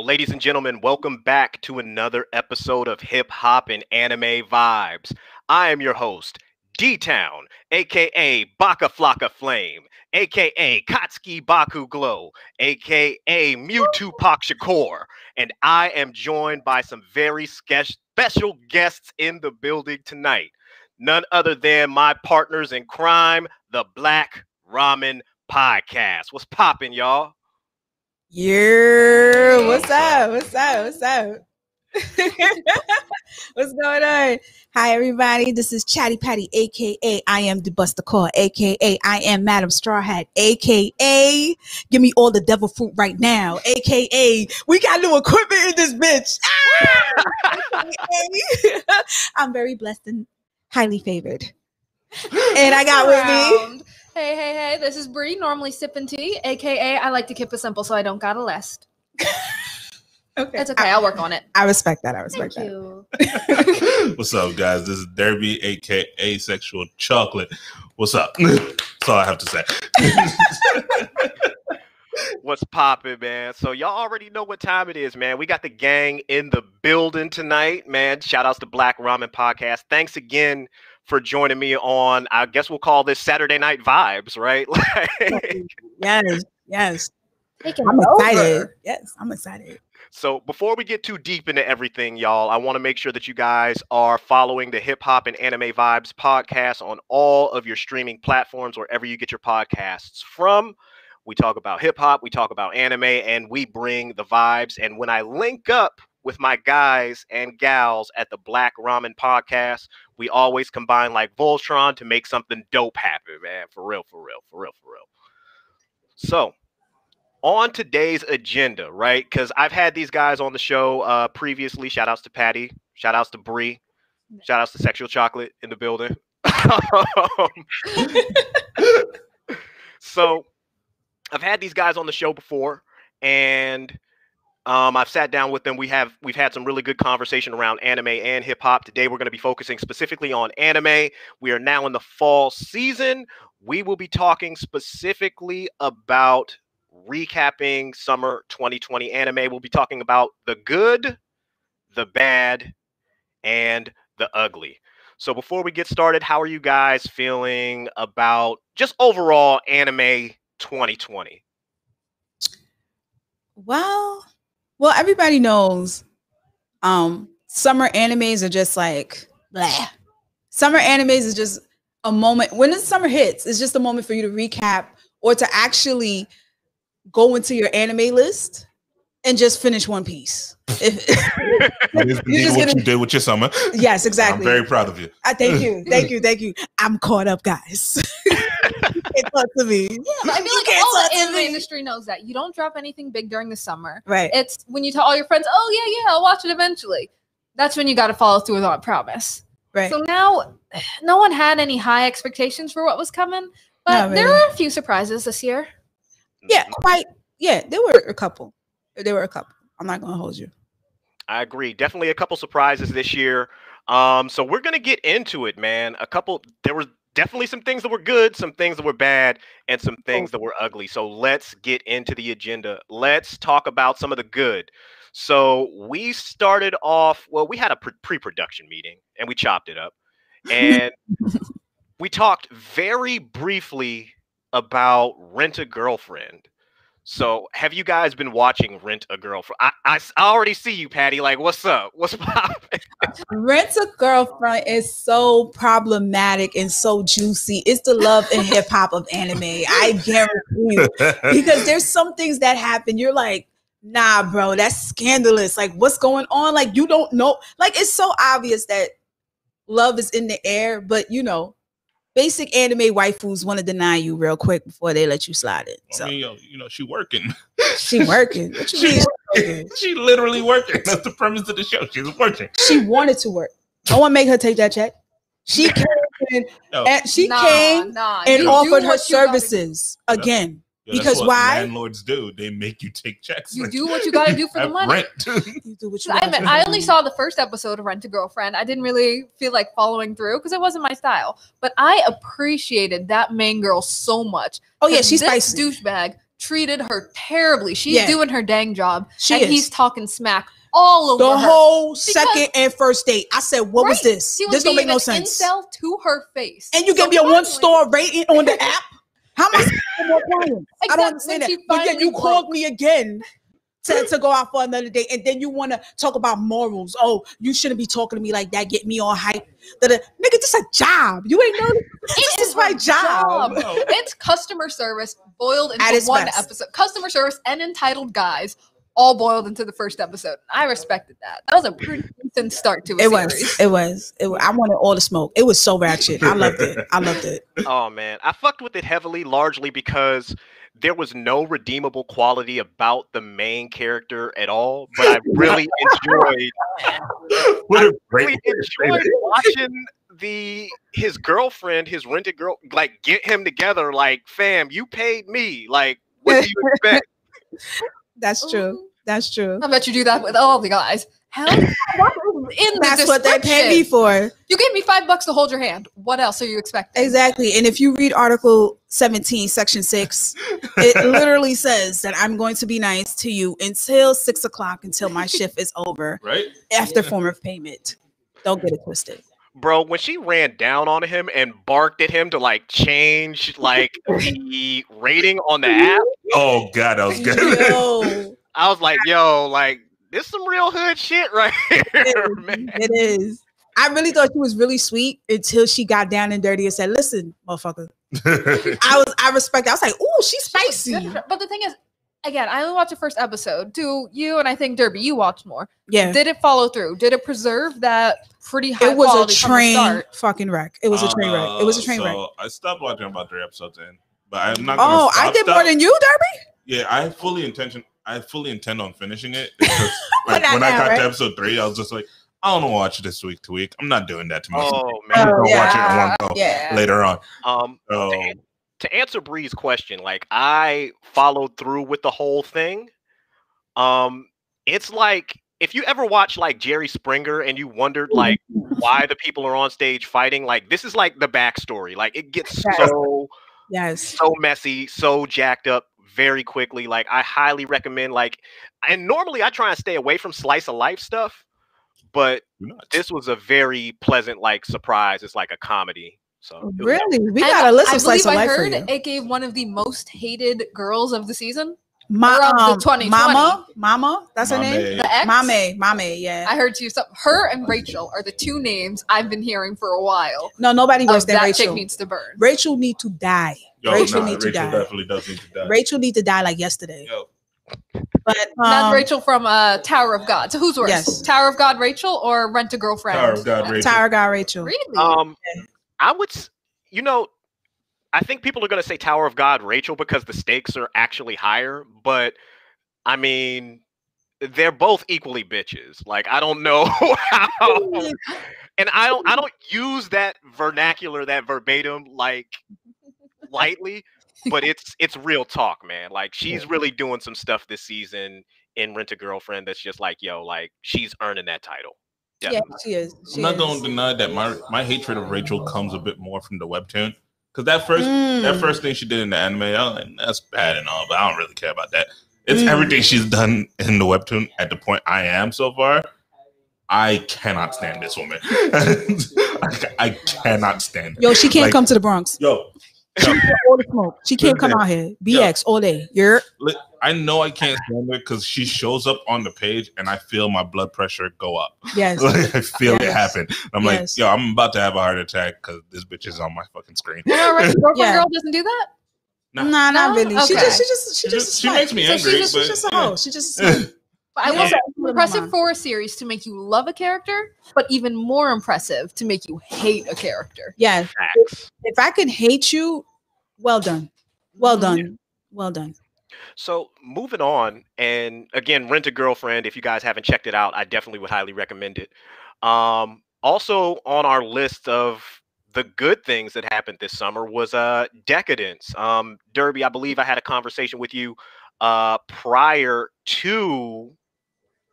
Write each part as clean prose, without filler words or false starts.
ladies and gentlemen, welcome back to another episode of Hip Hop and Anime Vibes. I am your host, D-Town, aka Baka Flocka Flame, aka Katsuki Baku Glow, aka Mewtwo Pak Shakur, and I am joined by some very special guests in the building tonight. None other than my partners in crime, the Black Ramen Podcast. What's poppin', y'all? Yeah, what's up? What's going on? Hi, everybody. This is Chatty Patty, aka I am the Buster Core, aka I am Madam Straw Hat, aka give me all the devil fruit right now, aka we got new equipment in this bitch. I'm very blessed and highly favored. And I got with me. Hey, this is Bree, normally sipping tea, aka I like to keep it simple so I don't gotta list. Okay. It's okay, I'll work on it. I respect that. Thank you. What's up, guys? This is Derby, aka Asexual Chocolate. What's up? That's all I have to say. What's poppin', man? So y'all already know what time it is, man. We got the gang in the building tonight, man. Shout outs to Black Ramen Podcast. Thanks again for joining me on, I guess we'll call this Saturday Night Vibes, right? Yes. I'm excited. Yes, I'm excited. So before we get too deep into everything, y'all, I want to make sure that you guys are following the Hip Hop and Anime Vibes podcast on all of your streaming platforms, wherever you get your podcasts from. We talk about hip hop, we talk about anime, and we bring the vibes. And when I link up with my guys and gals at the Black Ramen Podcast, we always combine like Voltron to make something dope happen, man. For real. So, on today's agenda, right? Because I've had these guys on the show previously. Shout outs to Patty. Shout outs to Bree. Shout outs to Sexual Chocolate in the building. So, I've had these guys on the show before, and I've sat down with them. We've had some really good conversation around anime and hip hop. Today, we're going to be focusing specifically on anime. We are now in the fall season. We will be talking specifically about recapping summer 2020 anime. We'll be talking about the good, the bad, and the ugly. So before we get started, how are you guys feeling about just overall anime 2020? Well, everybody knows summer animes are just like blah. Summer animes is just a moment when the summer hits, it's just a moment for you to recap or to actually go into your anime list and just finish One Piece. You did with your summer. Yes, exactly. I'm very proud of you. Thank you. I'm caught up, guys. It's up to me. Yeah, but I feel like all the anime industry knows that. You don't drop anything big during the summer. Right. It's when you tell all your friends, oh, yeah, I'll watch it eventually. That's when you got to follow through with that promise. Right. So now, no one had any high expectations for what was coming, but there were a few surprises this year. Yeah, quite. Yeah, there were a couple. I'm not going to hold you. I agree. Definitely a couple surprises this year. So we're going to get into it, man. There were definitely some things that were good, some things that were bad, and some things that were ugly. So let's get into the agenda. Let's talk about some of the good. So we started off, well, we had a pre-production meeting and we chopped it up. And we talked very briefly about Rent a Girlfriend. So have you guys been watching Rent a Girlfriend? I already see you, Patty. Like, what's up? What's poppin'? Rent a Girlfriend is so problematic and so juicy. It's the love and hip hop of anime. I guarantee you. Because there's some things that happen. You're like, nah, bro, that's scandalous. Like, what's going on? Like, you don't know. Like, it's so obvious that love is in the air, but you know, basic anime waifus want to deny you real quick before they let you slide it. So. I mean, she working. She working. What you mean? Working? She literally working. That's the premise of the show. She's working. She wanted to work. No one make her take that check. She came and offered her services again. Yeah, because why? Landlords do. They make you take checks. You do what you got to do for the money. Rent. You do what you I only saw the first episode of Rent a Girlfriend. I didn't really feel like following through because it wasn't my style. But I appreciated that main girl so much. Oh yeah, she's spicy. Douchebag treated her terribly. She's doing her dang job. He's talking smack all over the whole second and first date. I said, what was this? This don't make no sense. Incel to her face. And you gave me a 1-star rating on the app? How am I more clients? I don't understand that. But yet you called me again to go out for another date, and then you want to talk about morals. Oh, you shouldn't be talking to me like that. Get me all hype. Nigga, this a job. You ain't know this is my job. It's customer service boiled into one episode. Customer service and entitled guys all boiled into the first episode. I respected that. That was a pretty decent start to a series. It was. I wanted all the smoke. It was so ratchet. I loved it. Oh man, I fucked with it heavily, largely because there was no redeemable quality about the main character at all. But I really enjoyed. Watching his girlfriend, his rented girl, like get him together. Like, fam, you paid me. Like, what do you expect? That's true. That's true. I bet you do that with all the guys. Hell, that's what they pay me for. You gave me $5 to hold your hand. What else are you expecting? Exactly. And if you read Article 17, Section 6, it literally says that I'm going to be nice to you until 6 o'clock, until my shift is over. Right. After form of payment. Don't get it twisted. Bro, when she ran down on him and barked at him to like change like the rating on the app. Oh God, that was good. Yo. I was like, yo, like this some real hood shit right here, man. It is. I really thought she was really sweet until she got down and dirty and said, "Listen, motherfucker." I respect that. I was like, "Ooh, she's spicy." But the thing is, again, I only watched the first episode. Do you and I think Derby, you watched more. Yeah. Did it follow through? Did it preserve that pretty high It was quality a train fucking wreck. It was a train wreck. It was a train wreck. I stopped watching about 3 episodes in, but I'm not. I did more than you, Derby. Yeah, I fully intend on finishing it. Because, like, when I got to episode 3, I was just like, I don't want to watch this week to week. I'm not doing that to myself. Oh man, watch it in one go later on. To answer Bree's question, like I followed through with the whole thing. It's like if you ever watch like Jerry Springer and you wondered like why the people are on stage fighting, like this is like the backstory. Like it gets so messy, so jacked up very quickly. Like I highly recommend and normally I try and stay away from slice of life stuff, but this was a very pleasant like surprise. It's like a comedy. So really, we got a list of slice of life. I heard it gave one of the most hated girls of the season. Mama, that's her name. The ex? Mame, yeah. I heard her and Rachel are the two names I've been hearing for a while. No, nobody worse than Rachel. That chick needs to burn. Rachel need to die. Rachel definitely does need to die. Rachel need to die like yesterday. But not Rachel from Tower of God. So who's worse? Yes. Tower of God Rachel or Rent a Girlfriend? Tower of God Rachel. Tower of God Rachel. Really? I would, I think people are going to say Tower of God Rachel because the stakes are actually higher, but I mean, they're both equally bitches. Like, I don't know how, and I don't use that vernacular, that verbatim, like lightly, but it's real talk, man. Like, she's really doing some stuff this season in Rent a Girlfriend that's just like, yo, like she's earning that title. Definitely. Yeah, she is. I'm not going to deny that my hatred of Rachel comes a bit more from the webtoon. Because that first thing she did in the anime, I was like, that's bad and all, but I don't really care about that. It's everything she's done in the webtoon at the point I am so far. I cannot stand this woman. I cannot stand her. Yo, she can't come to the Bronx. Yo. All the smoke. She can't come out here. BX all day. I know I can't stand her because she shows up on the page and I feel my blood pressure go up. Yes. I feel it happen. I'm like, yo, I'm about to have a heart attack because this bitch is on my fucking screen. Girlfriend girl doesn't do that? Nah, not really. Okay. She makes me angry. She's just a hoe. She just I will say it's impressive for a series to make you love a character, but even more impressive to make you hate a character. Yeah. If I could hate you, well done. Well done. Yeah. Well done. So moving on, and again, Rent a Girlfriend, if you guys haven't checked it out, I definitely would highly recommend it. Also on our list of the good things that happened this summer was Decadence. Derby, I believe I had a conversation with you prior to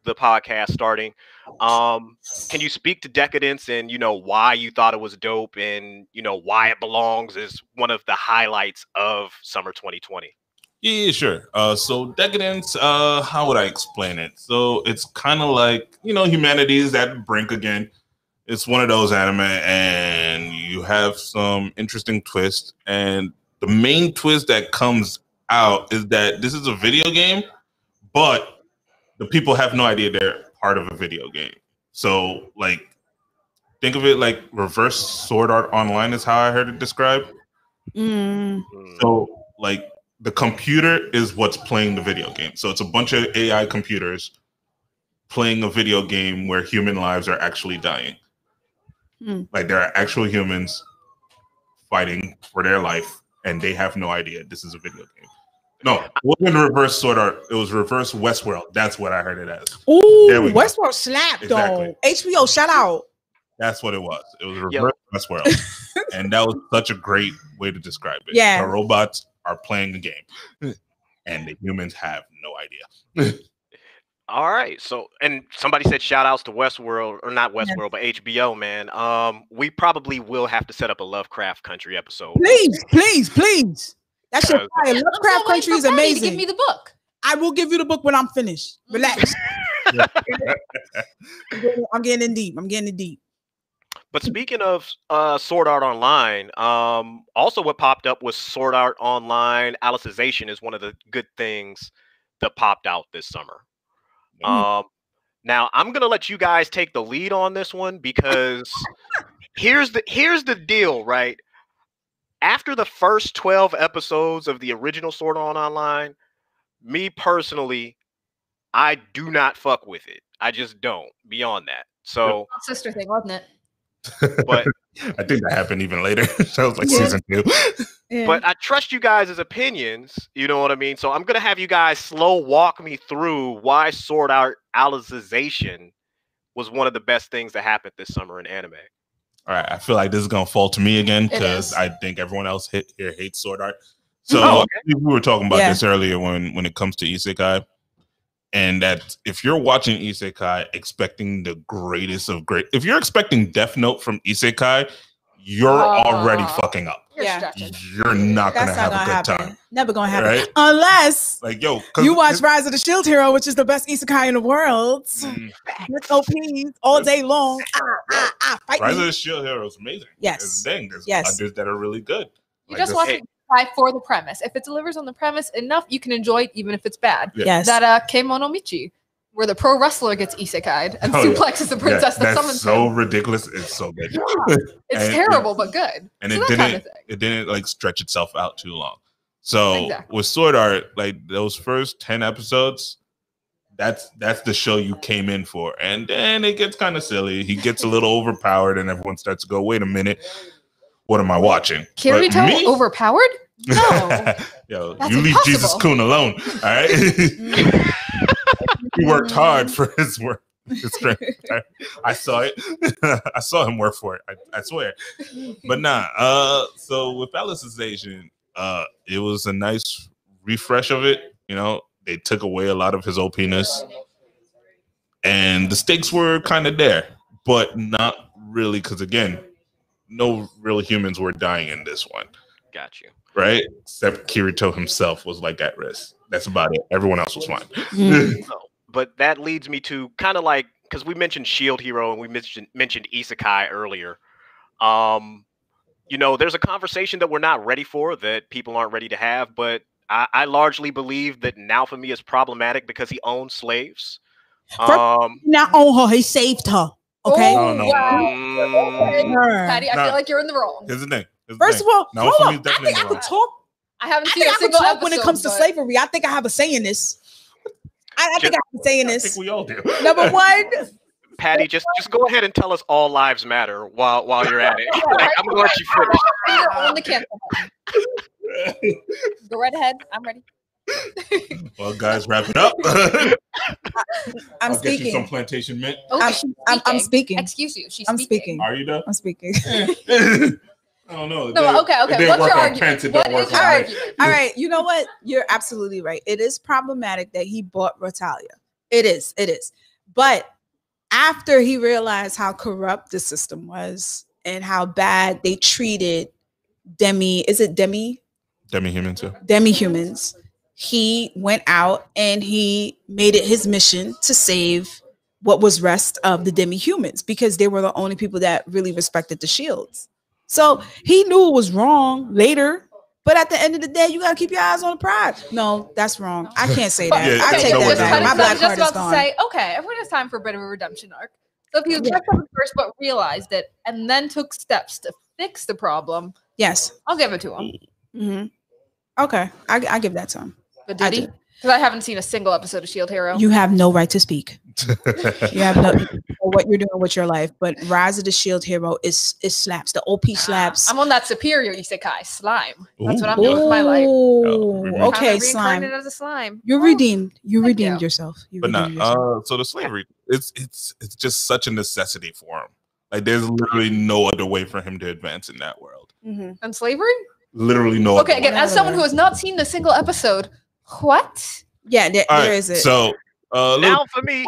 the podcast starting. Can you speak to Decadence and why you thought it was dope and why it belongs as one of the highlights of summer 2020? Yeah, sure. So Decadence, how would I explain it? So it's kind of like, humanity is at the brink again. It's one of those anime, and you have some interesting twists. And the main twist that comes out is that this is a video game, but the people have no idea they're part of a video game. So, like, think of it like reverse Sword Art Online is how I heard it described. So, like, the computer is what's playing the video game. So it's a bunch of AI computers playing a video game where human lives are actually dying. Like, there are actual humans fighting for their life, and they have no idea this is a video game. No, it wasn't reverse Sword Art. It was reverse Westworld. That's what I heard it as. Ooh, Westworld slapped, though. HBO, shout out. That's what it was. It was reverse Westworld. And that was such a great way to describe it. Yeah. The robots are playing the game, and the humans have no idea. All right. So, and somebody said shout outs to Westworld, or not Westworld, but HBO, man. We probably will have to set up a Lovecraft Country episode. Please. That shit fire. Lovecraft Country is amazing. Give me the book. I will give you the book when I'm finished. Relax. I'm getting in deep. But speaking of Sword Art Online, also what popped up was Sword Art Online Alicization is one of the good things that popped out this summer. Now I'm gonna let you guys take the lead on this one, because here's the deal, right? After the first 12 episodes of the original Sword Art Online, me personally, I do not fuck with it. I just don't. Beyond that, so sister thing, wasn't it? But I think that happened even later. That was like season 2. But I trust you guys' opinions. You know what I mean? So I'm gonna have you guys slow walk me through why Sword Art Alicization was one of the best things that happened this summer in anime. All right, I feel like this is gonna fall to me again, because I think everyone else here hates Sword Art. So we were talking about this earlier when it comes to Isekai. And that if you're watching Isekai expecting the greatest of great, if you're expecting Death Note from Isekai, you're already fucking up. You're not going to have a good time. Never going to happen. Right? Unless you watch Rise of the Shield Hero, which is the best Isekai in the world. With OPs all day long. Rise of the Shield Hero is amazing. Yes. There's others that are really good. You just watch it for the premise. If it delivers on the premise enough, you can enjoy it even if it's bad. Yes. That Kemono Michi, where the pro wrestler gets isekai'd and suplexes the princess that summons him. That's so ridiculous. It's so good. It's terrible, but good. And it didn't like stretch itself out too long. So with Sword Art, like those first 10 episodes, that's the show you came in for. And then it gets kind of silly. He gets a little overpowered, and everyone starts to go, wait a minute. What am I watching? Kirito overpowered? No. Yo, you leave Jesus Kun alone. All right. He worked hard for his work. His strength. I saw it. I saw him work for it. I swear. But nah. So with Alicization, it was a nice refresh of it. They took away a lot of his OP-ness, and the stakes were kind of there, but not really, because again, no real humans were dying in this one. Got you. Right? Except Kirito himself was like at risk. That's about it. Everyone else was fine. But that leads me to kind of like, because we mentioned Shield Hero and we mentioned Isekai earlier. There's a conversation that we're not ready for, that people aren't ready to have, but I largely believe that Naofumi is problematic because he owns slaves. Not own her, he saved her. Okay. No. Patty, I feel like you're in the wrong. Here's the thing. First of all, hold up. I think I could talk. I haven't seen a single episode when it comes to slavery. I think I have a say in this. I think I have a say in this. I think we all do. Number one. Patty, just go ahead and tell us all lives matter while you're at it. I'm gonna let you finish. On the cancel. Go right ahead. I'm ready. Well, guys, wrap it up. I'm I'll speaking. Get you some plantation mint. I'm speaking. Excuse you. I'm speaking. Are you done? I'm speaking. I don't know. No, okay. What's your argument? All right. You know what? You're absolutely right. It is problematic that he bought Rotalia. It is. But after he realized how corrupt the system was and how bad they treated demihumans, he went out and he made it his mission to save what was rest of the demi-humans, because they were the only people that really respected the shields. So he knew it was wrong later, but at the end of the day, you gotta keep your eyes on the prize. No, that's wrong. I can't say that. Yeah, I take that back. My black card is gone. Say, okay, everyone has time for a bit of a redemption arc. So if you checked on it first, but realized it, and then took steps to fix the problem, yes, I'll give it to him. Mm-hmm. Okay, I give that to him. But did he? Because I haven't seen a single episode of Shield Hero. You have no right to speak. You have no what you're doing with your life. But Rise of the Shield Hero is slaps. The OP slaps. I'm on that superior isekai slime. That's what I'm doing with my life. Okay, slime. As a slime. You're redeemed. You redeemed yourself. But not. So the slavery, it's just such a necessity for him. Like there's literally no other way for him to advance in that world. And slavery? Literally no. Okay, again, as someone who has not seen a single episode. What? Yeah, there is it. So now for me,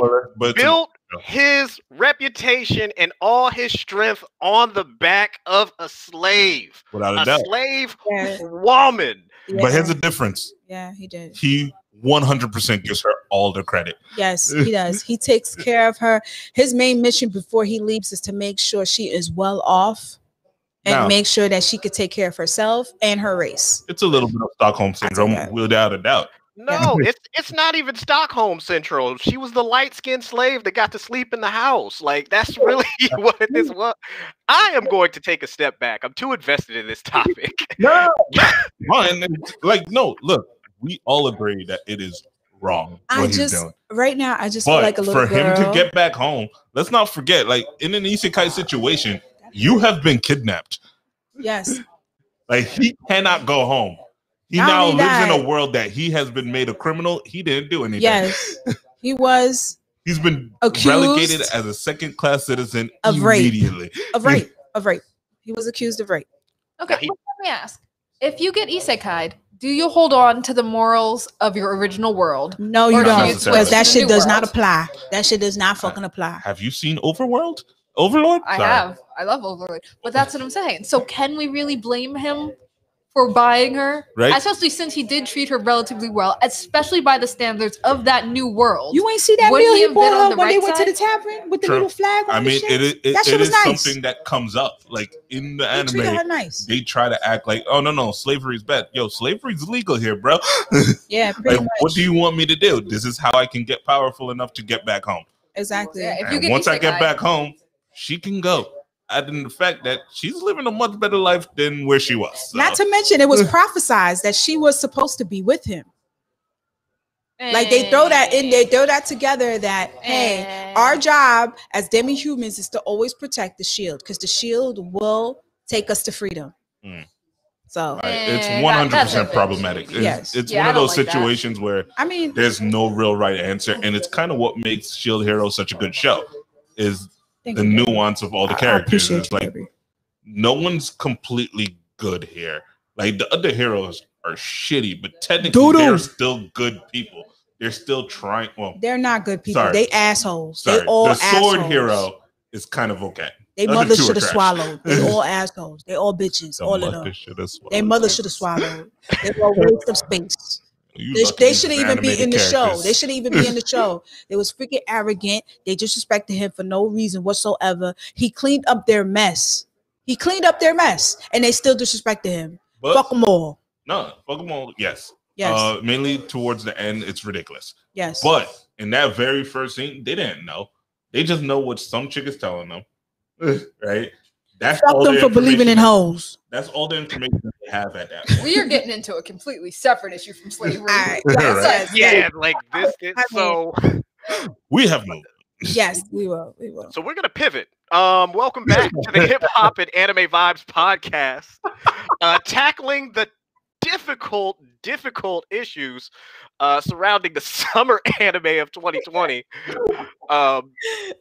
built his reputation and all his strength on the back of a slave. Without a doubt. Slave woman. Yeah. But here's the difference. Yeah, he did. He 100% gives her all the credit. Yes, he does. He takes care of her. His main mission before he leaves is to make sure she is well off. And make sure that she could take care of herself and her race. It's a little bit of Stockholm syndrome, without a doubt. No, it's not even Stockholm Syndrome. She was the light-skinned slave that got to sleep in the house. Like, that's really what this was. I am going to take a step back. I'm too invested in this topic. No, like, no, look, we all agree that it is wrong what he's doing. Right now, I just feel like a little for him to get back home, let's not forget, like, in an isekai situation, you have been kidnapped. Yes. Like, he cannot go home. He now lives in a world that he has been made a criminal. He didn't do anything. Yes. He was. He's been relegated as a second-class citizen of immediately. Rape. Of rape. He was accused of rape. Okay, let me ask. If you get isekai'd, do you hold on to the morals of your original world? No, you don't. Because that shit does not apply. That shit does not fucking apply. Have you seen Overlord? I have. I love Overlord. But that's what I'm saying. So can we really blame him for buying her? Right. Especially since he did treat her relatively well, especially by the standards of that new world. You ain't see that meal he bought her when they went to the tavern with the little flag on the shit? It is nice. Something that comes up. Like in the anime, they try to act like, oh, no, slavery is bad. Yo, slavery's legal here, bro. Yeah, pretty much. What do you want me to do? This is how I can get powerful enough to get back home. Exactly. Yeah, once I get back home, she can go. Adding the fact that she's living a much better life than where she was. So. Not to mention, it was prophesized that she was supposed to be with him. Like they throw that in, they throw that together that, hey, our job as demi-humans is to always protect the shield because the shield will take us to freedom. So it's 100% problematic. It's one of those situations where there's no real right answer. And it's kind of what makes Shield Hero such a good show is the nuance of all the characters. It's like no one's completely good here. Like the other heroes are shitty, but technically they're still good people. They're still trying. Well, they're not good people. They assholes. Sorry. They all the sword assholes. Hero is kind of okay. They mother should have swallowed. They all assholes. They all bitches. All of them. They mother should have swallowed. They all waste of space. They shouldn't even be in the show. They shouldn't even be in the show. They was freaking arrogant. They disrespected him for no reason whatsoever. He cleaned up their mess. And they still disrespected him. But, fuck them all. No, fuck them all. Yes. Mainly towards the end, it's ridiculous. Yes. But in that very first scene, they didn't know. They just know what some chick is telling them. Right? That's fuck all them for believing in hoes. That's all the information they have at that point. We are getting into a completely separate issue from slavery. Right. Yeah, like this is so. We have moved. Yes, we will. So we're gonna pivot. Welcome back to the Hip Hop and Anime Vibes podcast, tackling the difficult issues surrounding the summer anime of 2020.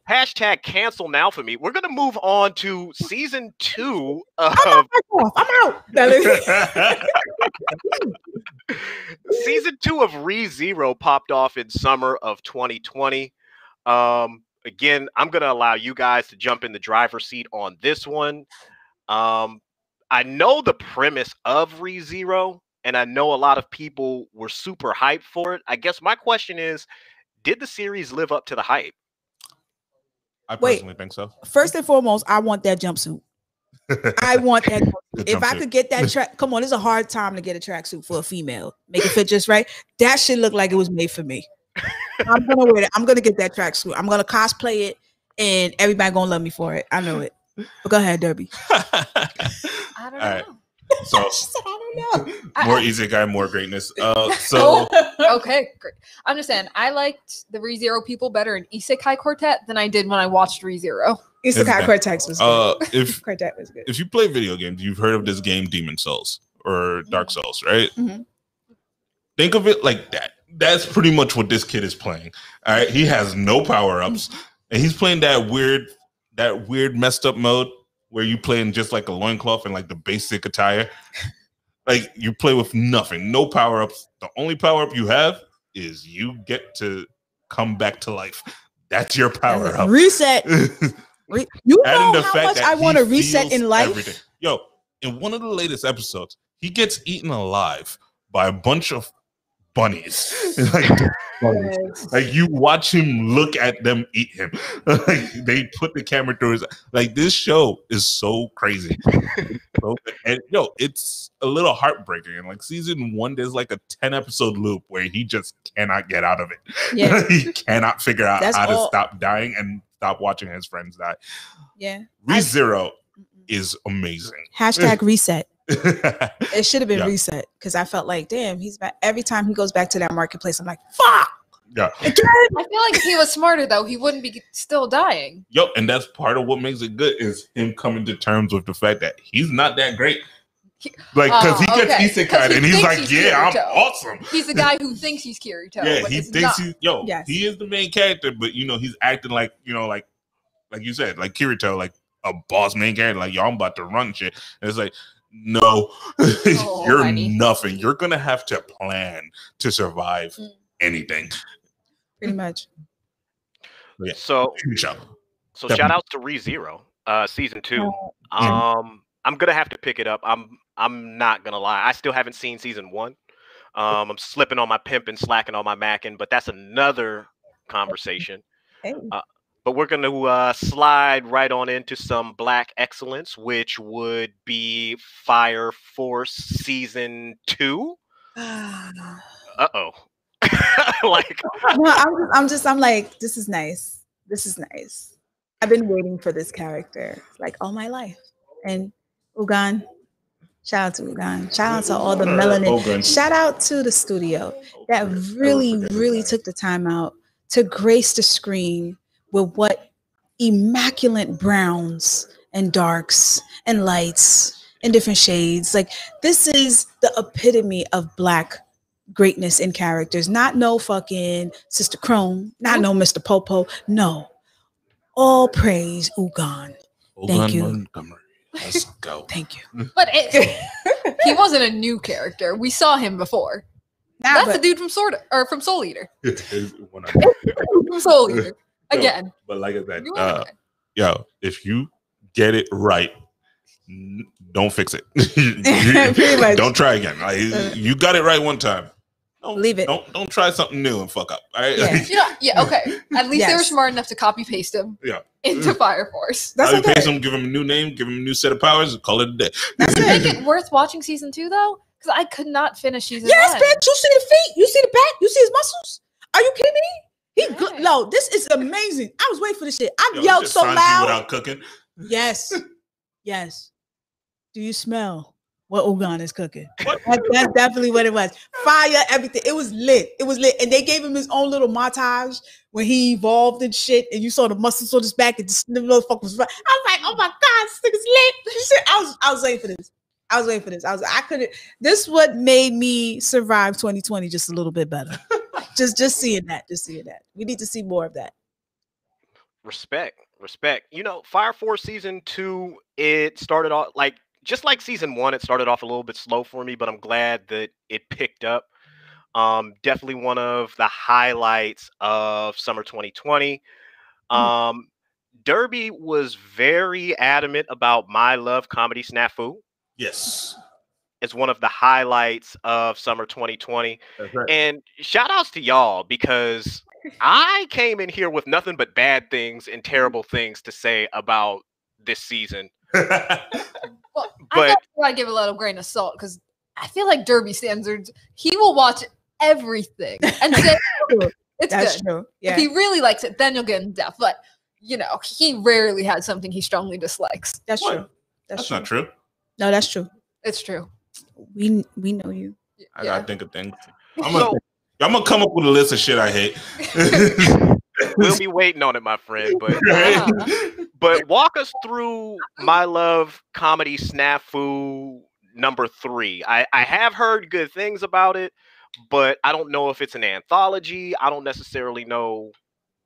Hashtag cancel now for me. We're gonna move on to season 2 of I'm out. Season 2 of ReZero popped off in summer of 2020. Again, I'm gonna allow you guys to jump in the driver's seat on this one. I know the premise of ReZero. and I know a lot of people were super hyped for it. I guess my question is, did the series live up to the hype? I personally think so. First and foremost, I want that jumpsuit. I want that. If I could get that track, come on, it's a hard time to get a tracksuit for a female. Make it fit just right. That shit look like it was made for me. I'm gonna wear it. I'm gonna get that tracksuit. I'm gonna cosplay it, and everybody gonna love me for it. I know it. But go ahead, Derby. I don't know. So she said, I don't know. More isekai, more greatness. So okay, great. I'm just saying, I liked the ReZero people better in Isekai Quartet than I did when I watched ReZero. Isekai Quartet was good. Quartet was good. If you play video games, you've heard of this game Demon Souls or Dark Souls, right? Mm-hmm. Think of it like that. That's pretty much what this kid is playing. All right, he has no power-ups, and he's playing that weird messed up mode where you play in just like a loincloth and like the basic attire. Like you play with nothing, no power-ups. The only power-up you have is you get to come back to life. That's your power-up. Reset. You know how much I want to reset in life? Everything. Yo, in one of the latest episodes, he gets eaten alive by a bunch of bunnies. Like you watch him look at them eat him. Like they put the camera through his. Like this show is so crazy. And it's a little heartbreaking. And like season 1, there's like a 10-episode loop where he just cannot get out of it. Yeah, he cannot figure out how to stop dying and stop watching his friends die. Yeah, ReZero is amazing. Hashtag reset. It should have been reset because I felt like, damn, he's back. Every time he goes back to that marketplace, I'm like, fuck. Yeah. Again. I feel like if he was smarter though, he wouldn't be still dying. And that's part of what makes it good is him coming to terms with the fact that he's not that great. Like, because he gets isekai and he's like, I'm awesome. He's the guy who thinks he's Kirito. Yeah, he thinks he is the main character, but he's acting like, like you said, like Kirito, like a boss main character, like, I'm about to run shit. And it's like, no, you're nothing. You're gonna have to plan to survive anything. Pretty much. Yeah. So shout outs to ReZero, season 2. I'm gonna have to pick it up. I'm not gonna lie. I still haven't seen season 1. I'm slipping on my pimping, slacking on my macking, but that's another conversation. Hey. But we're going to slide right on into some Black excellence, which would be Fire Force season 2. Uh-oh. Like, no, I'm like, this is nice. This is nice. I've been waiting for this character like all my life. And Ugan, shout out to Ugan. Shout out to all the melanin. Shout out to the studio that really took the time out to grace the screen with what immaculate browns and darks and lights and different shades. Like, this is the epitome of Black greatness in characters. Not no fucking Sister Chrome, not no Mr. Popo. No. All praise Ugan. Thank you. Montgomery. Let's go. Thank you. But he wasn't a new character. We saw him before. That's the dude from Soul Eater. From Soul Eater. Again. But like I said, if you get it right, don't fix it. Pretty much. Don't try again. Like, you got it right one time. Leave it. Don't try something new and fuck up. All right? Okay. At least they were smart enough to copy paste him into Fire Force. That's paste him, give him a new name, give him a new set of powers, and call it a day. Does it make it worth watching season 2 though? Because I could not finish season 1. Yes, bitch. You see the feet? You see the back? You see his muscles? Are you kidding me? He good. No, this is amazing. I was waiting for this shit. I yelled so loud. Without cooking. Yes. Do you smell what Ugan is cooking? That's definitely what it was. Fire, everything. It was lit. And they gave him his own little montage when he evolved and shit. And you saw the muscles on his back and the motherfucker was right. I was like, oh my God, this nigga's lit. I was waiting for this. I couldn't. This what made me survive 2020 just a little bit better. Just seeing that. We need to see more of that. Respect. Fire Force season 2, it started off just like season 1. It started off a little bit slow for me, but I'm glad that it picked up. Definitely one of the highlights of summer 2020. Derby was very adamant about My Love Comedy Snafu. Yes. is one of the highlights of summer 2020. That's right. And shout outs to y'all, because I came in here with nothing but bad things and terrible things to say about this season. Well, I gotta give a little grain of salt, because I feel like Derby standards, he will watch everything and say that's good. True. Yeah. If he really likes it, then you'll get in depth. But you know, he rarely had something he strongly dislikes. That's What? true. That's not true. No, that's true. It's true. We know you. I gotta think of things. I'm gonna come up with a list of shit I hate. We'll be waiting on it, my friend. But walk us through My Love Comedy Snafu number 3. I have heard good things about it, but I don't know if it's an anthology. I don't necessarily know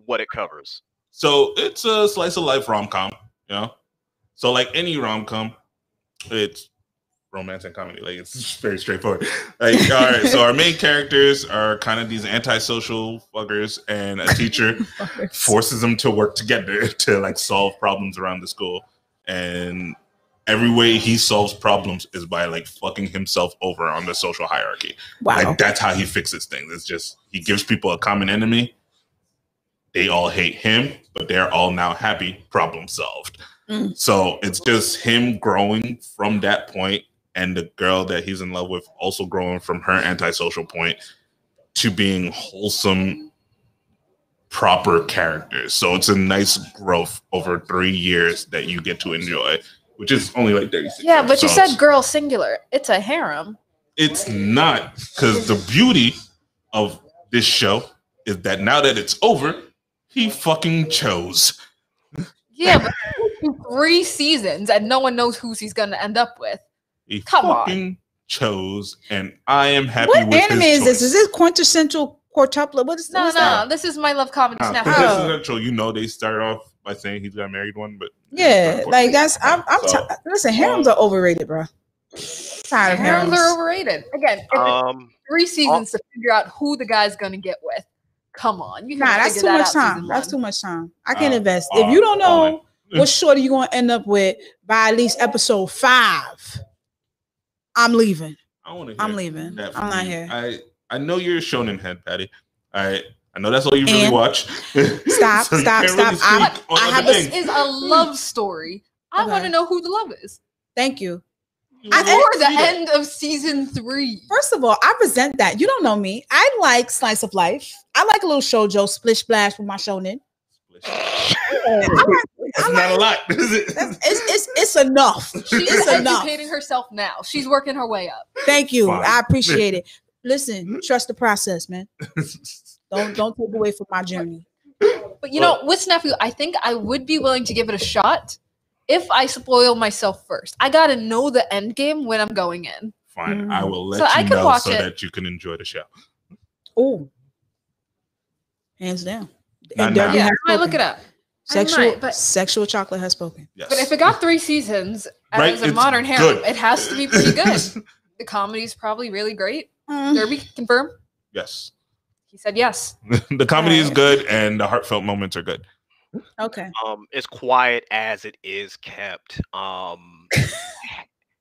what it covers. So it's a slice of life rom-com, you know? So like any rom-com, it's romance and comedy. Like, it's very straightforward. Like, all right, so our main characters are kind of these antisocial fuckers, and a teacher forces them to work together to like solve problems around the school. And every way he solves problems is by like fucking himself over on the social hierarchy. Wow. Like, that's how he fixes things. It's just he gives people a common enemy. They all hate him, but they're all now happy. Problem solved. So it's just him growing from that point, and the girl that he's in love with also growing from her antisocial point to being wholesome, proper characters. So it's a nice growth over 3 years that you get to enjoy, which is only like 36. Yeah, but you episodes. said girl singular. It's a harem. It's not, because the beauty of this show is that now that it's over, he fucking chose. Yeah, but 3 seasons and no one knows who he's gonna end up with. He Come fucking chose, and I am happy What with anime his is this? choice. Is this quintessential quartuplet? What is No, that? this is My Love Comedy Snafu. Quintessential, you know, they start off by saying he's got a married one, but Yeah, like that's So, listen, harems are overrated, bro. Tired of Harems harems. are overrated. Again, if it's 3 seasons to figure out who the guy's gonna get with. Come on, you Nah, can that's figure too that much out time. season That's one. too much time. I can invest. If you don't know what shorty you're gonna end up with by at least episode 5, I'm leaving. I'm leaving. I'm not here. I know you're a shonen head, Patty. I know that's all you really And watch. Stop. So you can't really speak on I other this things. is a love story. I Okay. want to know who the love is. Thank you. Before the See that. end of season 3. First of all, I resent that. You don't know me. I like slice of life. I like a little shoujo splish splash with my shonen. That's not a lot, is it? It's enough. She's It's enough. educating herself now. She's working her way up. Thank you. Fine. I appreciate it. Listen, trust the process, man. Don't take away from my journey. But you know, with Snafu, I think I would be willing to give it a shot if I spoil myself first. I gotta know the end game when I'm going in. Fine, I will let So I you could know watch so it. that you can enjoy the show. Oh, hands down. Not And now. Derby Yeah, has I might look spoken. it up. Sexual, but- sexual chocolate has spoken. Yes. But if it got 3 seasons Right, as a it's modern harem, good. it has to be pretty good. The comedy's probably really great. Derby, confirm? Yes. He said yes. The comedy is good and the heartfelt moments are good. Okay. As quiet as it is kept.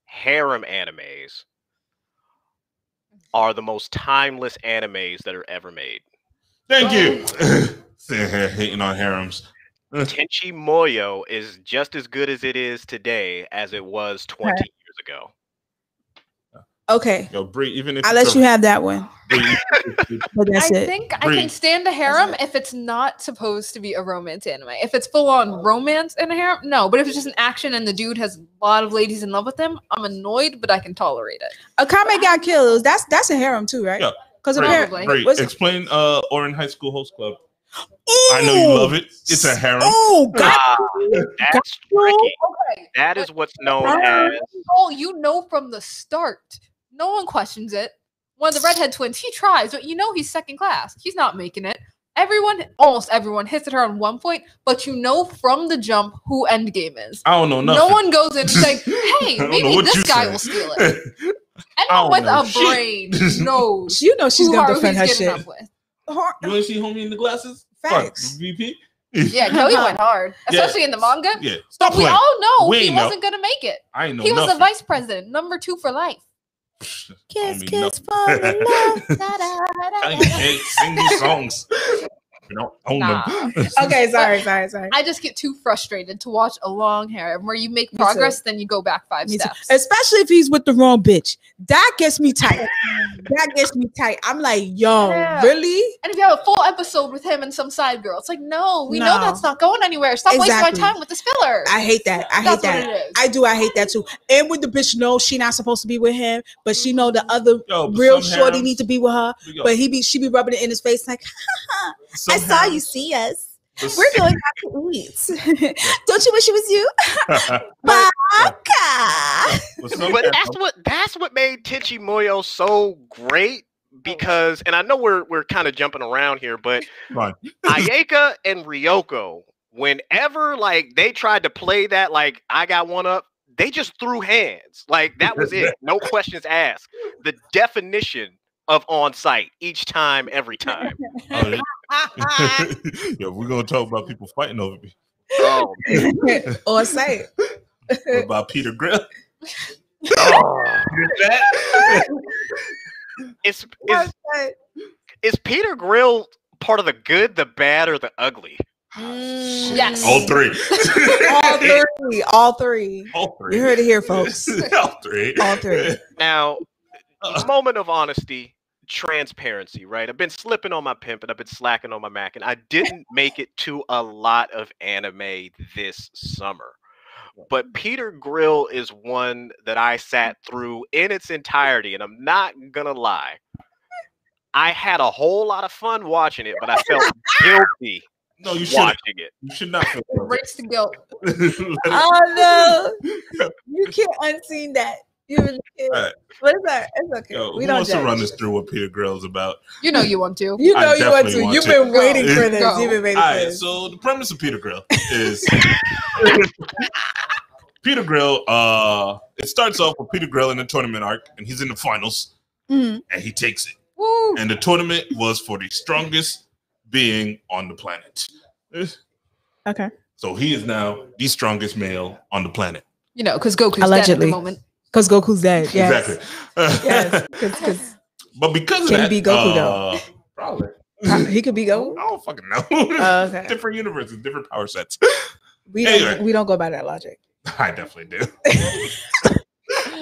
Harem animes are the most timeless animes that are ever made. Thank you. Sitting here hating on harems. Tenchi Muyo is just as good as it is today as it was 20 years ago. Okay. Yo, Bree, even if I'll let you have that one. But that's I it. think I Bree. can stand a harem if it's not supposed to be a romance anime. If it's full on romance in a harem, no. But if it's just an action and the dude has a lot of ladies in love with him, I'm annoyed, but I can tolerate it. Akame got killed. That's a harem too, right? Yeah. Because Bree, Probably. Bree, What's- explain Orin High School Host Club. I know you love it. It's a harem. Oh God! That's tricky. Okay. That is what's known as Oh, you know from the start. No one questions it. One of the redhead twins, he tries, but you know he's second class. He's not making it. Almost everyone hits at her on one point, but you know from the jump who Endgame is. I don't know nothing. No one goes in and like, hey, I don't know maybe what this you guy said. will steal it. I Anyone don't with know a shit. brain knows You know she's who gonna Haruhi's defend her getting shit. up with. You want to see homie in the glasses? Facts. Fuck, VP? Yeah, Kelly went hard, especially in the manga. Yeah. Stop But we playing. all know We he ain't know. wasn't gonna make it. I ain't know He was nothing. the vice president, number 2 for life. Kiss, mean kiss, nothing. fall in love. I can't sing these songs. We don't own them. Okay, sorry. I just get too frustrated to watch a long hair where you make Me progress, too. then you go back 5 Me too. steps. Especially if he's with the wrong bitch. That gets me tight. I'm like, yo, Yeah. really? And if you have a full episode with him and some side girl, it's like, no, we know that's not going anywhere. Stop wasting Exactly. my time with this filler. I hate that. I hate That's that. what it is. I do. I hate that too. And when the bitch knows she not supposed to be with him, but she know the other Yo, but real some shorty harems- need to be with her, Yo, but she be rubbing it in his face like, some I saw you harems- see us. the- We're going out to eat. Don't you wish it was you? But Baka. some But harems- that's what made Tenchi Muyo so great because, and I know we're kind of jumping around here, but Fine. Ayaka and Ryoko, whenever like they tried to play that like I got one up, they just threw hands. Like that was it. No questions asked. The definition of on site each time, every time. Oh, yeah. Yo, we're gonna talk about people fighting over me. Oh, Or say it. What about Peter Grill? oh. That? Is Or say it. is Peter Grill part of the good, the bad, or the ugly? Yes. All three. All three. All three. All three. You heard it here, folks. All three. All three. Now, moment of honesty, transparency, right? I've been slipping on my pimp and I've been slacking on my Mac, and I didn't make it to a lot of anime this summer. But Peter Grill is one that I sat through in its entirety, and I'm not gonna lie. I had a whole lot of fun watching it, but I felt guilty No, you should. watching it. You should not feel Breaks the guilt. Oh no. You can't unseen that. You really can't. All right. What is that? It's okay. Yo, We who don't wants to run judge. this through what Peter Grill is about? You know you want to. You know I you want definitely to. want You've to. been waiting for Go. this. You've been waiting All for right, this. so the premise of Peter Grill is Peter Grill. It starts off with Peter Grill in the tournament arc, and he's in the finals, Mhm. and he takes it. Woo. And the tournament was for the strongest being on the planet. Okay. So he is now the strongest male on the planet. You know, because Goku's dead at Allegedly. the moment. Because Goku's dead. Yes. Exactly. Yes. Because But because of Can he that, be Goku, though? probably. he could be I Goku. don't fucking know. Okay. Different universes, different power sets. We don't go by that logic. I definitely do.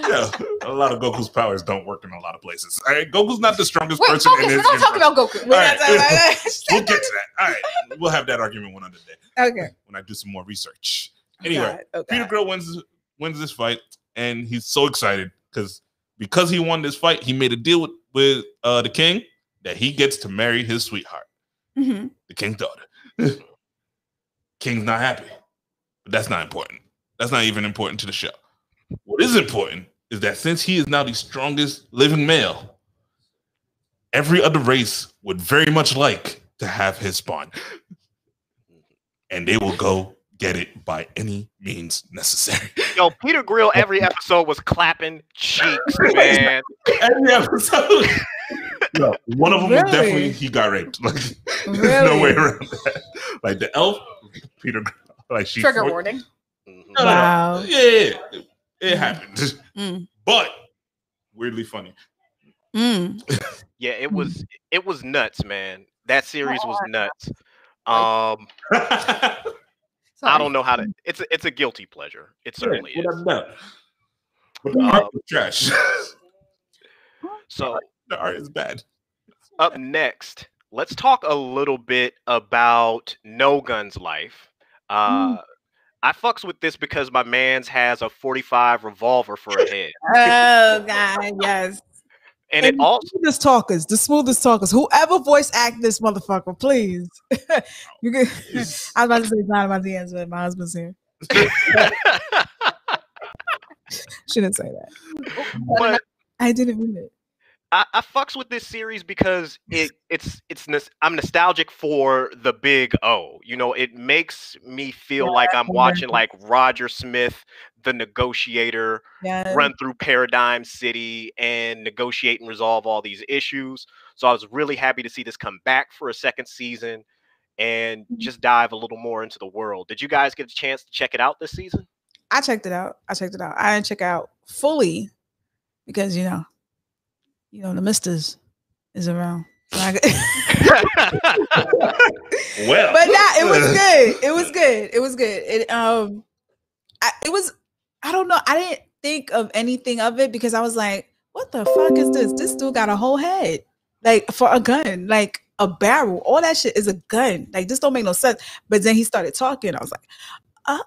Yeah, a lot of Goku's powers don't work in a lot of places. All right, Goku's not the strongest Wait, person focus. in We're his not talking universe. about Goku. We're All not right. talking about that. We'll get to that. All right, we'll have that argument one other day Okay. when I do some more research. Anyway, God. Okay. Peter Grill wins this fight, and he's so excited because he won this fight. He made a deal with the king that he gets to marry his sweetheart, Mhm. the king's daughter. King's not happy, but that's not important. That's not even important to the show. What is important is that since he is now the strongest living male, every other race would very much like to have his spawn, and they will go get it by any means necessary. Yo, Peter Grill, every episode was clapping cheeks, man. Every episode. No, one of them was Really? definitely he got raped. Like there's no way Really? around that. Like the elf, Peter Grill, like she Trigger forced- warning. Mhm. No. Wow. Yeah, it happened. Mm. But weirdly funny. Mm. Yeah, it was nuts, man. That series was nuts. I don't know how to. It's a guilty pleasure. It certainly is. Without a doubt. But the art was trash. So The art is bad. up next, let's talk a little bit about No Gun's life. I fucks with this because my man's has a 45 revolver for a head, Oh God, yes. and it also The smoothest talkers. Whoever voice act this motherfucker, please. You can, I was about to say it's not about the answer, but my husband's here. Shouldn't say that. but I didn't mean it. I fucks with this series because I'm nostalgic for the big O. You know, it makes me feel like I'm watching like Roger Smith, the negotiator, Yeah. run through Paradigm City and negotiate and resolve all these issues. So I was really happy to see this come back for a second season and just dive a little more into the world. Did you guys get a chance to check it out this season? I checked it out. I didn't check it out fully because the Misters is around. Well, But nah, it was good. It was good. It was good. It was. I don't know. I didn't think of anything of it because I was like, "What the fuck is this? This dude got a whole head, like for a gun, like a barrel. All that shit is a gun. Like this don't make no sense." But then he started talking. I was like, "Oh."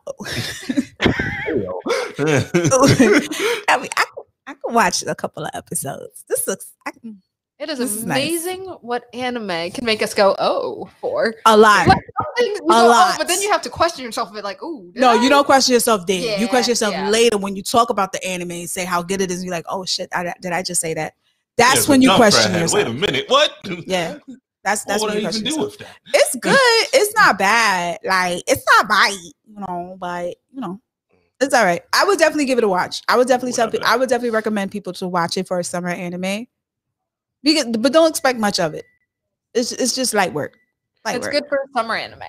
I mean, I can watch a couple of episodes. This looks. It is This is nice. amazing what anime can make us go, oh, for. A lot. Like, some things we A go, lot. Oh, but then you have to question yourself a bit like, ooh. No, did you I? don't question yourself then. You Yeah, question yourself yeah. later when you talk about the anime and say how good it is. And you're like, oh shit, did I just say that? There's That's a when you jump question ahead. yourself. Wait a minute, what? Yeah, that's What when would I you even question do yourself. with that? It's good. It's not bad. Like it's not bite, but it's all right. I would definitely give it a watch. I would definitely Whatever. I would definitely recommend people to watch it for a summer anime. But don't expect much of it. It's just light work. Light It's work. good for summer anime.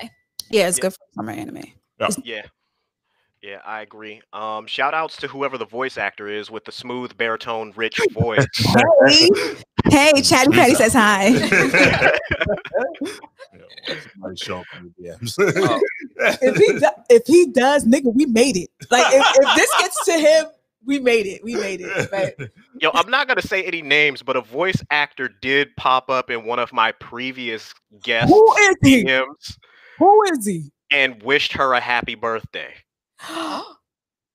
Yeah, it's Yeah. good for summer anime. Yeah, I agree. Shout outs to whoever the voice actor is with the smooth baritone rich voice. Hey, Chatty Patty says hi. Somebody show up in the DMs. Oh. if he does, nigga, we made it. Like if this gets to him, we made it. We made it. But Yo, I'm not gonna say any names, but a voice actor did pop up in one of my previous guests' who is he? DMs Who is he? and wished her a happy birthday.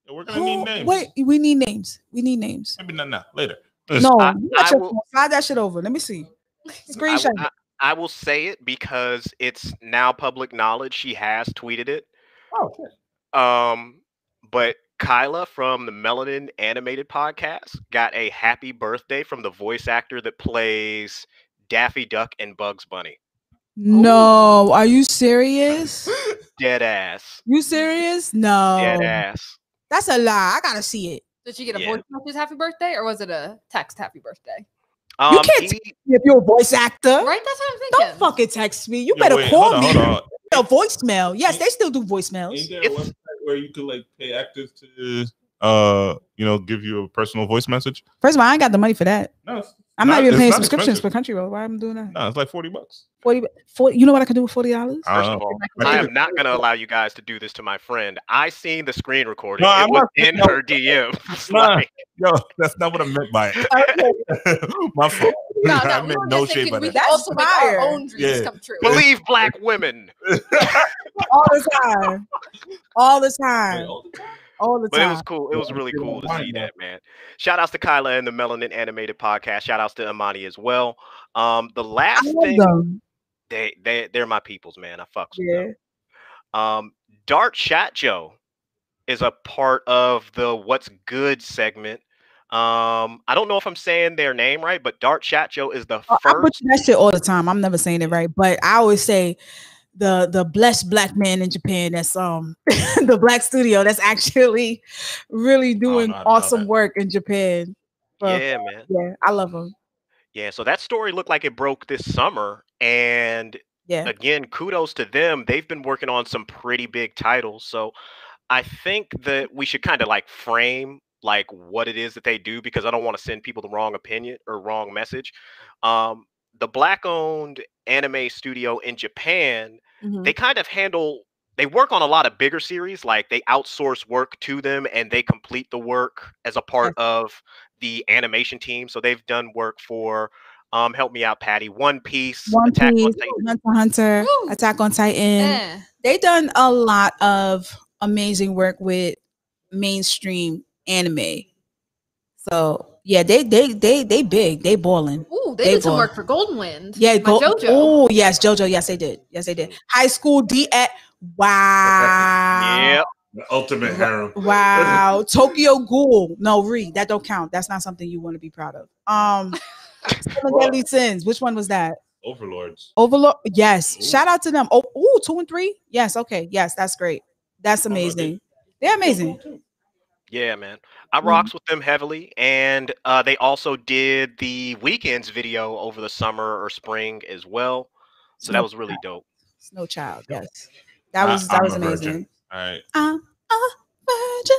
We're gonna need names. Wait, we need names. We need names. Maybe not now. Later. No, I slide that shit over. Let me see. Screenshot. I will say it because it's now public knowledge. She has tweeted it. Oh, shit. But Kyla from the Melanin Animated Podcast got a happy birthday from the voice actor that plays Daffy Duck and Bugs Bunny. No, are you serious? Dead ass. You serious? No. Dead ass. That's a lie. I gotta see it. Did you get a Yeah. voice message happy birthday or was it a text happy birthday? You can't if you're a voice actor. Right? That's what I'm thinking. Don't fucking text me. You Yo, better wait, call hold me. on. A voicemail. Yes, they still do voicemails. Ain't there a It's- website where you could like pay actors to give you a personal voice message? First of all, I ain't got the money for that. No, I'm not even it's paying not subscriptions expensive. for Crunchyroll. Why am I doing that? No, it's like $40. 40, you know what I could do with $40? First of all, I am not going to allow you guys to do this to my friend. I seen the screen recording. No, it I'm was not- in no. her DMs. Nah. Like, Yo, that's not what I meant by it. My fault. No, I we meant were no just shade thinking by we that. can also make fire. our own dreams Yeah. come true. believe black women. All the time. All the time. All the But it time. was cool. It was really cool to see that, man. Shout outs to Kyla and the Melanin Animated Podcast. Shout outs to Amani as well. The last I love thing, them. they're my peoples, man. I fucks with Yeah. them. Dart Chat Joe is a part of the What's Good segment. I don't know if I'm saying their name right, but Dart Chat Joe is the I first. butcher that shit all the time. I'm never saying it right, but I always say the blessed black man in Japan. That's the black studio that's actually really doing know how to know awesome that. work in Japan. But, Yeah, man. yeah, I love them. Yeah, so that story looked like it broke this summer, and Yeah, again, kudos to them. They've been working on some pretty big titles. So I think that we should kind of like frame like what it is that they do because I don't want to send people the wrong opinion or wrong message. The black-owned anime studio in Japan, Mhm. they work on a lot of bigger series, like they outsource work to them and they complete the work as a part of the animation team. So they've done work for help me out, Patty, One Piece, One Attack Piece, on Titan. Hunter x Hunter, Woo. Attack on Titan. Eh. They done a lot of amazing work with mainstream anime. So yeah, they big, they balling. Ooh, they They did some ball. work for Golden Wind. Yeah, My JoJo. Oh yes, JoJo. Yes, they did. Yes, they did. High School D at wow. Yep. The ultimate harem. Wow. Tokyo Ghoul. No, Reed, that don't count. That's not something you want to be proud of. Seven Deadly Sins. Which one was that? Overlords. Overlord. Yes. Ooh. Shout out to them. Oh, 2 and 3. Yes. Okay. Yes, that's great. That's amazing. They're amazing. Yeah, man. I Mhm. rocks with them heavily. And they also did the Weekends video over the summer or spring as well. So that was really dope. Snow Child. Yes. That I'm was a virgin. amazing. All right. I'm a virgin.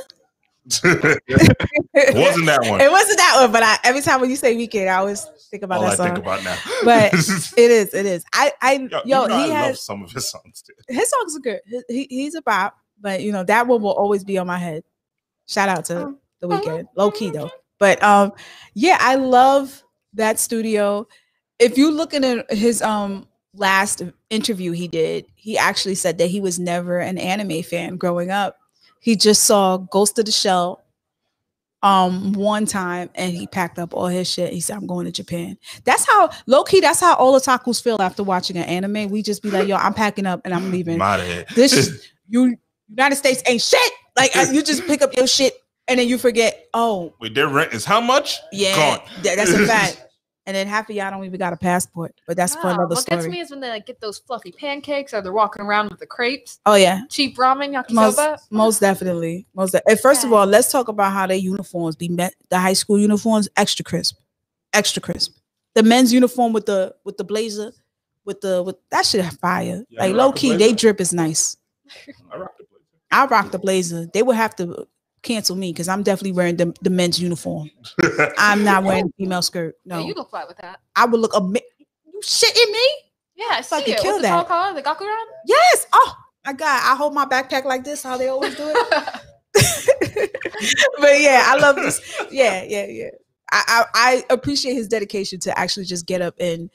It wasn't that one. It wasn't that one, but every time when you say Weeknd, I always think about All that I song. think about now. But it is. I love some of his songs too. His songs are good. He's a bop, but that one will always be on my head. Shout out to The Weeknd, low key though. But yeah, I love that studio. If you look at his last interview he did, he actually said that he was never an anime fan growing up. He just saw Ghost of the Shell one time and he packed up all his shit. He said, I'm going to Japan. That's how low-key, that's how all otakus feel after watching an anime. We just be like, yo, I'm packing up and I'm leaving. This United States ain't shit. Like you just pick up your shit and then you forget, wait, their rent is how much? Yeah, gone. That's a fact. And then half of y'all don't even got a passport, but that's for another story. What gets me is when they get those fluffy pancakes or they're walking around with the crepes. Oh yeah, cheap ramen, yakisoba. Most definitely. And first of all, let's talk about how their uniforms be met. The high school uniforms, extra crisp. The men's uniform with the blazer, with that shit fire. Yeah, like low key, they drip is nice. I rock the blazer. They would have to cancel me because I'm definitely wearing the men's uniform. I'm not wearing a female skirt. No, yeah, you look fly with that. I would look you shitting me? Yeah, I see it. Kill What's that. The color? The Gakuran? Yes. Oh my god, I hold my backpack like this. How they always do it. But yeah, I love this. Yeah. I appreciate his dedication to actually just get up and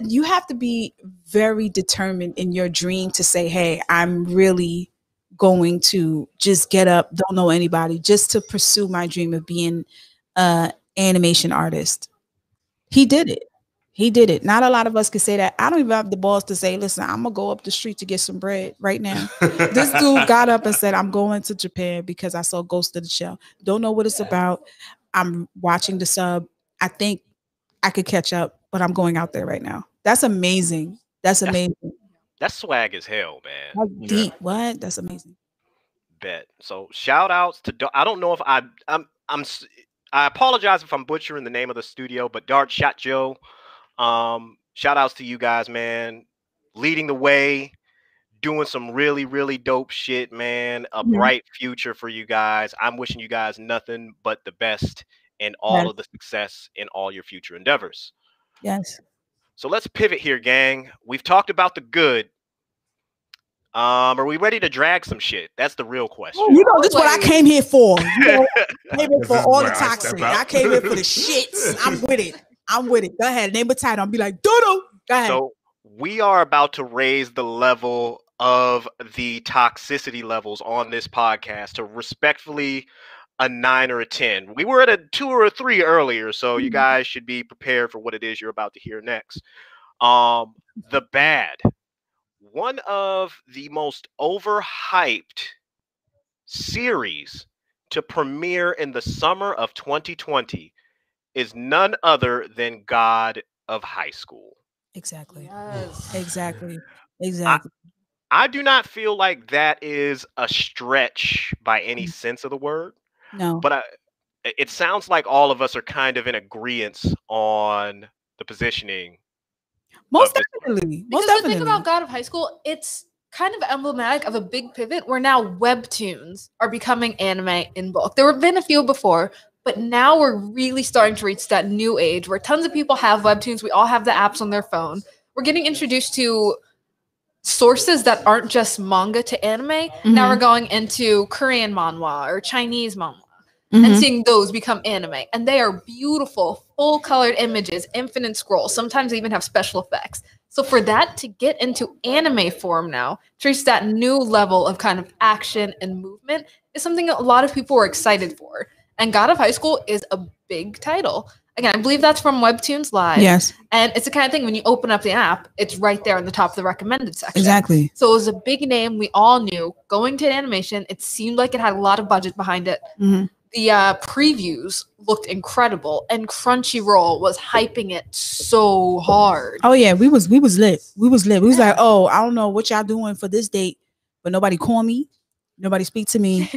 you have to be very determined in your dream to say, hey, I'm really going to just get up, don't know anybody, just to pursue my dream of being an animation artist. He did it. Not a lot of us can say that. I don't even have the balls to say, listen, I'm gonna go up the street to get some bread right now. This dude got up and said, I'm going to Japan because I saw Ghost of the Shell. Don't know what it's about. I'm watching the sub. I think I could catch up, but I'm going out there right now. That's amazing. That's amazing. That's swag as hell, man. That's deep. What? That's amazing. Bet. So shout outs to, I don't know if I apologize if I'm butchering the name of the studio, but Dart Shot Joe. Shout outs to you guys, man. Leading the way, doing some really, really dope shit, man. A bright future for you guys. I'm wishing you guys nothing but the best and all of the success in all your future endeavors. Yes. So let's pivot here, gang. We've talked about the good. Are we ready to drag some shit? That's the real question. This is what I came here for. I came here for all the toxic. I came here for the shits. I'm with it. Go ahead. Name a title. I'll be like, Dodo. Go ahead. So we are about to raise the level of the toxicity levels on this podcast to respectfully a 9 or a 10. We were at a 2 or a 3 earlier, so you guys should be prepared for what it is you're about to hear next. The bad. One of the most overhyped series to premiere in the summer of 2020 is none other than God of High School. Exactly. Yes. Exactly. I do not feel like that is a stretch by any sense of the word. No. But it sounds like all of us are kind of in agreement on the positioning. Most definitely. The thing about God of High School, it's kind of emblematic of a big pivot where now webtoons are becoming anime in book. There have been a few before, but now we're really starting to reach that new age where tons of people have webtoons. We all have the apps on their phone. We're getting introduced to sources that aren't just manga to anime. Now we're going into Korean manhwa or Chinese manhwa and seeing those become anime. And they are beautiful, full-colored images, infinite scrolls. Sometimes they even have special effects. So for that to get into anime form now, to reach that new level of kind of action and movement is something a lot of people are excited for. And God of High School is a big title. Again, I believe that's from Webtoons Live. Yes. And it's the kind of thing when you open up the app, it's right there in the top of the recommended section. Exactly. So it was a big name. We all knew going to animation. It seemed like it had a lot of budget behind it. The previews looked incredible, and Crunchyroll was hyping it so hard. Oh yeah, we was lit. We was like, oh, I don't know what y'all doing for this date, but nobody call me, nobody speak to me,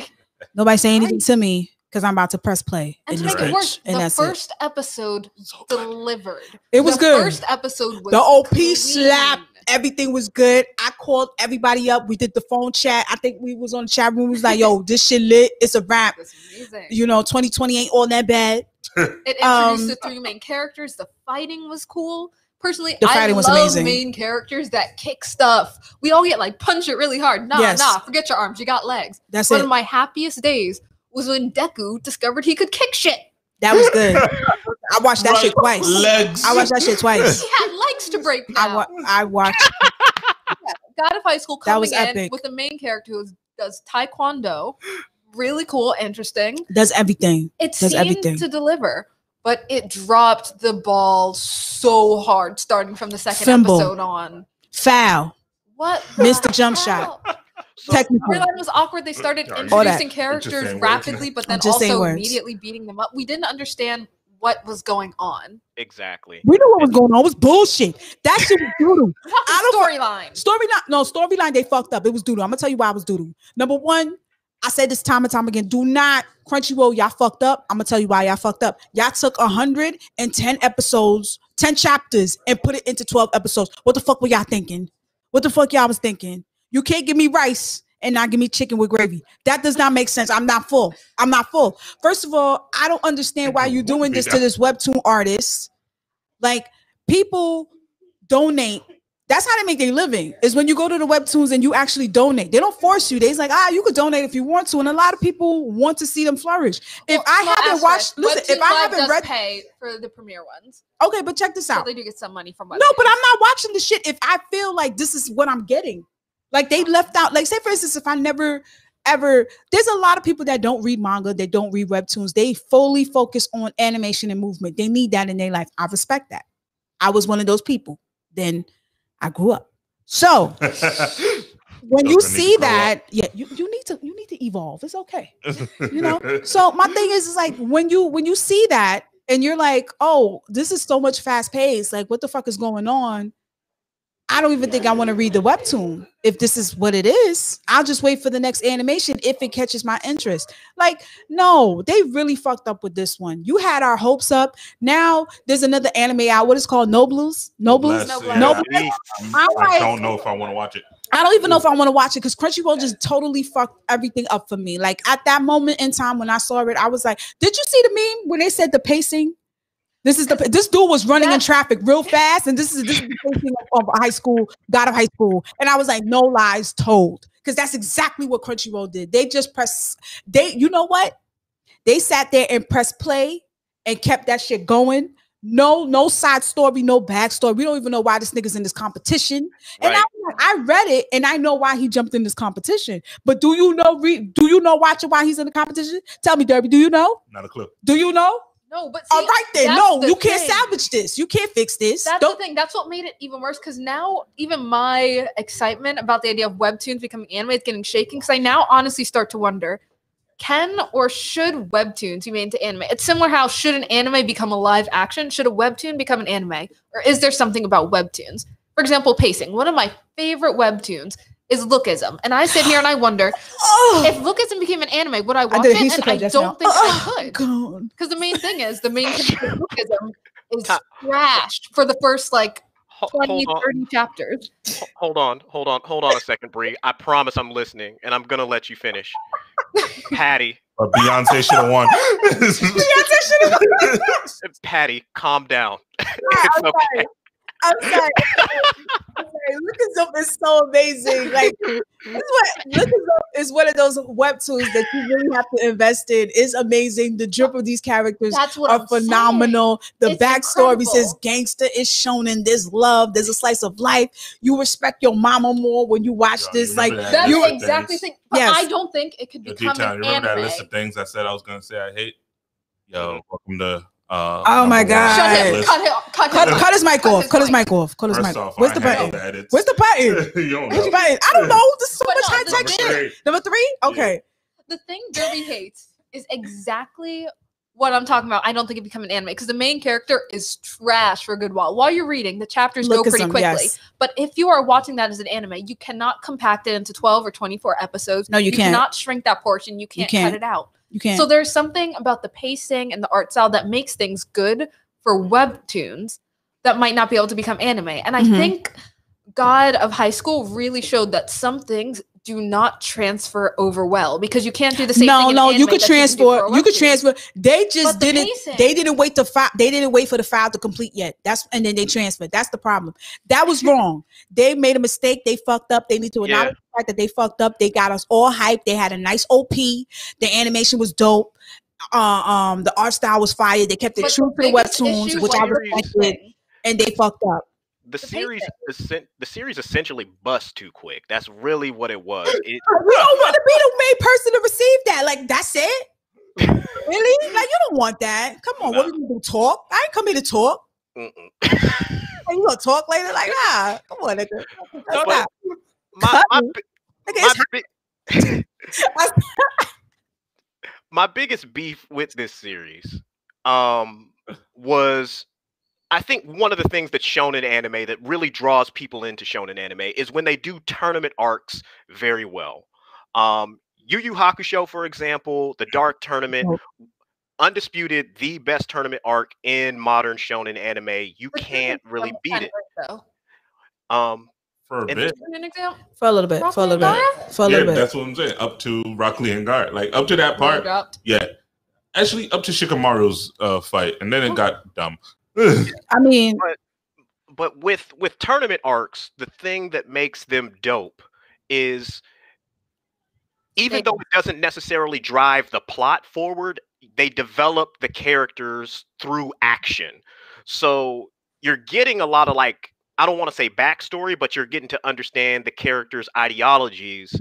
nobody say anything to me because I'm about to press play. And to make it work, the first episode delivered. It was good. The first episode was the OP clean. slap. Everything was good. I called everybody up. We did the phone chat. I think we was on the chat room. We was like, yo, this shit lit. It's a wrap. That's amazing. 2020 ain't all that bad. It introduced the 3 main characters. The fighting was cool. Personally, The I fighting was love amazing. main characters that kick stuff. We all get like punch it really hard. Nah, forget your arms. You got legs. That's One it. of my happiest days was when Deku discovered he could kick shit. That was good. I watched that shit twice. Legs. I watched that shit twice. He had legs to break down. I watched. God of High School That coming was in epic. with the main character who does Taekwondo. Really cool, interesting. Does everything. It Does seemed everything. to deliver, but it dropped the ball so hard starting from the second Fimble. episode on. Foul. What? Missed the the jump hell? shot. Technical. Storyline was awkward. They started All introducing that. characters Just saying rapidly, but then Just saying also words. immediately beating them up. We didn't understand what was going on. Exactly. We knew what was going on. It was bullshit. That shit was doodoo. I Storyline. Storyline, they fucked up. It was doodoo. I'm gonna tell you why it was doodoo. Number one, I said this time and time again, do not Crunchyroll, y'all fucked up. I'm gonna tell you why y'all fucked up. Y'all took 110 episodes, 10 chapters, and put it into 12 episodes. What the fuck were y'all thinking? What the fuck y'all was thinking? You can't give me rice and not give me chicken with gravy. That does not make sense. I'm not full. First of all, I don't understand why you're doing this to this webtoon artist. Like, people donate. That's how they make their living, is when you go to the webtoons and you actually donate. They don't force you. They's like, you could donate if you want to. And a lot of people want to see them flourish. If I haven't watched, listen, if I haven't read, pay for the premiere ones, okay, but check this so out. they do get some money from. No, but I'm not watching the shit if I feel like this is what I'm getting. Like, they left out, like, say for instance, if I never ever, there's a lot of people that don't read manga, they don't read webtoons, they fully focus on animation and movement. They need that in their life. I respect that. I was one of those people. Then I grew up. So when you see that, yeah, you need to evolve. It's okay. So my thing is like when you see that and you're like, oh, this is so much fast paced. Like, what the fuck is going on? I don't even think I want to read the webtoon. If this is what it is, I'll just wait for the next animation if it catches my interest. Like, no, they really fucked up with this one. You had our hopes up. Now there's another anime out. What is called Noblesse? Noblesse. I don't know if I want to watch it. I don't even know if I want to watch it because Crunchyroll just totally fucked everything up for me. Like, at that moment in time when I saw it, I was like, did you see the meme when they said the pacing? This dude was running in traffic real fast, and this is the pacing of high school, God of High School. And I was like, no lies told. Because that's exactly what Crunchyroll did. They just you know what? They sat there and pressed play and kept that shit going. No side story, no backstory. We don't even know why this nigga's in this competition. And I read it and I know why he jumped in this competition. But do you know watching why he's in the competition? Tell me, Derby, do you know? Not a clue. Do you know? No, but All right then. No, you can't salvage this. You can't fix this. That's the thing. That's what made it even worse. Because now even my excitement about the idea of webtoons becoming anime is getting shaken. Because I now honestly start to wonder, can or should webtoons be made into anime? It's similar how should an anime become a live action? Should a webtoon become an anime? Or is there something about webtoons? For example, pacing. One of my favorite webtoons is Lookism. And I sit here and I wonder, if Lookism became an anime, would I watch it? And I don't think I could. Because the main thing is, the main character of Lookism is trashed for the first, 20, 30 chapters. Hold on a second, Bree. I promise I'm listening, and I'm going to let you finish. Patty. But Beyonce should have won. Patty, calm down. It's okay. I'm sorry. Lookism is so amazing. Like, Lookism is one of those webtoons that you really have to invest in. It's amazing. The drip of these characters are phenomenal. The backstory says gangster is shown in this love. There's a slice of life. You respect your mama more when you watch this. Like, that's you exactly the thing. But I don't think it could become an remember anime. that list of things I said I was going to say I hate? Yo, welcome to oh my God! Cut his mic off. Cut his mic off. Where's the button? Where's the button? I don't know. This is so much high tech shit. Number 3. Okay. The thing Derby hates is exactly what I'm talking about. I don't think it become an anime because the main character is trash for a good while. While you're reading, the chapters go pretty quickly. Yes. But if you are watching that as an anime, you cannot compact it into 12 or 24 episodes. No, you can't. You cannot shrink that portion. You can't cut it out. You can't. So there's something about the pacing and the art style that makes things good for webtoons that might not be able to become anime. And I think God of High School really showed that some things do not transfer over well because you can't do the same thing in No, anime you could that can do transfer. for a You could webtoon. transfer. They just But the didn't. pacing- They didn't wait to file. They didn't wait for the file to complete yet. And then they transferred. That's the problem. That was wrong. They made a mistake. They fucked up. They need to acknowledge the fact that they fucked up. They got us all hyped. They had a nice OP. The animation was dope. The art style was fire. They kept it But true to the biggest webtoons, issue which was I the respected, pacing. and they fucked up. The series essentially bust too quick. That's really what it was. We don't want to be the main person to receive that. Like, that's it. Really? Like, you don't want that. Come on, what are we gonna do? Talk? I ain't come here to talk. Mm-mm. Hey, you gonna talk later? Like, nah. Come on, nigga. That's But not. My biggest beef with this series was, I think one of the things that's shown in anime that really draws people into shonen anime is when they do tournament arcs very well. Yu Yu Hakusho, for example, the Dark Tournament, undisputed the best tournament arc in modern shonen anime. You can't really beat it. For a bit. An example? For a little bit. For a little bit. For a little bit. That's what I'm saying. Up to Rock Lee and Guard. Like, up to that part. Yeah. Actually, up to Shikamaru's fight. And then it got dumb. I mean, but with tournament arcs, the thing that makes them dope is, even though it doesn't necessarily drive the plot forward, they develop the characters through action. So you're getting a lot of, like, I don't want to say backstory, but you're getting to understand the characters' ideologies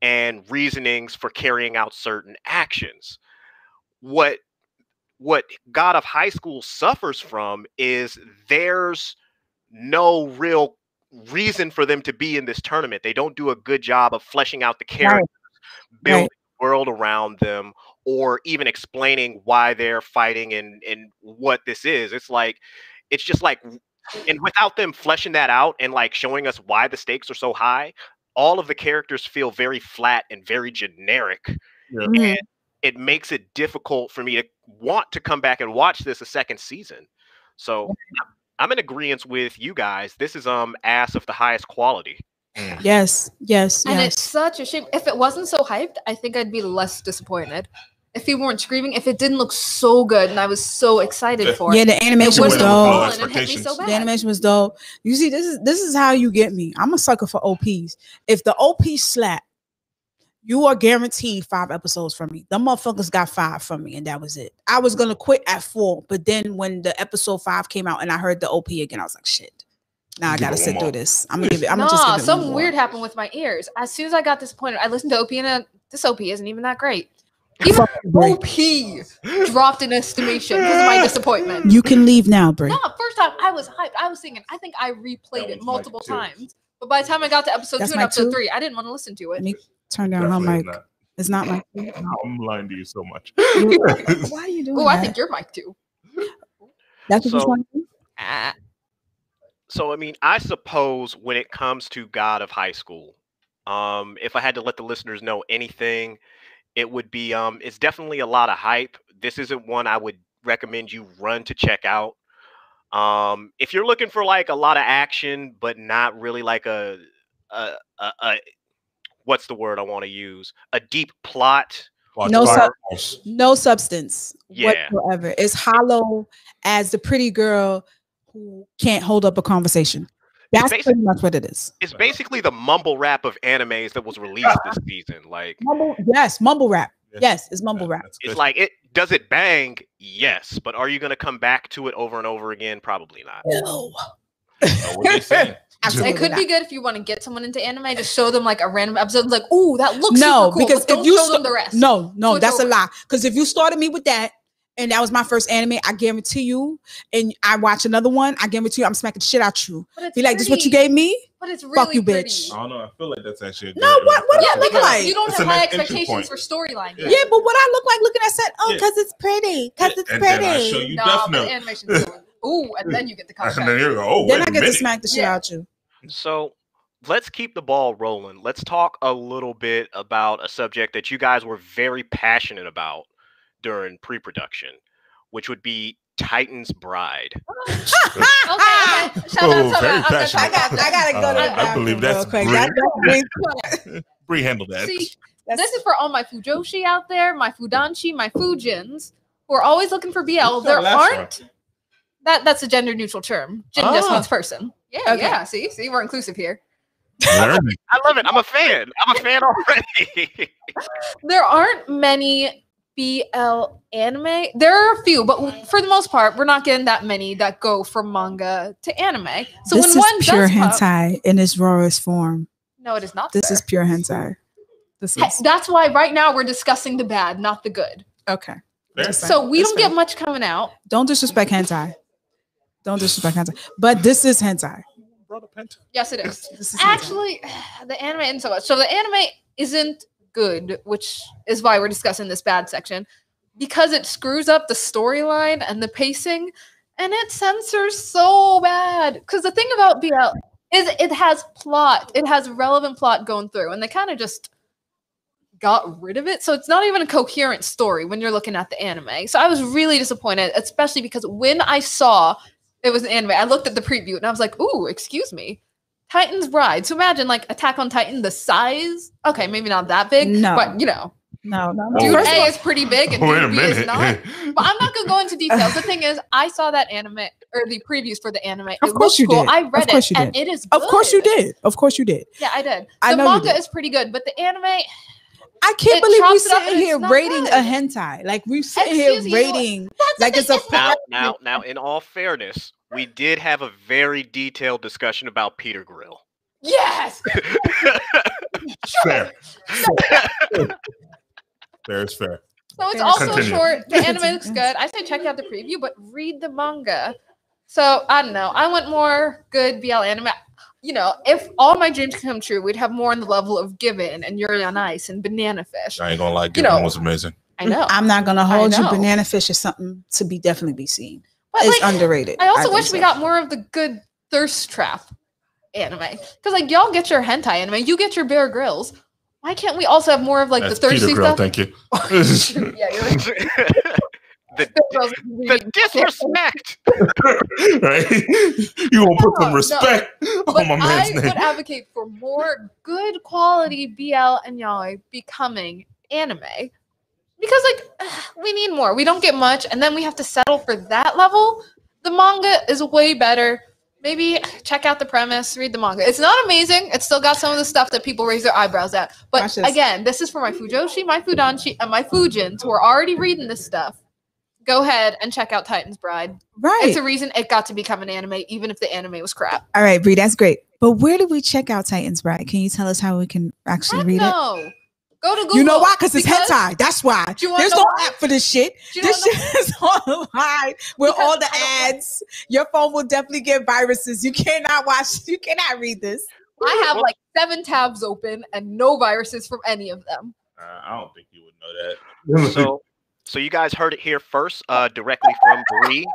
and reasonings for carrying out certain actions. What God of High School suffers from is there's no real reason for them to be in this tournament. They don't do a good job of fleshing out the characters, building the world around them, or even explaining why they're fighting and what this is. It's just like, and without them fleshing that out and like showing us why the stakes are so high, all of the characters feel very flat and very generic. Yeah. And it makes it difficult for me to want to come back and watch this a second season. So I'm in agreement with you guys. This is ass of the highest quality. Yes. And it's such a shame. If it wasn't so hyped, I think I'd be less disappointed. If people weren't screaming, if it didn't look so good and I was so excited for it. Yeah, the animation was dope. And it hit me so bad. The animation was dope. You see, this is how you get me. I'm a sucker for OPs. If the OP slap, you are guaranteed 5 episodes from me. The motherfuckers got 5 from me, and that was it. I was gonna quit at 4, but then when the episode 5 came out and I heard the OP again, I was like, shit. Now I gotta sit through this. I'm gonna give it. I'm just give it something weird happened with my ears. As soon as I got disappointed, I listened to OP and this OP isn't even that great. Even OP dropped in estimation because of my disappointment. You can leave now, Brie. No, first time I was hyped. I was singing. I think I replayed it multiple times. But by the time I got to episode 2 and episode 3, I didn't want to listen to it. Turn down her mic. It's not my. I'm lying to you so much. Why are you doing that? I think your mic too. That's what you're trying to do? So I mean, I suppose when it comes to God of High School, if I had to let the listeners know anything, it would be it's definitely a lot of hype. This isn't one I would recommend you run to check out. If you're looking for like a lot of action, but not really like a what's the word I want to use? A deep plot. No substance whatsoever. It's hollow as the pretty girl who can't hold up a conversation. That's pretty much what it is. It's basically the mumble rap of animes that was released this season. Like mumble rap. Yes, it's mumble rap. It's like does it bang? Yes, but are you going to come back to it over and over again? Probably not. No. What are you saying? It could be good if you want to get someone into anime. Just show them like a random episode. Like, ooh, that looks super cool. Because don't show them the rest. No, that's a lie. Because if you started me with that, and that was my first anime, I guarantee you, and I watch another one, I guarantee you, I'm smacking the shit out you. Be like, this is what you gave me? But it's really fuck you, pretty. bitch. I don't know. I feel like that's actually a good what do I look like? You don't have high expectations for storyline. Yeah, but what I look like looking at set, because it's pretty. Because it's pretty. Then I show you Death Note. Animation's going, ooh, and then you get the contact. And then you go, then I get to smack the shit out you. So let's keep the ball rolling. Let's talk a little bit about a subject that you guys were very passionate about during pre-production, which would be Titan's Bride. Okay. Shout out to very that. passionate. I gotta go to the I believe that's quick. Bree handled that. See, this is for all my Fujoshi out there, my Fudanshi, my Fujins, who are always looking for BL. There aren't. That's a gender neutral term. Jin just means person. Yeah, Okay. yeah. See, we're inclusive here. Learning. I love it. I'm a fan. I'm a fan already. There aren't many BL anime. There are a few, but for the most part, we're not getting that many that go from manga to anime. So This when is one pure does pop, hentai in its rawest form. no, it is not. This sir. is pure hentai. This is That's why right now we're discussing the bad, not the good. okay. Fair. Just So we That's don't fair. get much coming out. Don't disrespect hentai. Don't disrespect hentai. But this is hentai. Yes, it is. This is hentai. Actually, the anime isn't so much. So the anime isn't good, which is why we're discussing this bad section, because it screws up the storyline and the pacing, and it censors so bad. Because the thing about BL is it has plot. It has relevant plot going through, and they kind of just got rid of it. So it's not even a coherent story when you're looking at the anime. So I was really disappointed, especially because when I saw it was an anime, I looked at the preview and I was like, ooh, excuse me. Titan's Bride. So imagine like Attack on Titan, the size. Okay, maybe not that big, No. but you know, No. Dude First of A all, is pretty big and Wait a Dude B is minute. not. But I'm not gonna go into details. The thing is, I saw that anime or the previews for the anime. Of course you did. I read Of course it, you and did. it is. of course you good. did. Of course you did. Yeah, I did. I The know you manga did. is pretty good, but the anime, I can't It believe we chops it up sitting and here it's not rating good. a hentai. Like we sitting here Excuse you, rating that's like the it's a thing, Now, in all fairness, we did have a very detailed discussion about Peter Grill. yes. Fair. Fair is fair. So it's Fair. also Continue. short. The anime looks good. I say check out the preview, but read the manga. So I don't know. I want more good BL anime. You know, if all my dreams come true, we'd have more on the level of Given and Yuri on Ice and Banana Fish. I ain't gonna lie, You Given know. was amazing. I know. I'm not gonna hold you. know. Banana Fish is something to be definitely be seen. But It's like, underrated. I also think wish we so. got more of the good thirst trap anime. Because like y'all get your hentai anime, you get your Bear Grylls. Why can't we also have more of like That's the thirsty Peter Grill, stuff? thank you. Yeah, you're right. the, Bear Grylls is the really- disrespect. Right? You gonna put some No. respect But on my man's I name. would advocate for more good quality BL and yaoi becoming anime. Because like we need more. We don't get much, and then we have to settle for that level. The manga is way better. Maybe check out the premise, read the manga. It's not amazing. It's still got some of the stuff that people raise their eyebrows at. But Watch this. again, this is for my Fujoshi, my Fudanshi, and my Fujins who are already reading this stuff. Go ahead and check out Titan's Bride. Right. It's a reason it got to become an anime, even if the anime was crap. All right, Bree, that's great. But where do we check out Titan's Bride? Can you tell us how we can actually Heck read it? no. Go to Google. You know why? Because it's Because- hentai. That's why. Do you wanna There's know no why? app for this shit. Do you This know shit is online with Because all the I don't- ads. Your phone will definitely get viruses. You cannot watch. You cannot read this. I have like 7 tabs open and no viruses from any of them. I don't think you would know that. So you guys heard it here first, directly from Bree.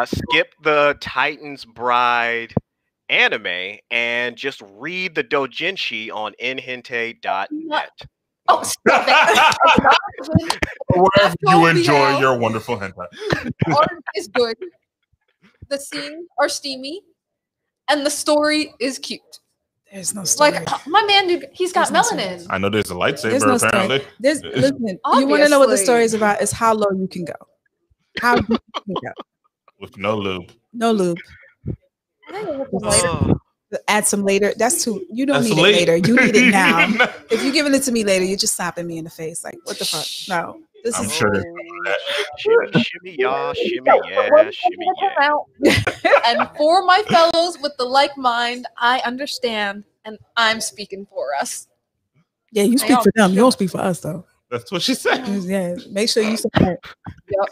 Skip the Titan's Bride anime and just read the doujinshi on nhente.net. Oh, stop it. Wherever you Totally enjoy out. your wonderful hentai. Art is good. The scenes are steamy, and the story is cute. There's no story. Like my man, dude, he's got There's no melanin. I know there's a There's lightsaber no story. apparently. Listen, you want to know what the Obviously. story is about? Is how low you can go. How deep you can go. With no lube. No lube. Oh, Add some later. That's too. You don't That's need late. it later. You need it now. No. If you're giving it to me later, you're just slapping me in the face. Like, what the fuck? No. This I'm is sure there's shimmy, shimmy, y'all, shimmy, yeah, shimmy, yeah. And for my fellows with the like mind, I understand, and I'm speaking for us. yeah. You speak for them. You don't speak for us though. That's what she said. Yeah. Make sure you support. Yep.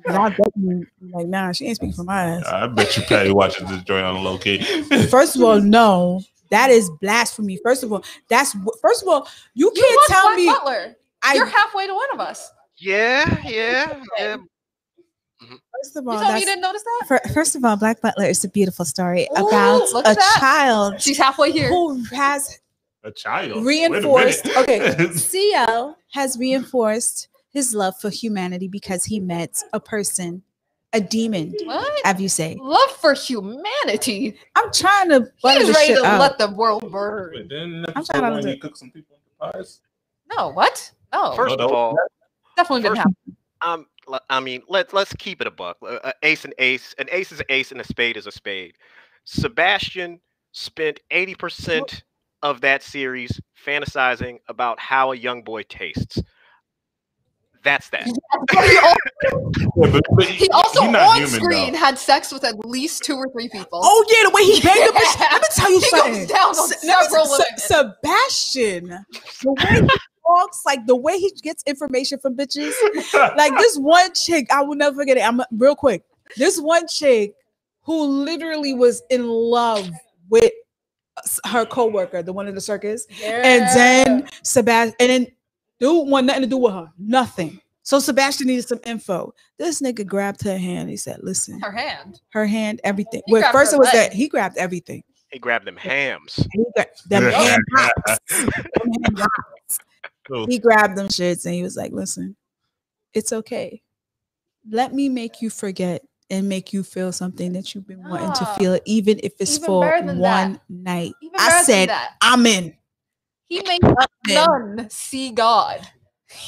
And I bet you like, nah, she ain't speaking for my ass. I bet you Patty watches this joint on the low key. First of all, no, that is blasphemy. First of all, you You can't watch tell Black me. Butler. You're I halfway to one of us. Yeah. first of You all, told me that's, you didn't notice that? first of all, Black Butler is a beautiful story Ooh, about look a at that. child She's halfway here. who has A child. reinforced. Wait a minute. Okay, CL has reinforced his love for humanity because he met a person A demon, What? have you say? Love for humanity. I'm trying to butter He's this ready shit to up. let the world burn. Wait, then I'm trying episode to 1, he cooked some people into pies. No, what? No, First no, of all, definitely didn't first- happen. I mean, let's keep it a buck. Ace and ace, an ace is an ace, and a spade is a spade. Sebastian spent 80% of that series fantasizing about how a young boy tastes. That's that. He also he not on human, screen though. had sex with at least 2 or 3 people. Oh yeah, the way he banged the bitch. Let me tell you He something. goes down on several women. Sebastian, the way he talks, like the way he gets information from bitches. Like this one chick, I will never forget it. I'm real quick. This one chick who literally was in love with her coworker, the one in the circus, and then Sebastian, and then dude want nothing to do with her, nothing. So Sebastian needed some info. This nigga grabbed her hand. He said, "Listen, Her hand. everything." He Well, grabbed first her it was leg. that he grabbed everything. He grabbed them hams. He grabbed them hand pops. Them hand pops. So, He grabbed them shits and he was like, "Listen, it's okay. Let me make you forget and make you feel something that you've been wanting to Ah. feel, even if it's Even for better than one that. night." Even I better than said, that. "I'm in." He made I'm in. none see God.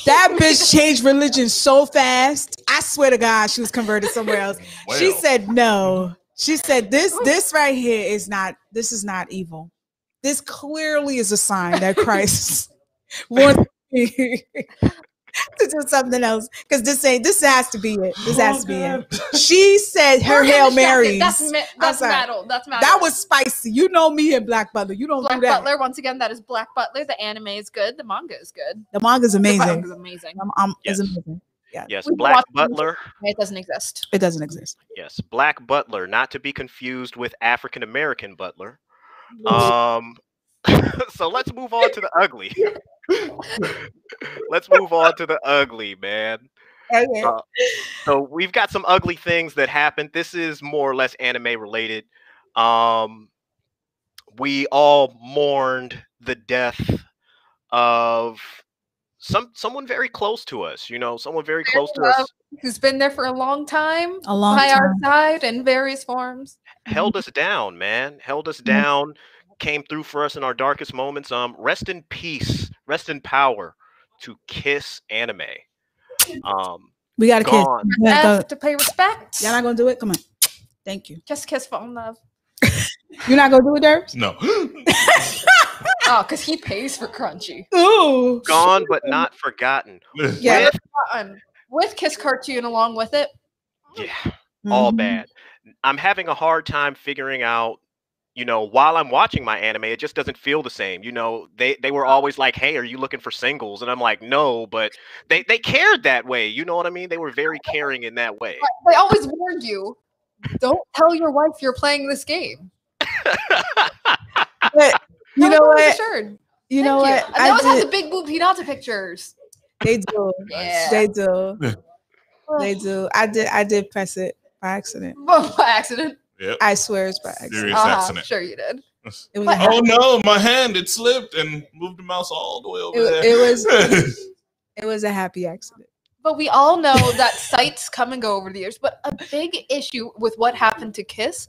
That bitch changed religion so fast. I swear to God, she was converted somewhere else. She well, said no. She said this right here is not. This is not evil. This clearly is a sign that Christ wants me to do something else. Because this has to be it. This has to be it. She said her We're getting Hail distracted. Marys. That's sorry. Maddle. That's Maddle. That was spicy. You know me and Black Butler. You don't Black do that. Butler. Once again, that is Black Butler. The anime is good. The manga is good. The manga's The amazing. manga is amazing. It's Yes. amazing. Yes, We've Black watched it. Butler. It doesn't exist. It doesn't exist. Yes, Black Butler, not to be confused with African American Butler. So let's move on to the ugly. Let's move on to the ugly, man. Okay. So we've got some ugly things that happened. This is more or less anime related. We all mourned the death of someone very close to us. You know, someone very close to us. Who's been there for a long time A long by our time. side in various forms. Held us down, man. Held us down. Came through for us in our darkest moments. Rest in peace. Rest in power to Kiss Anime. We got a kiss. Gone. Have to pay respect. Y'all not gonna do it? Come on. Thank you. Just kiss phone love. You're not gonna do it, Derbs? no. Oh, because he pays for Crunchy. Ooh. Gone but not forgotten. Yeah. With Kiss Cartoon along with it. Yeah, all Mhm. bad. I'm having a hard time figuring out, you know, while I'm watching my anime, it just doesn't feel the same. You know, they were always like, "Hey, are you looking for singles?" And I'm like, "No," but they cared that way. You know what I mean? They were very caring in that way. They always warned you, don't tell your wife you're playing this game. But you know what? Assured. You know Thank what? And they always have the big boob Hinata pictures. They do. Yeah. They do. They do. I did press it by accident. By accident. Yep. I swear it's by accident. Serious accident. Sure you did. It was, But- Oh no, my hand it slipped and moved the mouse all the way over there. it was a happy accident. But we all know that sites come and go over the years. But a big issue with what happened to Kiss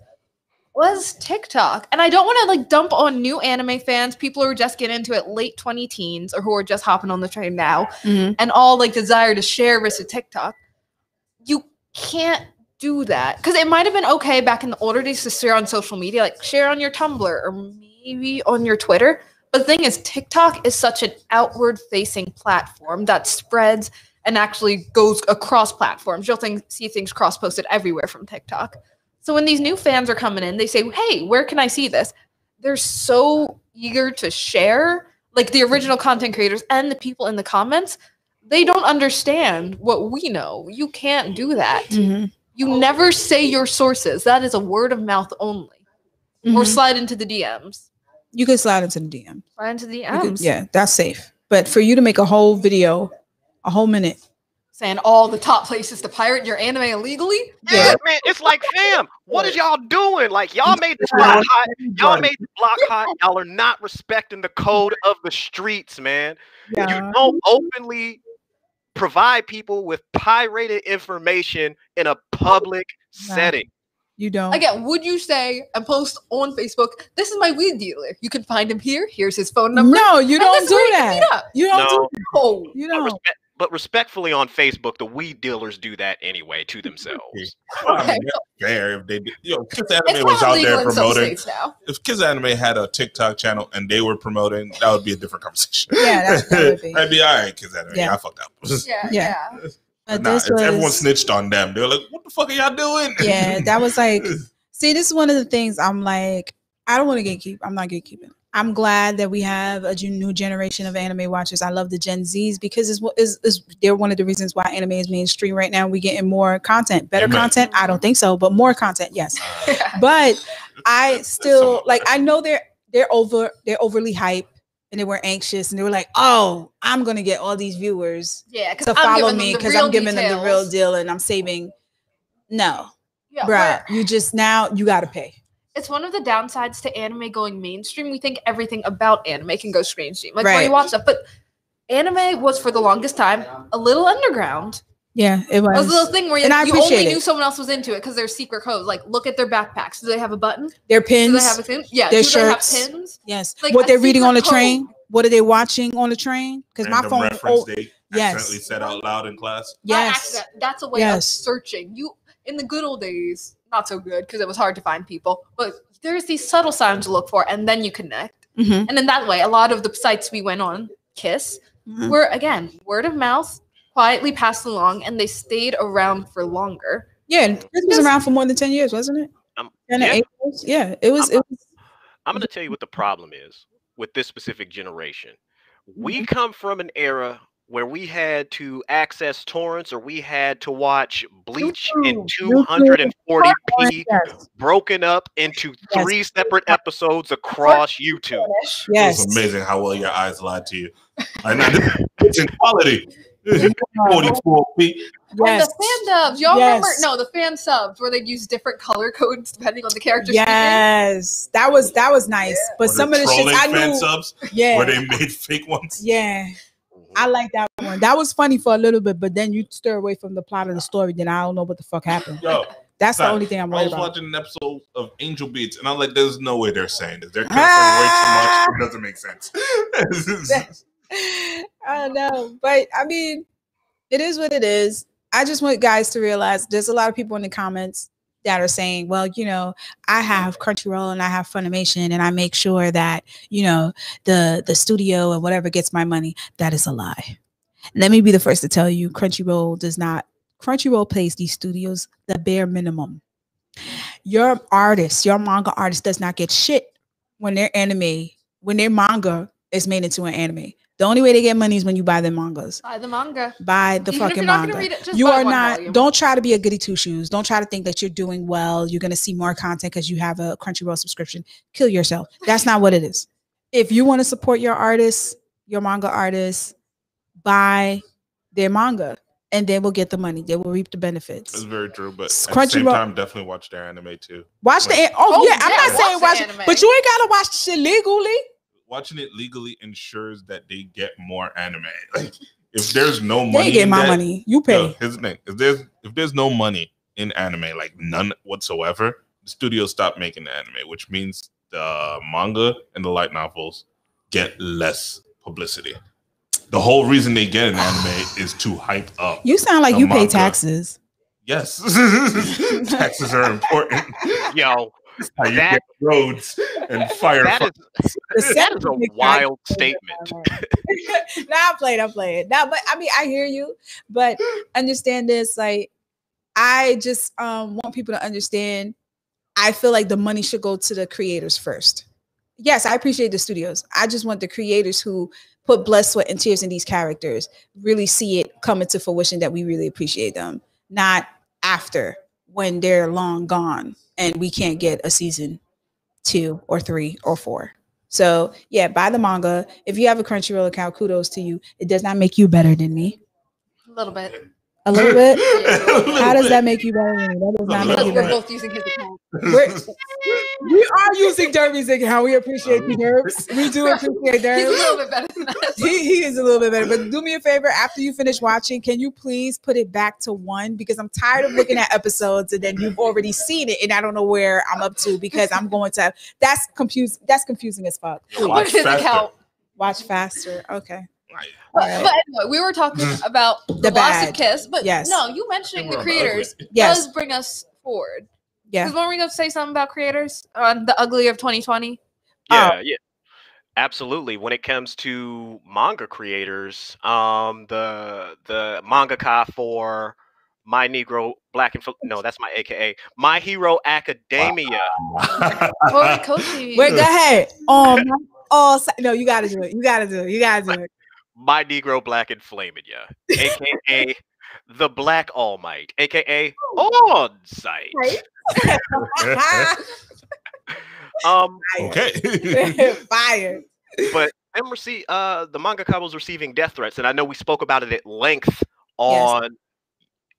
was TikTok. And I don't want to like dump on new anime fans, people who are just getting into it late 20 teens or who are just hopping on the train now and all like desire to share versus TikTok. You can't do that. Because it might have been okay back in the older days to share on social media, like share on your Tumblr or maybe on your Twitter. But the thing is, TikTok is such an outward facing platform that spreads and actually goes across platforms. You'll see things cross posted everywhere from TikTok. So when these new fans are coming in, they say, "Hey, where can I see this?" They're so eager to share, like the original content creators and the people in the comments. They don't understand what we know. You can't do that. You never say your sources. That is a word of mouth only. Or slide into the DMs. You can slide into the DM. Slide into the You could- DMs. yeah, that's safe. But for you to make a whole video, a whole minute, Saying all the top places to pirate your anime illegally. Yeah, man, it's like, fam, what is y'all doing? Like, y'all made this block hot. Y'all made the block hot. Y'all are not respecting the code of the streets, man. You don't openly provide people with pirated information in a public setting. You don't. Again, would you say and post on Facebook, this is my weed dealer. You can find him here. Here's his phone number. No, you And don't this is where do you can meet that. up. You don't No. do that. Oh, You But, don't. but respectfully on Facebook, the weed dealers do that anyway to themselves. I Okay. mean, that's fair if they did. Kids it's Anime was out probably there legal in some promoting. states now. If Kids Anime had a TikTok channel and they were promoting, that would be a different conversation. Yeah, that would be. I'd be all right, Kids Anime. Yeah. I fucked up. Yeah, Yeah. yeah. But Nah, this if everyone was, snitched on them, they're like, "What the fuck are y'all doing?" yeah, that was like, see, this is one of the things I'm like, I don't want to gatekeep. I'm not gatekeeping. I'm glad that we have a new generation of anime watchers. I love the Gen Zs because they're one of the reasons why anime is mainstream right now. We're getting more content, better Amen. content. I don't think so, but more content, yes. Yeah. But I still Somewhat like. better. I know they're overly hyped and they were anxious and they were like, "Oh, I'm gonna get all these viewers Yeah, to follow me because I'm giving them the real deal and I'm saving." No, Yeah, bruh, we're- you just now you got to pay. it's one of the downsides to anime going mainstream. We think everything about anime can go mainstream, like when Right. you watch stuff. But anime was for the longest time a little underground. Yeah, it It was was. a little thing where And I you only appreciate knew it. someone else was into it because there's secret codes. Like, look at their backpacks. Do they have a button? Their Do pins. they have a pin? Yeah. Their Do they have shirts. pins? Yes. Like what a they're reading on the secret train. code. What are they watching on the train? Because my Random phone. reference Oh, they yes. accidentally said out loud in class. By yes. accident. That's a way Yes. of searching. You in the good old days, not so good because it was hard to find people. But there's these subtle signs to look for, and then you connect. Mhm. And in that way, a lot of the sites we went on, Kiss, Mhm. were again word of mouth, quietly passed along, and they stayed around for longer. Yeah, this was around for more than 10 years, wasn't it? 10 or Yeah. 8 years? Yeah, it was. I'm going to tell you what the problem is with this specific generation. We come from an era where we had to access torrents or we had to watch Bleach in YouTube. 240p Yes. broken up into Yes. 3 separate episodes across YouTube. Yes. It's amazing how well your eyes lied to you. I know it's in quality. 44p. Yes. And the fan dubs, y'all Yes. remember? No, the fan subs where they'd use different color codes depending on the character speaking. Yes. That was nice. But Were some they of the shit trolling I fan knew. subs Yeah. where they made fake ones. Yeah. I like that one. That was funny for a little bit, but then you stir away from the plot of the story. Then I don't know what the fuck happened. Yo, That's the Son, only thing I'm I worried was about. watching an episode of Angel Beats, and I'm like, "There's no way they're saying this. They're cursing way too much. It doesn't make sense." I don't know, but I mean, it is what it is. I just want guys to realize there's a lot of people in the comments that are saying, well, you know, I have Crunchyroll and I have Funimation and I make sure that, you know, the studio and whatever gets my money. That is a lie. Let me be the first to tell you, Crunchyroll does not. Crunchyroll pays these studios the bare minimum. Your artist, your manga artist does not get shit when their manga is made into an anime. The only way they get money is when you buy their mangas. Buy the manga. Buy the Even if fucking you're not gonna manga. read it, just You buy are one not. volume. Don't try to be a goody two shoes. Don't try to think that you're doing well. You're gonna see more content because you have a Crunchyroll subscription. Kill yourself. That's not what it is. If you want to support your artists, your manga artists, buy their manga, and they will get the money. They will reap the benefits. That's very true, but at the same Crunchyroll- time, definitely watch their anime too. Watch the. Like- Oh yeah, I'm yeah, not watch saying the watch, anime. but you ain't gotta watch the shit legally. Watching it legally ensures that they get more anime. Like, if there's no They money, ain't getting in my that- money. You Yo, pay. here's the thing: if there's no money in anime, like none whatsoever, the studios stop making the anime, which means the manga and the light novels get less publicity. The whole reason they get an anime is to hype up. You sound like the you pay manga. taxes. Yes, taxes are important. Yo, How you That- get roads and fire. that is The that is a Celtics- wild statement. Nah, I'm playing. Nah, but I mean, I hear you, but understand this. Like, I just want people to understand. I feel like the money should go to the creators first. Yes, I appreciate the studios. I just want the creators who put blood, sweat, and tears in these characters really see it come into fruition that we really appreciate them, not after when they're long gone and we can't get a season 2 or 3 or 4. So yeah, buy the manga. If you have a Crunchyroll account, kudos to you. It does not make you better than me. A little bit. A little bit. Yeah. How does that make you better than me? That does not make Because you we're better. both using his account. We are using Derby's account. We appreciate you, Derbs. We do appreciate He's a Derbs. little bit better than us. He is a little bit better. But do me a favor, after you finish watching, can you please put it back to 1? Because I'm tired of looking at episodes and then you've already seen it and I don't know where I'm up to because I'm going to that's confusing as fuck. Yo, What is his account? Watch faster. Okay. But, Alright. but anyway, we were talking about the lost bad. of Kiss, but Yes. no, you mentioning the We're creators ugly. Yes. does bring us forward. Yeah. Because when we going to say something about creators on the ugly of 2020? Yeah, yeah. Absolutely. When it comes to manga creators, the mangaka for My Negro Black and no, that's my AKA My Hero Academia. Horikoshi. Wait, go ahead. No, you gotta do it. You gotta do it. My Negro Black and Flamin' Ya, aka the Black All Might, aka On Sight. Okay. Fire. But the mangaka was receiving death threats, and I know we spoke about it at length on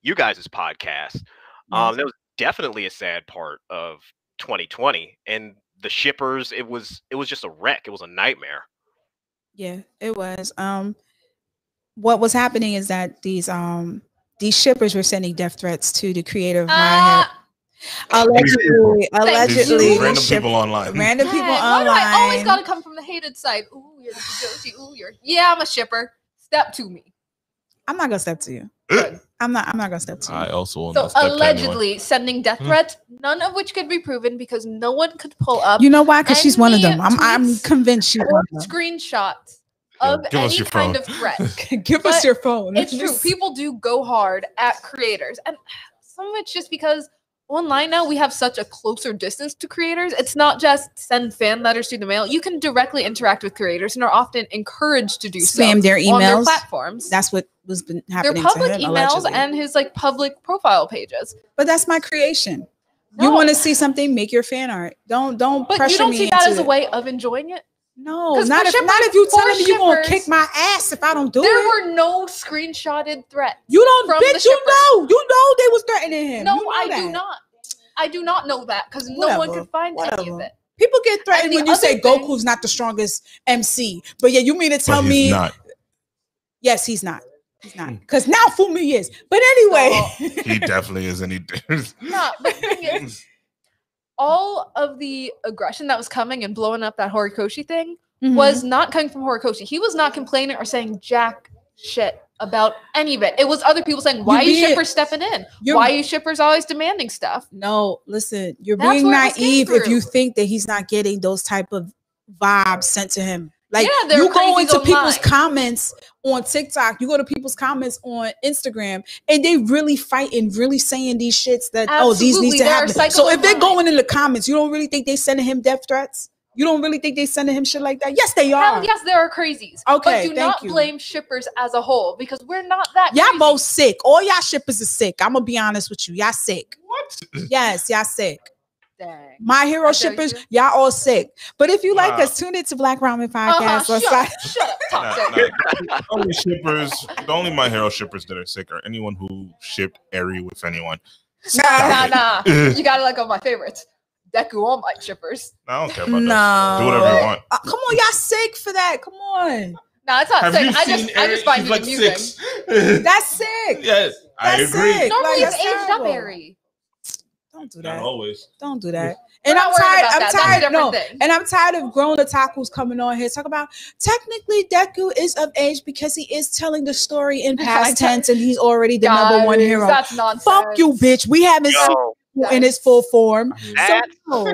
you guys' podcast. That was definitely a sad part of 2020, and the shippers. It was just a wreck. It was a nightmare. Yeah, it was. What was happening is that these shippers were sending death threats to the creator of My Hero. Allegedly, Random people online. Random people Why online. do I always got to come from the hated side? Ooh, you're the Fujoshi. Ooh, I'm a shipper. Step to me. I'm not gonna step to you. I'm not gonna step to you. I also will So not step to anyone. allegedly sending death threats, none of which could be proven because no one could pull up. You know why? Because she's one of any them. I'm tweets convinced she's or one of them. screenshots Yeah, of give us any your kind phone. of threat. Give us But your phone. It's true. People do go hard at creators, and some of it's just because online now we have such a closer distance to creators. It's not just send fan letters through the mail. You can directly interact with creators and are often encouraged to do Spam so their on their emails. platforms. That's what was been Their happening public to him, emails allegedly. and his like public profile pages. But that's my creation. You No. want to see something? Make your fan art. Don't But pressure you don't me see that into as a it. way of enjoying it. No, 'Cause not for if you shippers- telling me you're gonna shippers, kick my ass if I don't do There it. were no screenshotted threats. You don't, from the bitch. You shippers. know they was threatening him. No, You know I that. do not. I do not know that because no one Whatever, could find any of whatever. it. People get threatened And the when you say other thing- Goku's not the strongest MC. But yeah, you mean to tell But me? he's not. Yes, he's not. He's not. Because now Fumi is. But anyway, He definitely is. And he No, but the thing is, all of the aggression that was coming and blowing up that Horikoshi thing Mhm. was not coming from Horikoshi. He was not complaining or saying jack shit about any of it. It was other people saying, "Why are you being- shippers stepping in? you're- Why are you shippers always demanding stuff?" No, listen, you're That's being where it came naive if you through. think that he's not getting those type of vibes sent to him. Like Yeah, there you are go crazies into people's online. comments on TikTok, you go to people's comments on Instagram, and they really fighting, really saying these shits that these Absolutely, need to there are happen. So if they're psychos going in the comments, you don't really think they sending him death threats? You don't really think they sending him shit like that? Yes, they are. Hell yes, there are crazies. Okay, but do thank not you. blame shippers as a whole because we're not that. Y'all crazy. both sick. All y'all shippers are sick. I'm gonna be honest with you. Y'all sick. What? Yes, y'all sick. Dang. My Hero I know shippers, you. y'all all sick. But if you like Wow. us, tune into Black Ramen Podcast. Shut up, shut up, Nah, toxic. nah. The only shippers, the only My Hero shippers that are sick are anyone who shipped Eri with anyone. Nah. I You gotta let go of my favorites. Deku All Might shippers. don't care about No. that. Do whatever you want. Come on, y'all sick for that. Come on. Nah, it's not Have sick. you I seen just Eri? find She's it like amusing. 6. That's sick. Yes, I That's agree. sick. Normally Like, it's that's aged up terrible. Eri. Don't do Not that. always. Don't do that. We're And not I'm worried tired. about I'm that. That's a tired. different No. thing. And I'm tired of grown otakus coming on here talking about technically Deku is of age because he is telling the story in past tense and he's already the number one Guys, hero. That's nonsense. Fuck you, bitch. We haven't seen Yo, you in its full form. that's So,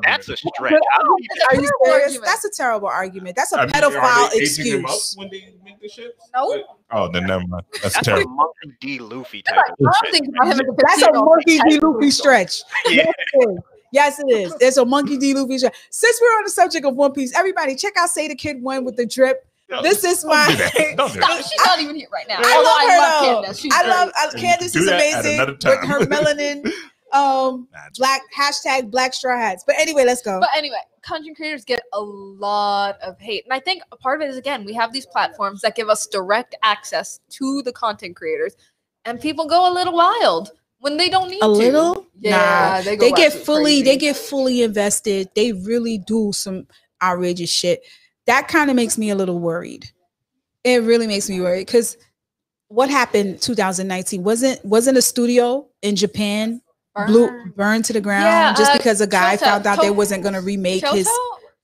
that's a stretch. I don't even, are you terrible serious? argument. That's a terrible argument. That's a Are they pedophile aging him up excuse. when they make the ships? No. Oh, then never mind. That's that's a terrible. Monkey D. Luffy I type of don't shit. think about him as a That's a 15-year-old. monkey D. Luffy stretch. Yeah. Yes, it is. Yes, it is. There's a monkey D. Luffy stretch. Since we're on the subject of One Piece, everybody check out Say the Kid One with the drip. Yo, This is don't my. do that. Don't do Stop. that. She's not even here right now. I Although love her though. Candace. She's I great. love And Candace do is that at amazing another with time. her melanin. Nah, it's- Black hashtag Black Straw Hats. But anyway, let's go. But anyway, content creators get a lot of hate. And I think a part of it is, again, we have these platforms that give us direct access to the content creators. And people go a little wild when they don't need A to. little? Yeah, they go get absolutely fully crazy. they get fully invested. They really do some outrageous shit. That kind of makes me a little worried. It really makes me worried because what happened 2019 wasn't a studio in Japan burned to the ground just because a guy found out they wasn't going to remake his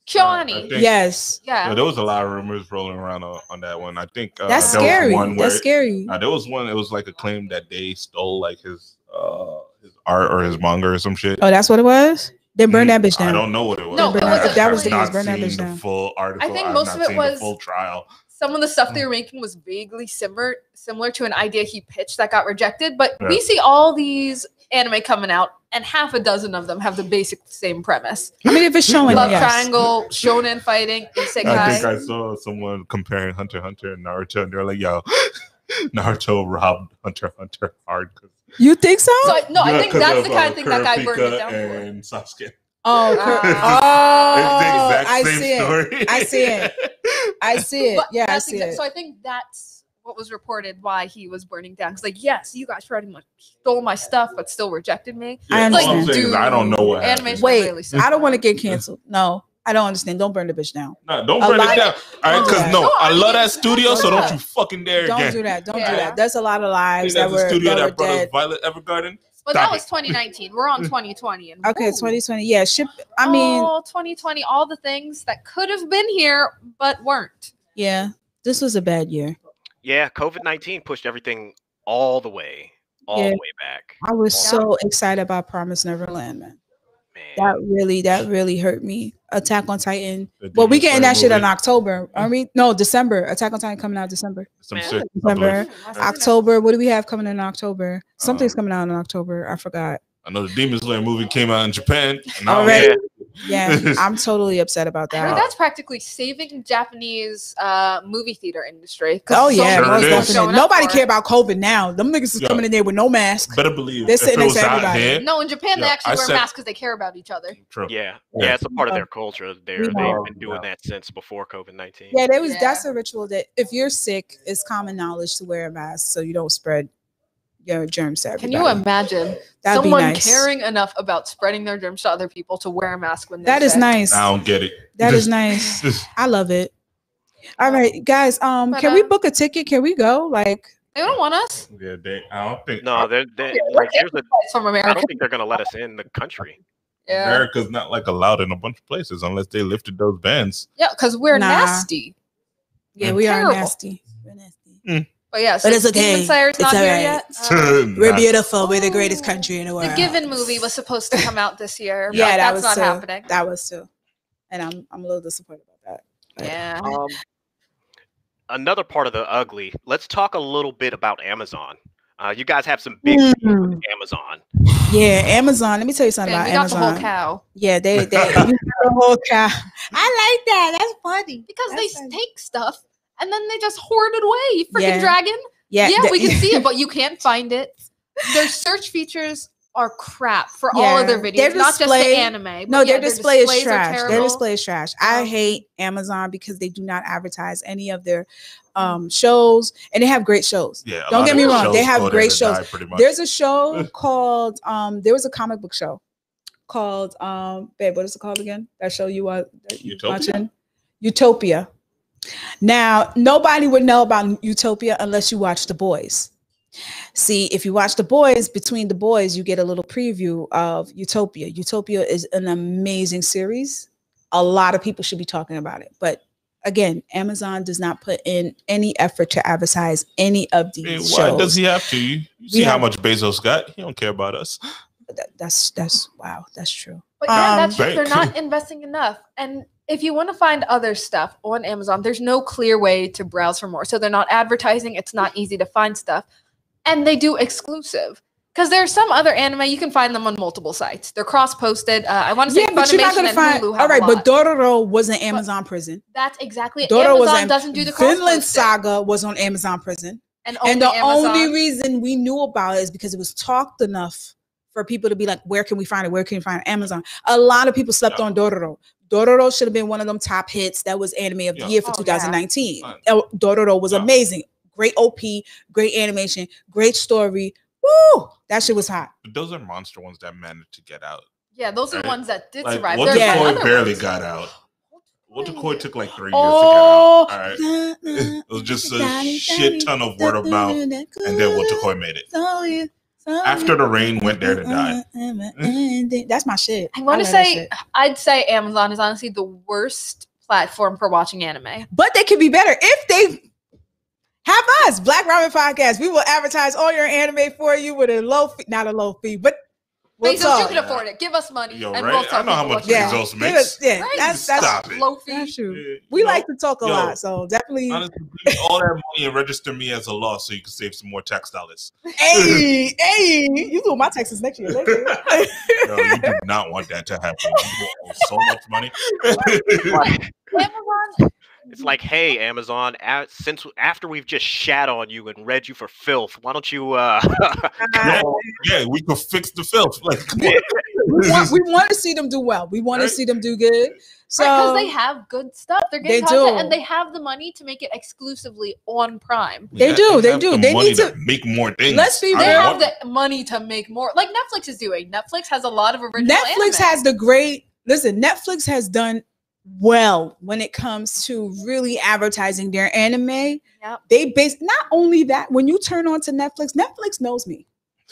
Kyoani. Yes. Yeah. There was a lot of rumors rolling around on that one. I think That's there was scary. one where That's scary. there was one. It was like a claim that they stole like his art or his manga or some shit. Oh, that's what it was. Then burn that bitch down. I don't know what it was. No, if that was the case, not burn that seen bitch the down. full article. I think I've most not of it seen was the full trial. Some of the stuff they were making was vaguely similar to an idea he pitched that got rejected. But we see all these anime coming out, and half a dozen of them have the basic same premise. I mean, if it's showing love yes. triangle, shonen fighting, isekai. I think I saw someone comparing Hunter x Hunter and Naruto, and they're like, "Yo, Naruto robbed Hunter x Hunter hard." You think so? I think that's the kind of thing that guy burned it down for. And Sasuke. Oh, I see it. I see it. I see it. But Yeah, I that's see it. So I think that's what was reported why he was burning down. Because like, yes, you guys pretty much stole my stuff, but still rejected me. I understand. All I'm saying is I don't know what happened. Animation Wait, really sucks. I don't want to get canceled. No, I don't understand. Don't burn the bitch down. No, don't burn it down. All right, because No, I love that studio, so don't you fucking dare Don't again. do that. Don't do Yeah. that. There's a lot of lives There's that a were studio that brought us dead. Violet Evergarden. But Stop that was 2019. We're on 2020. And Okay, woo. 2020. Yeah, I mean, 2020, all the things that could have been here but weren't. yeah, this was a bad year. Yeah, COVID-19 pushed everything all the way back. I was so excited about Promise Neverland, man. That really hurt me. Attack on Titan. Well, we getting that shit in October. Are we? No, December. Attack on Titan coming out December. Some shit. December. October. What do we have coming in October? Something's coming out in October. I forgot. I know the Demon Slayer movie came out in Japan. And Already. Yeah, I'm totally upset about I heard that. that's practically saving Japanese movie theater industry. Oh yeah, Sure most it is. definitely. Nobody care about COVID now. Them niggas is Yo, coming in there with no mask. Better believe They're if sitting it next was to out everybody. here. No, in Japan they Yeah, actually I wear said- masks because they care about each other. True. Yeah, it's a part of their culture. They've know. been doing that since before COVID-19. Yeah, there was. Yeah. That's a ritual that if you're sick, it's common knowledge to wear a mask so you don't spread your germs to Can everybody. you imagine That'd be someone nice. caring enough about spreading their germs to other people to wear a mask when they're That is sick? nice. I don't get it. That is nice. I love it. All right, guys. But, Can we book a ticket? Can we go? Like, They don't want us. Yeah, I don't think. No, We're it's from I America. don't think they're gonna let us in the country. Yeah, America's not like allowed in a bunch of places unless they lifted those bans. yeah, because we're Nah. nasty. yeah, we are Terrible. nasty. We're nasty. But yeah, so But it's okay. Demon Slayer's It's not all here right. yet. We're beautiful. We're the greatest country in the world. The Given movie was supposed to come out this year. Yeah, but that that's was not too. happening. That was too. And I'm a little disappointed about that. Yeah. Another part of the ugly. Let's talk a little bit about Amazon. You guys have some big beef with Amazon. Yeah, Amazon. Let me tell you something And about we got Amazon. the whole cow. Yeah, they you got the whole cow. I like that. That's funny. Because That's they funny. take stuff and then they just hoard it away. Freaking Yeah. dragon. Yeah, Yeah, we can see it, but you can't find it. Their search features are crap for all Yeah. of their videos, Their not just the display- anime. But No, yeah, their display is displays are trash. Their terrible. display is trash. I Yeah. hate Amazon because they do not advertise any of their shows, and they have great shows. Yeah, a Don't lot get of me the wrong, shows they have go there great to shows. die, pretty much. There's a show called there was a comic book show called babe, what is it called again? That show you are Utopia? watching? Utopia. Now, nobody would know about Utopia unless you watch The Boys. See, if you watch The Boys, between The Boys, you get a little preview of Utopia. Utopia is an amazing series. A lot of people should be talking about it. But again, Amazon does not put in any effort to advertise any of these I mean, shows. why does he have to? You see how have- much Bezos got? He don't care about us. That's wow, that's true. But yeah, that's true. Right. They're not investing enough. And if you want to find other stuff on Amazon, there's no clear way to browse for more. So they're not advertising. It's not easy to find stuff. And they do exclusive. Because there's some other anime, you can find them on multiple sites. They're cross-posted. I want to say Yeah, but you're not Funimation gonna and find. Hulu have All right, a but lot. Dororo was an Amazon prison. That's exactly it. Dororo was Amazon doesn't do the Vinland cross-posting. Saga was on Amazon prison. And And the Amazon. only reason we knew about it is because it was talked enough for people to be like, where can we find it? Where can we find it? Amazon? A lot of people slept Yeah. on Dororo. Dororo should have been one of them top hits that was anime of the Yeah. year for Oh, 2019. yeah. Dororo was Yeah. amazing. Great OP, great animation, great story, Woo! That shit was hot. But those are monster ones that managed to get out. Yeah, those are the Right. ones that did Like, survive. Walter There's Coy other barely ones. got out. Walter Coy took like 3 years Oh, to get out. All right. It was just a shit ton of word of mouth, and then Walter Coy made it. After the Rain went there to die. That's my shit. I want to love that say, shit. I'd say Amazon is honestly the worst platform for watching anime. But they could be better if they have us, Black Ramen Podcast. We will advertise all your anime for you with a low fee, not a low fee, but we'll Bezos, talk. you can afford it. Give us money. Yo, and right? we'll tell I know how people much what you Yeah. want. Bezos Give makes. us- yeah, Right? that's Stop it. Low fee. That's true. Yeah, We you like know, to talk a yo, lot, so definitely. Honestly, give me all that money and register me as a loss so you can save some more tax dollars. Hey, you do my taxes next year. No, you do not want that to happen. You owe so much money. Amazon. It's like, hey, Amazon, since after we've just shat on you and read you for filth, why don't you Yeah, we could fix the filth. Like, come on. we want to see them do well. We want to Right. see them do good. So Because they have good stuff. They're getting They content do. and they have the money to make it exclusively on Prime. They Yeah, do, they have do. the They money need to- make more things. Let's be I They real. have want- the money to make more. Like Netflix is doing. Netflix has a lot of original Netflix anime. has the great listen. Netflix has done well when it comes to really advertising their anime. Yep. They base not only that. When you turn on to Netflix, Netflix knows me.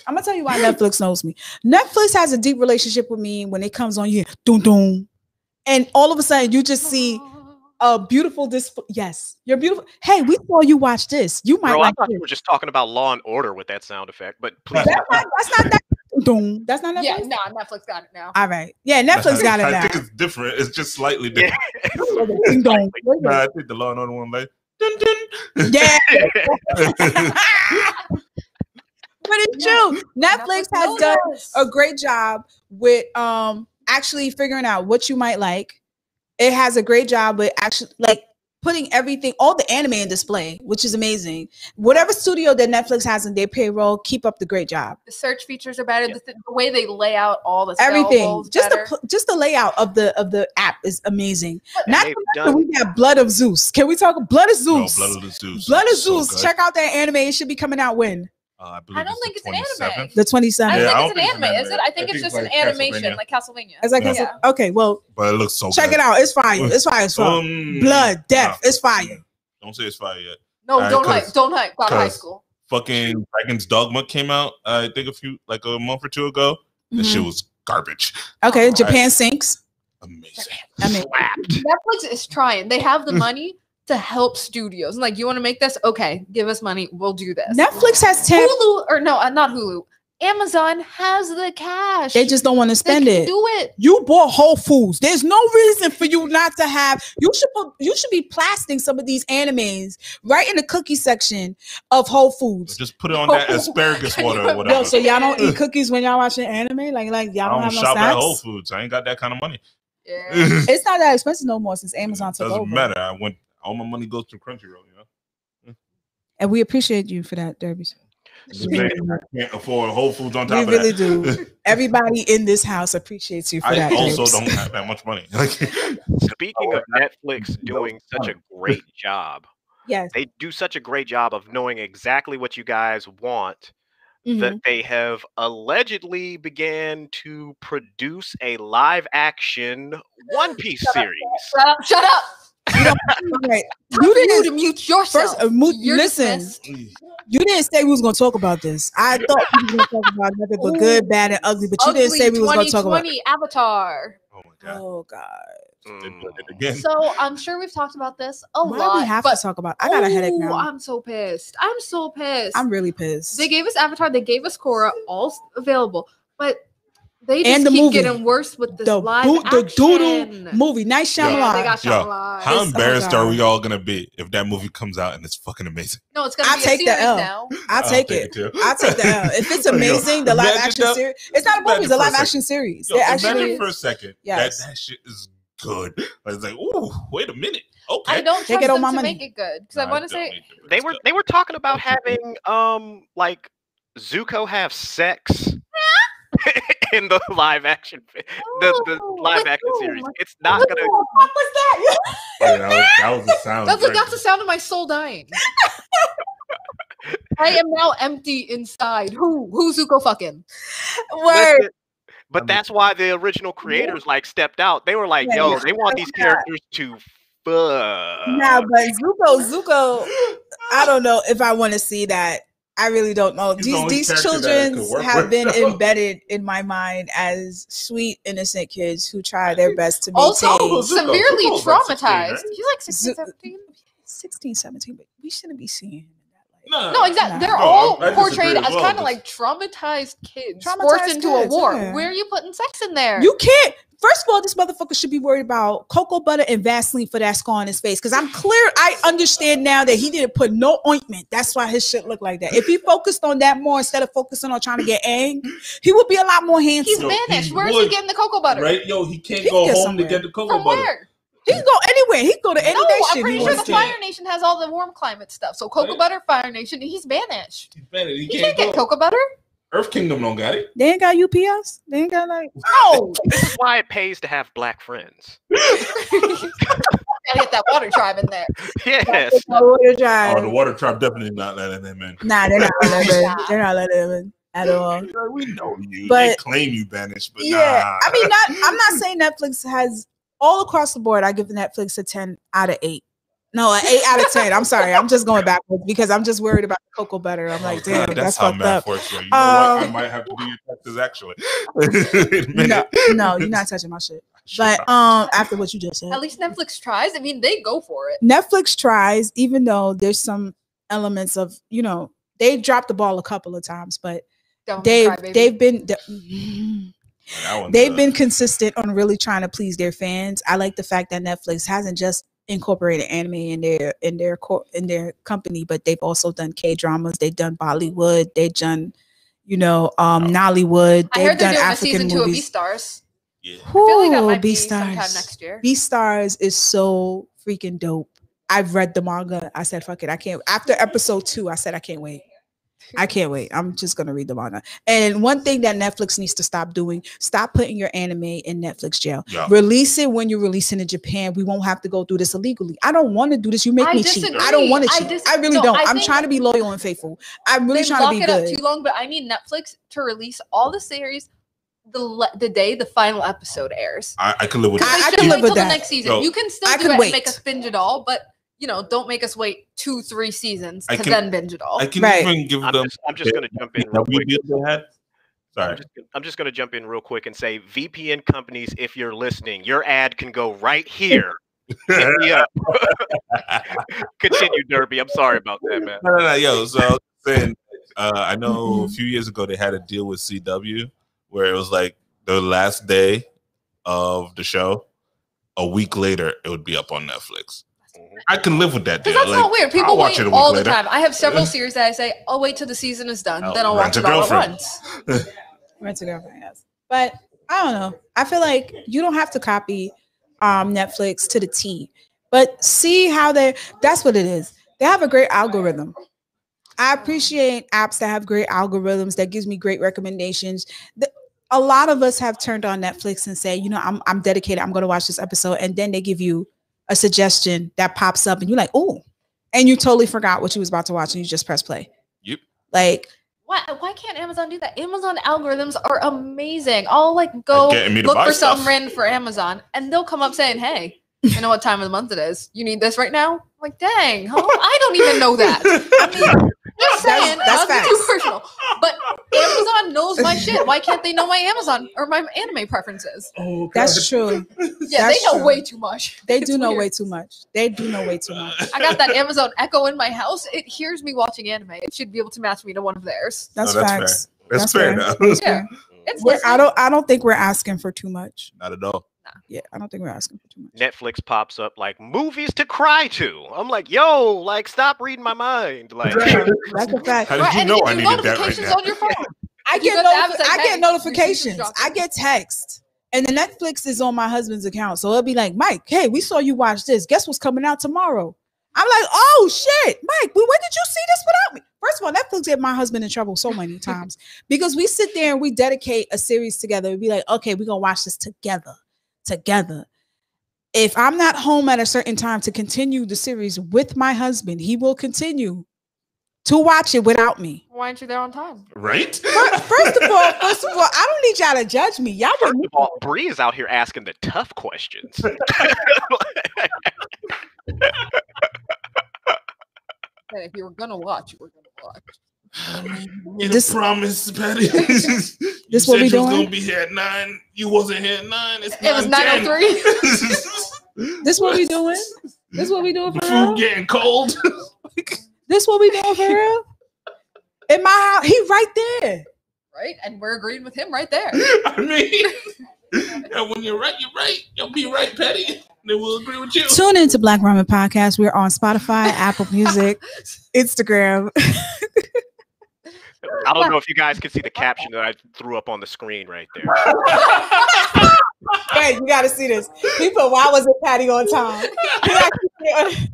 I'm gonna tell you why Netflix knows me. Netflix has a deep relationship with me when it comes on here, doom doom, and all of a sudden you just see a beautiful display. Yes, you're beautiful. Hey, we saw you watch this. You might bro, I like thought this. you were just talking about Law and Order with that sound effect, but please. That's not that. Doom. That's not Netflix. Yeah, nah, Netflix got it now. All right. Yeah, Netflix got it I now. think it's different. It's just slightly Yeah. different. Ding dong. Nah, I think the Law and Order one like dun, dun. Yeah. But it's true. Netflix has knows done us. a great job with actually figuring out what you might like. It has a great job with actually like putting everything, all the anime in display, which is amazing. Whatever studio that Netflix has in their payroll, keep up the great job. The search features are better. Yeah. The way they lay out all the Everything, scalpels just better. just the layout of the app is amazing. And Not they've to done- mention we got Blood of Zeus. Can we talk Blood of No, Zeus? Blood of the Zeus. Blood of So Zeus. good. Check out that anime. It should be coming out when I believe I don't think it's an anime. the I 27th. don't Yeah, I think don't it's think an anime, is it? I think it's just an animation, Castlevania. like Castlevania. It's like Yeah. okay. Well, But it looks so check good. it out. It's fire. It's fire as fuck. Blood, death. It's fire. Don't say it's fire yet. No, Alright, don't 'cause- hype. Don't hype. Got high 'cause- school. Fucking Dragon's Dogma came out, I think a month or two ago. This shit Mhm. was garbage. Okay, Japan sinks. Amazing. I mean, slapped. Netflix is trying. They have the money to help studios. And like, you want to make this? Okay, give us money. We'll do this. Netflix has 10. Hulu, or no, not Hulu. Amazon has the cash. They just don't want to They spend can it. do it. You bought Whole Foods. There's no reason for you not to have. You should be plasting some of these animes right in the cookie section of Whole Foods. Just put it on that asparagus water or whatever. Yo, so y'all don't eat cookies when y'all watching anime? Like y'all I don't don't have no shop at snacks? Whole Foods. I ain't got that kind of money. Yeah. It's not that expensive no more since Amazon took Doesn't over. matter. All my money goes to Crunchyroll, you know. And we appreciate you for that, Derby. I can't afford Whole Foods on We top of really that. do. Everybody in this house appreciates you for I that. also Derbs. don't have that much money. Like, Speaking of Netflix doing such a great job, Yes. they do such a great job of knowing exactly what you guys want Mhm. that they have allegedly began to produce a live action One Piece series. Shut up. Shut up. Right. Time for you to mute yourself. First, You're listen. dismissed. You didn't say we was gonna talk about this. I thought we was gonna talk about nothing but good, bad, and ugly. But you didn't say we was gonna talk about. 2020 Avatar. oh my god. Oh God. They Mm. did it again. So I'm sure we've talked about this a Why lot. do we have but to talk about? I got a headache Oh, now. I'm so pissed. I'm so pissed. I'm really pissed. They gave us Avatar. They gave us Korra, all available, but they just And the keep movie. getting worse with this the live the action. doodle movie, Nice Yeah, Shyamalan. they got Yo, Shyamalan. How It's- embarrassed oh are God. we all gonna be if that movie comes out and it's fucking amazing? No, it's gonna I'll be take a the series L. now. I'll take it. too. I'll take the L. If it's Yo, amazing, the live imagine action that- series. It's not a movie. It's a imagine for a live second. action series. Yo, They're imagine actually. for a second Yes. that shit is good. Like, it's like, ooh, wait a minute. Okay. I don't Take trust it on them my to money. make it good because I Nah, want to don't say need to They risk were it. they were talking about having like Zuko have sex in the live action the Oh, live with action who? series. It's not What gonna. the fuck was that? Yeah, that was the sound. that's right the sound of my soul dying. I am now empty inside. Who's Zuko fucking? Word. Listen, but that's why the original creators like stepped out. They were like, "Yo, they want these characters to fuck." Nah, but Zuko, I don't know if I want to see that. I really don't know. He's the only These character that children could work have with. been embedded in my mind as sweet, innocent kids who try their best to Also, maintain Zuko. severely Zuko's like 16, traumatized. right? He's like 16, Zu- 17. 16, 17, but we shouldn't be seeing him in that light. No, exactly. They're No, all I disagree portrayed as as well, kind of but- like traumatized kids Traumatized forced into a kids, war. yeah. Where are you putting sex in there? You can't. First of all, this motherfucker should be worried about cocoa butter and Vaseline for that scar on his face. Because I understand now that he didn't put no ointment. That's why his shit looked like that. If he focused on that more instead of focusing on trying to get Aang, he would be a lot more He's handsome. Yo, Spanish. he Where's he would, getting the cocoa butter? Right, yo, he can't He go can get home somewhere. to get the cocoa From butter. where? He can go anywhere. He can go to any No, nation. I'm pretty he sure the wants to. Fire Nation has all the warm climate stuff. So cocoa Right. butter, Fire Nation. He's Spanish. He's Spanish. He He can't can't get go. cocoa butter. Earth Kingdom don't got it. They ain't got UPS. They ain't got like. No. This is why it pays to have black friends. Gotta get that water tribe in there. Yes. Oh, the water tribe definitely not letting them in. Nah, they're not letting them. They're not letting them in at all. Like, we know you. But- they claim you banished, but Yeah, nah. I mean, I'm not saying Netflix has all across the board. I give Netflix a 10 out of 8. No, an 8 out of 10. I'm sorry, I'm just going backwards because I'm just worried about the cocoa butter. I'm like, Oh, damn, God, that's how fucked math up. works. Yo. You know what? I Um, might have to do your taxes actually. No, you're not touching my shit. But after what you just said, At least Netflix tries. I mean, they go for it. Netflix tries, even though there's some elements of, they've dropped the ball a couple of times, but Don't cry, baby. they've been That one's, they've been consistent on really trying to please their fans. I like the fact that Netflix hasn't just incorporated anime in their company, but they've also done K-dramas, they've done Bollywood, they've done Nollywood, I they've heard they're done doing a African season 2 of movies. Beastars. yeah. I feel like that Ooh, might be sometime Beastars. next year. Beastars is so freaking dope. I've read the manga. I said, fuck it. I can't. After episode 2, I said, I can't wait. I can't wait. I'm just going to read the manga. And one thing that Netflix needs to stop doing, stop putting your anime in Netflix jail. Yeah. Release it when you're releasing in Japan. We won't have to go through this illegally. I don't want to do this. You make I me cheat. disagree. I don't want to I cheat. dis- I really no, don't. I I'm think trying to be loyal and faithful. I'm really They trying to lock be it up good. too long, but I need Netflix to release all the series the day the final episode airs. I could live with I They that. should can live wait with till the that. next season. Yo, You can still I do could it and wait. make us binge it all, but don't make us wait 2-3 seasons I to can- then binge it all. I can Right. even give them. I'm just going to jump in real we quick. did they had. Sorry. I'm just going to jump in real quick and say, VPN companies, if you're listening, your ad can go right here. Hit me up. Continue, Derby. I'm sorry about that, man. No. Yo, so I was saying, I know Mm-hmm. a few years ago they had a deal with CW where it was like the last day of the show, a week later it would be up on Netflix. I can live with that deal. Because that's not weird. People I'll watch wait it a week all the later. time. I have several series that I say, I'll wait till the season is done, then I'll watch Rent it a all at Girlfriend. once. Rent a Girlfriend, yes. But I don't know. I feel like you don't have to copy Netflix to the T, but see how that's what it is. They have a great algorithm. I appreciate apps that have great algorithms that gives me great recommendations. A lot of us have turned on Netflix and say, I'm dedicated. I'm going to watch this episode. And then they give you a suggestion that pops up and you're like, oh, and you totally forgot what you was about to watch and you just press play. Yep. Like, Why can't Amazon do that? Amazon algorithms are amazing. I'll go Getting me to look buy for stuff. something random for Amazon, and they'll come up saying, "Hey, you know what time of the month it is? You need this right now." I'm like, dang, I don't even know that. I mean, just saying, That's not to be too facts. personal, but Amazon knows my shit. Why can't they know my Amazon or my anime preferences? Oh, that's true. Yeah, That's they know true. way too much. They It's do know weird. way too much. They do know way too much. I got that Amazon Echo in my house. It hears me watching anime. It should be able to match me to one of theirs. That's No, that's facts. That's fair fair. enough. That's Yeah. fair. It's I don't think we're asking for too much. Not at all. Yeah, I don't think we're asking for too much. Netflix pops up like movies to cry to. I'm like, yo, like stop reading my mind. Like, That's a fact. How did Right, you and know it I gives you needed that right notifications now? on your phone. I You get got the apps that, I hey, get receive notifications. instructions. I get text. And the Netflix is on my husband's account. So it'll be like, Mike, hey, we saw you watch this. Guess what's coming out tomorrow? I'm like, oh shit, Mike, when did you see this without me? First of all, Netflix get my husband in trouble so many times because we sit there and we dedicate a series together. We'd be like, okay, we're gonna watch this together. If I'm not home at a certain time to continue the series with my husband, he will continue to watch it without me. Why aren't you there on time? Right? First of all, I don't need y'all to judge me. Y'all First of all, Bree is out here asking the tough questions. And if you were gonna watch, you were gonna watch. You This- promise, Patty. This You what we said you was doing? gonna be here at 9. You wasn't here at 9. It's It was 9:03. This what we doing? This what we doing The for real? food getting cold. This what we doing for real? In my house, he right there. Right? And we're agreeing with him right there. I mean, yeah, when you're right, you're right. You'll be right, Patty. Then we'll agree with you. Tune into Black Ramen Podcast. We're on Spotify, Apple Music, Instagram. I don't know if you guys can see the caption that I threw up on the screen right there. Hey, you got to see this. He put, "Why wasn't Patty on time?" He actually-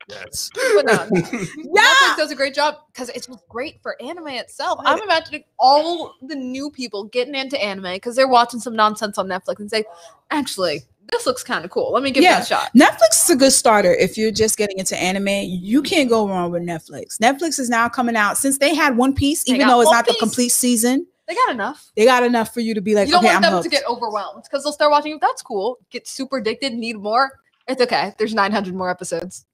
Yes. But no, yeah. Netflix does a great job because it's just great for anime itself. I'm imagining all the new people getting into anime because they're watching some nonsense on Netflix and say, actually, this looks kind of cool. Let me give that a shot. Netflix is a good starter if you're just getting into anime. You can't go wrong with Netflix. Netflix is now coming out since they had One Piece, They even got though it's One not the Piece. complete season. They got enough. They got enough for you to be like, You don't okay, want I'm them hooked. to get overwhelmed because they'll start watching. That's cool. Get super addicted. Need more. It's okay. There's 900 more episodes.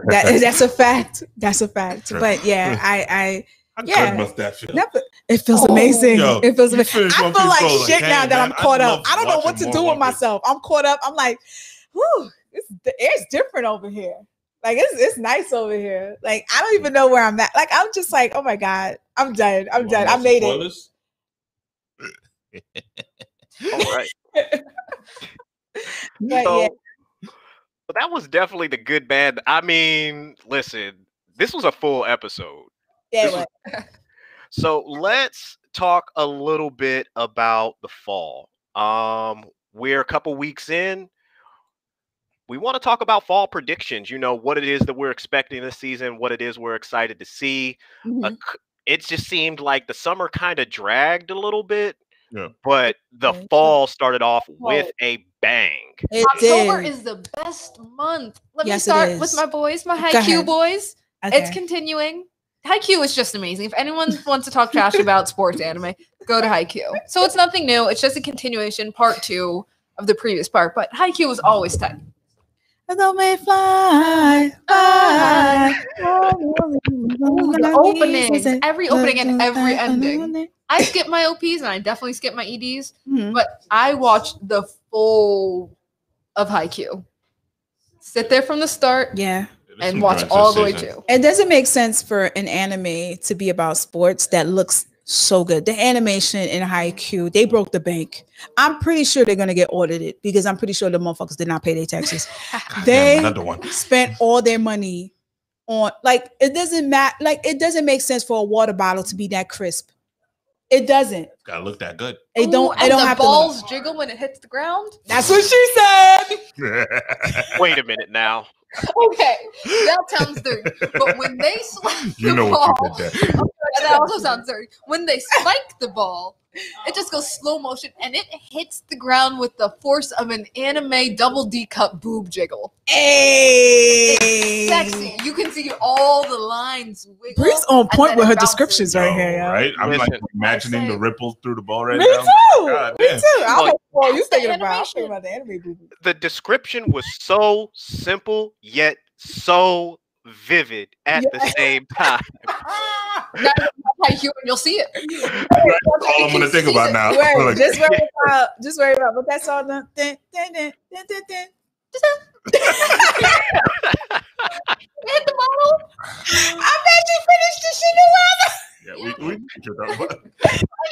That's a fact. That's a fact. Sure. But yeah, I How Yeah. good must that feel? Netflix, it feels Oh, amazing. yo, It feels you amazing. finish I One feel Piece, like bro, like, shit now dang, that man, I'm caught I up. love I don't know what watching to more do with One Piece. myself. I'm caught up. I'm like, whew, the air's different over here. Like it's nice over here. Like I don't even know where I'm at. Like I'm just like, oh my God, I'm done. I'm done. I made it. All right. But So, yeah, but that was definitely the good bad. I mean, listen, this was a full episode. yeah, this well, So let's talk a little bit about the fall. We're a couple weeks in. We want to talk about fall predictions. You know, what it is that we're expecting this season, what it is we're excited to see. mhm. It just seemed like the summer kind of dragged a little bit, Yeah. but the Okay. fall started off with a bang. It October did. is the best month. Let Yes, me it start is. with my boys, my Go Haikyuu ahead. boys. Okay. It's continuing. Haikyuu is just amazing. If anyone wants to talk trash about sports anime, go to Haikyuu. So it's nothing new. It's just a continuation, part 2 of the previous part. But Haikyuu was always tight. Although may fly, fly. The openings, every opening and every ending. I skip my OPs and I definitely skip my EDs, Mhm. but I watched the full of Haikyuu. Sit there from the start Yeah. and watch all the way to. It doesn't make sense for an anime to be about sports that looks so good. The animation in Haikyuu, they broke the bank. I'm pretty sure they're gonna get audited because I'm pretty sure the motherfuckers did not pay their taxes. They another one. spent all their money on like it doesn't matter. Like it doesn't make sense for a water bottle to be that crisp. It doesn't. Gotta look that good. It don't. And It don't the have balls jiggle when it hits the ground. That's what she said. Wait a minute now. Okay, that sounds dirty. But when they spike You the know ball, what you did there. that also sounds dirty. When they spike the ball, it just goes slow motion and it hits the ground with the force of an anime double D cup boob jiggle. Hey, Sexy. You can see all the lines wiggle. Bree's on and point then with it her bounces. descriptions right here, yo. Right? I'm like Listen. imagining the ripples through the ball right Me now. too. God Me damn. too. I was like, oh, you That's the thinking about? I'm animation. thinking about the anime movie. The description was so simple yet so vivid at the same time. Now you watch Haikyuu and you'll see it. That's all I'm gonna think about now. Wait, Like, just worry about what that song. Dun, dun, dun, dun, dun, dun, dun. Hit the bottle. I bet you finished the shit around. yeah, we figured that one.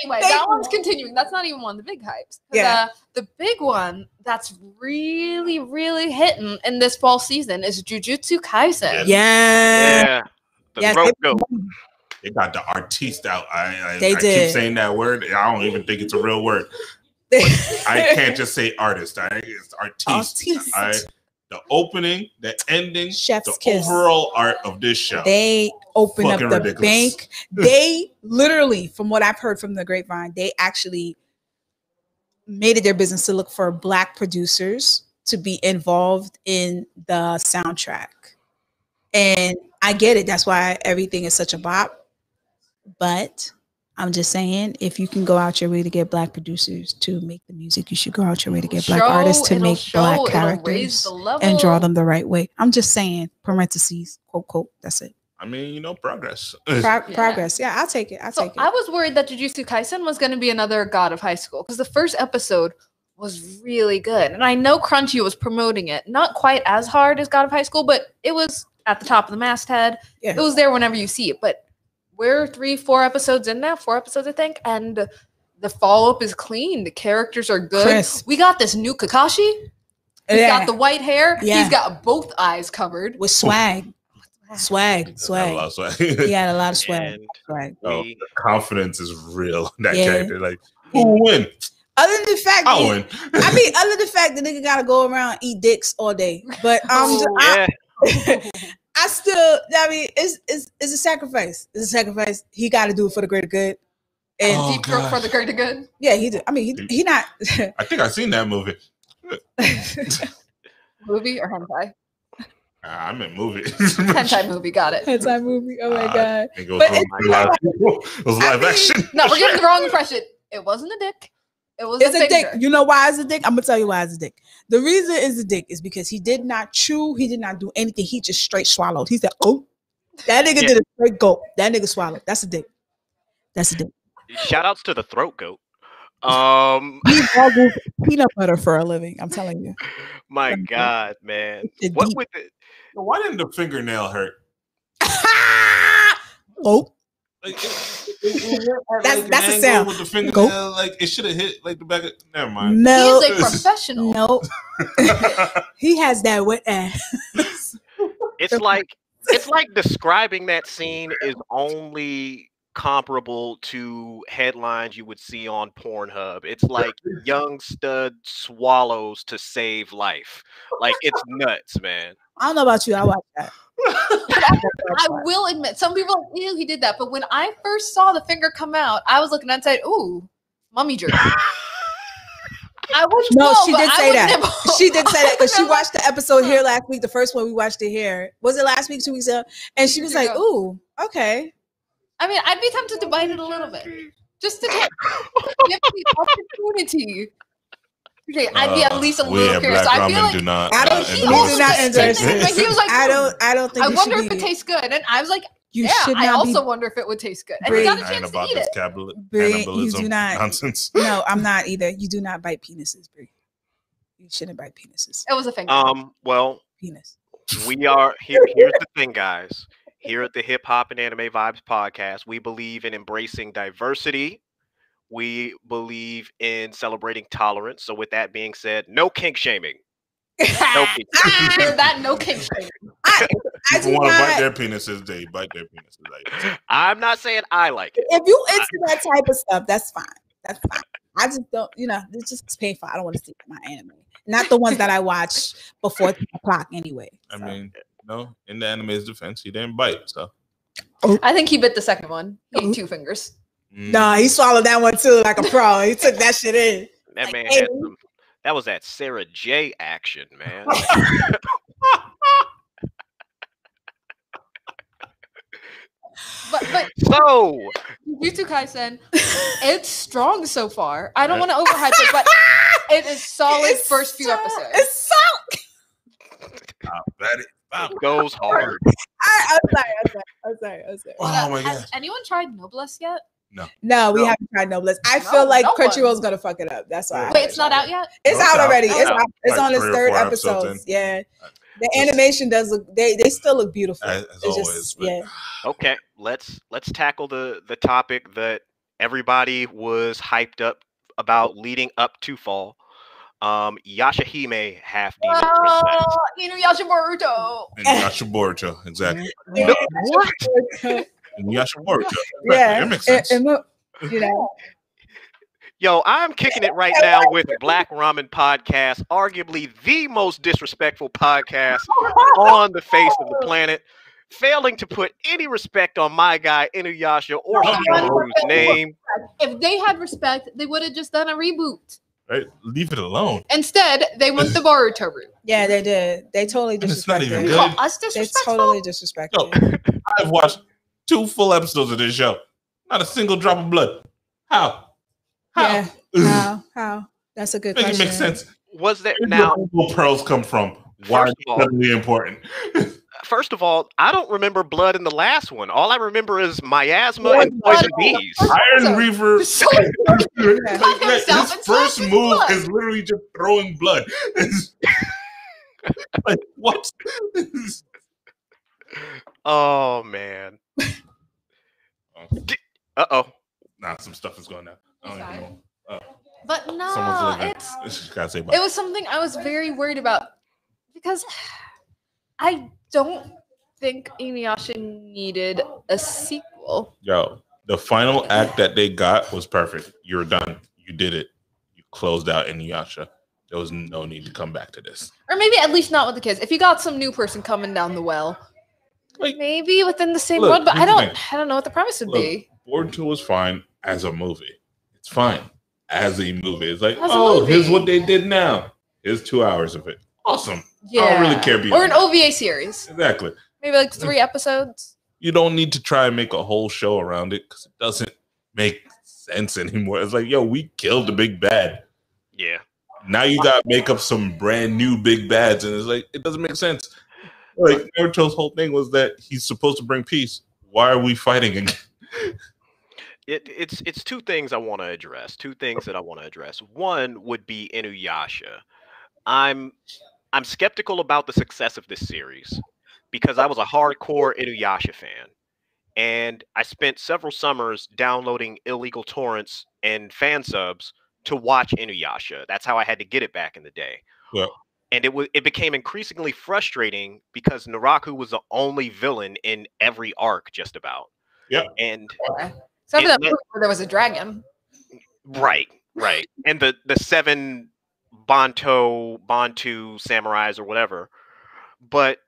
Anyway, Thank that you. one's continuing. That's not even one of the big hypes. Yeah. The big one that's really, really hitting in this fall season is Jujutsu Kaisen. Yeah. Yeah. The Yes, throat goat. They got the artiste out. I They keep did. saying that word. I don't even think it's a real word. I can't just say artist. It's artiste. Artiste. The opening, the ending, Chef's the kiss. overall art of this show. They open up Fucking the ridiculous. bank. They literally, from what I've heard from the grapevine, they actually made it their business to look for Black producers to be involved in the soundtrack. And I get it. That's why everything is such a bop. But I'm just saying, if you can go out your way to get black producers to make the music, you should go out your way to get black artists to make black characters and draw them the right way. I'm just saying, parentheses, quote, quote. That's it. I mean, progress. Progress. Yeah, I'll take it. So I was worried that Jujutsu Kaisen was going to be another God of High School because the first episode was really good. And I know Crunchy was promoting it. Not quite as hard as God of High School, but it was at the top of the masthead. Yeah. It was there whenever you see it. But we're 3-4 episodes in now, 4 episodes, I think. And the follow-up is clean. The characters are good. Crisp. We got this new Kakashi. He's got the white hair. Yeah. He's got both eyes covered. With swag. Swag. He had a lot of swag. The confidence is real in that character. Like, who will win? Other than the fact, I'll win. I mean, other than the fact that nigga gotta go around and eat dicks all day, but I still, I mean, it's a sacrifice. It's a sacrifice. He got to do it for the greater good. And deep throat for the greater good. Yeah, he did. I mean, he not. I think I've seen that movie. Movie or hentai? I meant movie. Hentai movie, got it. Hentai movie. Oh my god! It was live action. No, we're getting the wrong impression. It wasn't a dick. It's a dick. You know why it's a dick? I'm gonna tell you why it's a dick. The reason it's a dick is because he did not chew. He did not do anything. He just straight swallowed. He said, "Oh, that nigga did a straight gulp. That nigga swallowed. That's a dick. That's a dick." Shout outs to the throat goat. He boggles peanut butter for a living. I'm telling you. My God, man. What with it? Why didn't the fingernail hurt? Oh. Like, that's a sound. With the fingernail, like it should have hit like the back of. Never mind. No, he is a professional. No, he has that wet ass. It's like describing that scene is only comparable to headlines you would see on Pornhub. It's like young stud swallows to save life. Like it's nuts, man. I don't know about you. I watch that. I will admit, some people are like, ew, he did that. But when I first saw the finger come out, I was looking and said, ooh, mummy jerk. She did say that. She did say that because she watched the episode here last week. The first one we watched it here. Was it last week, 2 weeks ago? And she was like, ooh, okay. I mean, I'd be tempted to bite it a little bit. Just to give the opportunity. I'd be at least a little curious. I feel like I don't. He was like, I don't think. I wonder if it tastes good, and I was like, I also wonder if it would taste good. And he got a chance to eat it. You do not nonsense. No, I'm not either. You do not bite penises, Brie. You shouldn't bite penises. It was a finger. Well, penis. We are here. Here's the thing, guys. Here at the Hip Hop and Anime Vibes podcast, we believe in embracing diversity. We believe in celebrating tolerance. So with that being said, no kink shaming. No kink shaming. No kink shaming. People want to bite their penises, they bite their penises. Like, I'm not saying I like it. If you into that type of stuff, that's fine. That's fine. I just don't, it's just painful. I don't want to see my anime. Not the ones that I watch before 10 o'clock anyway. I mean, no, in the anime's defense, he didn't bite, so. I think he bit the second one. He ate 2 fingers. No, he swallowed that one too, like a pro. He took that shit in. That man had some. That was that Sarah J action, man. but so Jujutsu Kaisen, it's strong so far. I don't want to overhype it, but it is solid first few episodes. It's It goes hard. I'm sorry. Oh my God. Has anyone tried Noblesse yet? No, we haven't tried Noblesse. I feel like Crunchyroll's gonna fuck it up. That's why. Wait, it's not out yet? It's out already. It's on its 3rd episode. Yeah. The animation does look. They still look beautiful. As always. Yeah. Okay, let's tackle the topic that everybody was hyped up about leading up to fall. Yashahime half demon princess. Inuyasha Boruto. Inuyasha Boruto, exactly. Inuyasha Boruto. Yeah, that makes sense. Yo, I'm kicking it right now with Black Ramen Podcast, arguably the most disrespectful podcast on the face of the planet, failing to put any respect on my guy Inuyasha or Shigeru's name. If they had respect, they would have just done a reboot. right? Leave it alone. Instead, they went the Boruto route. Yeah, they did. They totally And it's not disrespected. even You good. call us They disrespectful? totally disrespected. Yo, I've watched 2 full episodes of this show. Not a single drop of blood. How? Yeah. How? That's a good Make it question. make sense. Was there Where now? do the pearls come from? Why are First they of all- suddenly important? First of all, I don't remember blood in the last one. All I remember is miasma Blood, and poison blood. bees. Iron Reaver. So- His himself and first slapped his move blood. is literally just throwing blood. Like what? Oh man. Uh-oh. Nah, some stuff is going down. I don't even know. But Someone's no, living. it's Gotta say it bye. was something I was very worried about because I don't think Inuyasha needed a sequel. Yo, the final act that they got was perfect. You're done. You did it. You closed out Inuyasha. There was no need to come back to this. Or maybe at least not with the kids. If you got some new person coming down the well, Like, maybe within the same look, world, but here's the thing. I don't know what the premise would Look, be. Boruto was fine as a movie. It's fine as a movie. It's like, As a oh, movie. here's what they did now. Here's 2 hours of it. Awesome. Yeah. I don't really care beyond Or an that. OVA series. Exactly. Maybe like 3 episodes. You don't need to try and make a whole show around it because it doesn't make sense anymore. It's like, yo, we killed the big bad. Yeah. Now you got to make up some brand new big bads, and it's like it doesn't make sense. Like Naruto's whole thing was that he's supposed to bring peace. Why are we fighting again? It's 2 things I want to address. 2 things that I want to address. One would be Inuyasha. I'm skeptical about the success of this series because I was a hardcore Inuyasha fan. And I spent several summers downloading illegal torrents and fan subs to watch Inuyasha. That's how I had to get it back in the day. Yeah. And it became increasingly frustrating because Naraku was the only villain in every arc, just about. Yeah. And Except for that It- movie where there was a dragon. right. And the 7 Bantu samurais or whatever. But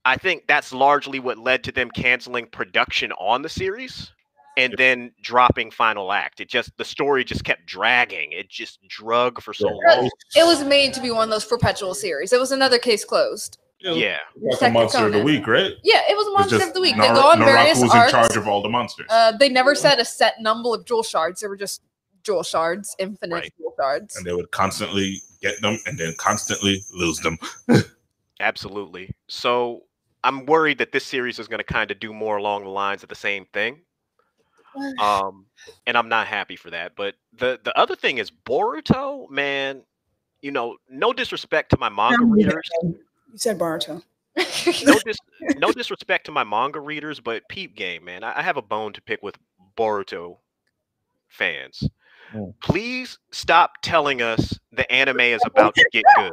I think that's largely what led to them canceling production on the series and then dropping final act. The story just kept dragging. It just drug for so long. It was made to be one of those perpetual series. It was another case closed. Yeah. Like a monster of the Conan. week, right? Yeah, it was a It's monster just of the week. They go on various Naraku was arcs. in charge of all the monsters. They never said a set number of jewel shards. They were just jewel shards, infinite Right. jewel shards. And they would constantly get them and then constantly lose them. Absolutely. So I'm worried that this series is going to kind of do more along the lines of the same thing. And I'm not happy for that. But the other thing is Boruto, man, no disrespect to my manga readers. You said Boruto. No disrespect to my manga readers, but peep game, man. I have a bone to pick with Boruto fans. Please stop telling us the anime is about to get good.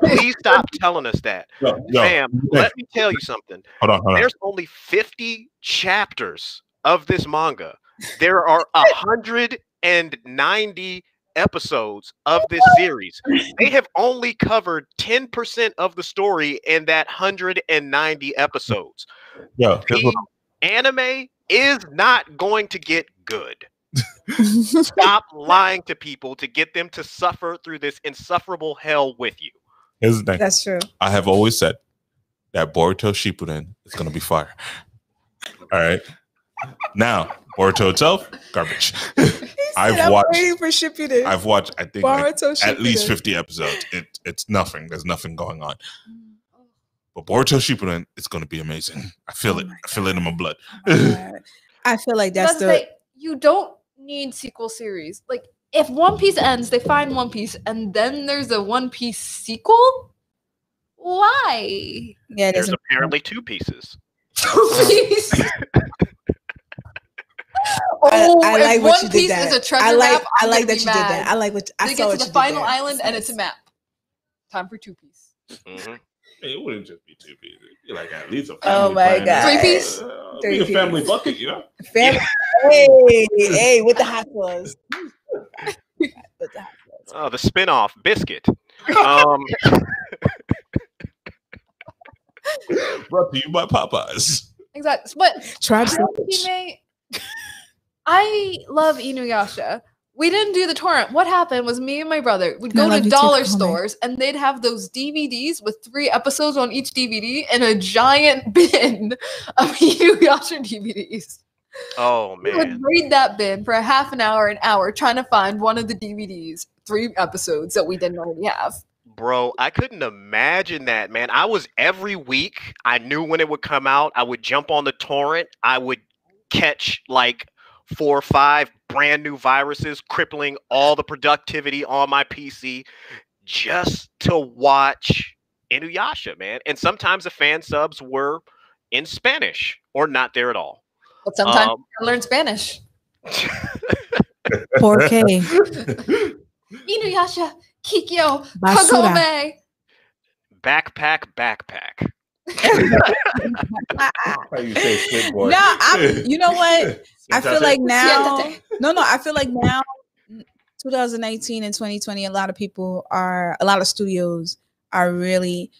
Please stop telling us that. Yo, Fam, let me tell you something. hold on. There's only 50 chapters of this manga. There are 190 episodes of this series. They have only covered 10% of the story in that 190 episodes. Yo, here's The what- anime is not going to get good. Stop lying to people to get them to suffer through this insufferable hell with you. here's the thing. That's true. I have always said that Boruto Shippuden is going to be fire. All right. Now, Boruto itself, garbage. I've waiting for Shippuden. I think, like, Boruto at least Shippuden. 50 episodes. It's nothing. There's nothing going on. But Boruto Shippuden is going to be amazing. I feel it. I feel it in my blood. I feel like that's the. Say, you don't need sequel series. Like, if One Piece ends, they find One Piece, and then there's a One Piece sequel? Why? Yeah, There's there's apparently 2 pieces. Please. I like if what One you did Piece that. is a treasure I like map, I'm that gonna you be did that. mad. I like what I They saw get what to you the did final there. island, and it's a map. Time for 2 Piece. Mhm. It wouldn't just be 2 pieces. It'd be like at least a Oh family my plan. God. 3 piece? Be a Three family piece. bucket, you know? Family. Hey, with the hot sauce. With the hot sauce. Oh, the spin-off Biscuit. Brought to you by Popeyes. Exactly. But Tribe I sandwich. I love Inuyasha. We didn't do the torrent. What happened was me and my brother would I go love to you too, dollar Coleman. stores and they'd have those DVDs with 3 episodes on each DVD and a giant bin of Inuyasha DVDs. Oh We would man. read that bin for a half an hour trying to find one of the DVDs, 3 episodes that we didn't already have. Bro, I couldn't imagine that, man. I was every week, I knew when it would come out. I would jump on the torrent. I would catch like 4 or 5 brand new viruses, crippling all the productivity on my PC just to watch Inuyasha, man. And sometimes the fan subs were in Spanish or not there at all. But sometimes Um, I learn Spanish. 4K. Inuyasha, Kikyo, Basura. Kagome. backpack. How you say split boy? No, you know what? I feel like now, I feel like now, 2019 and 2020, a lot of studios are really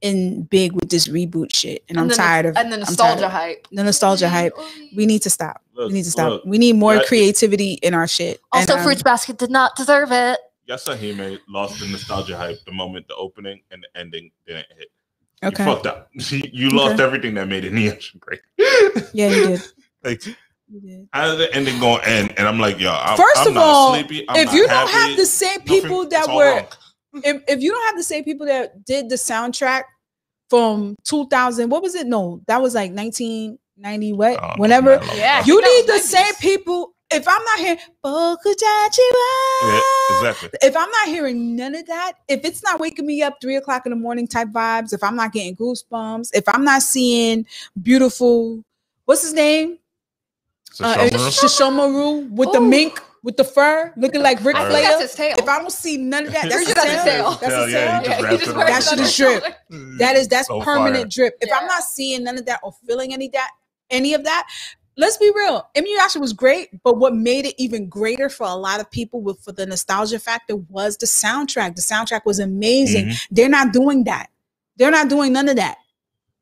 in big with this reboot shit, and I'm tired of and the nostalgia hype. the nostalgia hype. We need to stop. Look, We need to stop. look. We need more Yeah. creativity in our shit. Also, And, Fruits Basket did not deserve it. Yasahime lost the nostalgia hype the moment the opening and the ending didn't hit. Okay. You fucked up. You lost everything that made Inuyasha great. Yeah, you did. Like, You did. how is the ending going to end? And I'm like, yo, First I'm of not all, sleepy. I'm if not you don't happy. have the same Nothing- people it's that all were, wrong. if you don't have the same people that did the soundtrack from 2000, what was it? No, that was like 1990. What? I don't know, Whenever man, I love Yeah. that. you That was need the 90s. same people. If I'm not hearing Yeah, exactly. if I'm not hearing none of that, if it's not waking me up 3:00 in the morning type vibes, if I'm not getting goosebumps, if I'm not seeing beautiful, what's his name? Sesshomaru? Shishomaru with the Ooh. mink with the fur looking like Ric I Alright. think Flair. that's his tail. If I don't see none of that, that's Or his is that his tail. tail? That's his Yeah, he tail. just wrapped it wears around That it shit on is his drip. shoulder. That's So permanent fire. drip. If I'm Yeah. not seeing none of that or feeling any of that, let's be real. Inuyasha was great, but what made it even greater for a lot of people for the nostalgia factor was the soundtrack. The soundtrack was amazing. Mhm. They're not doing that. They're not doing none of that.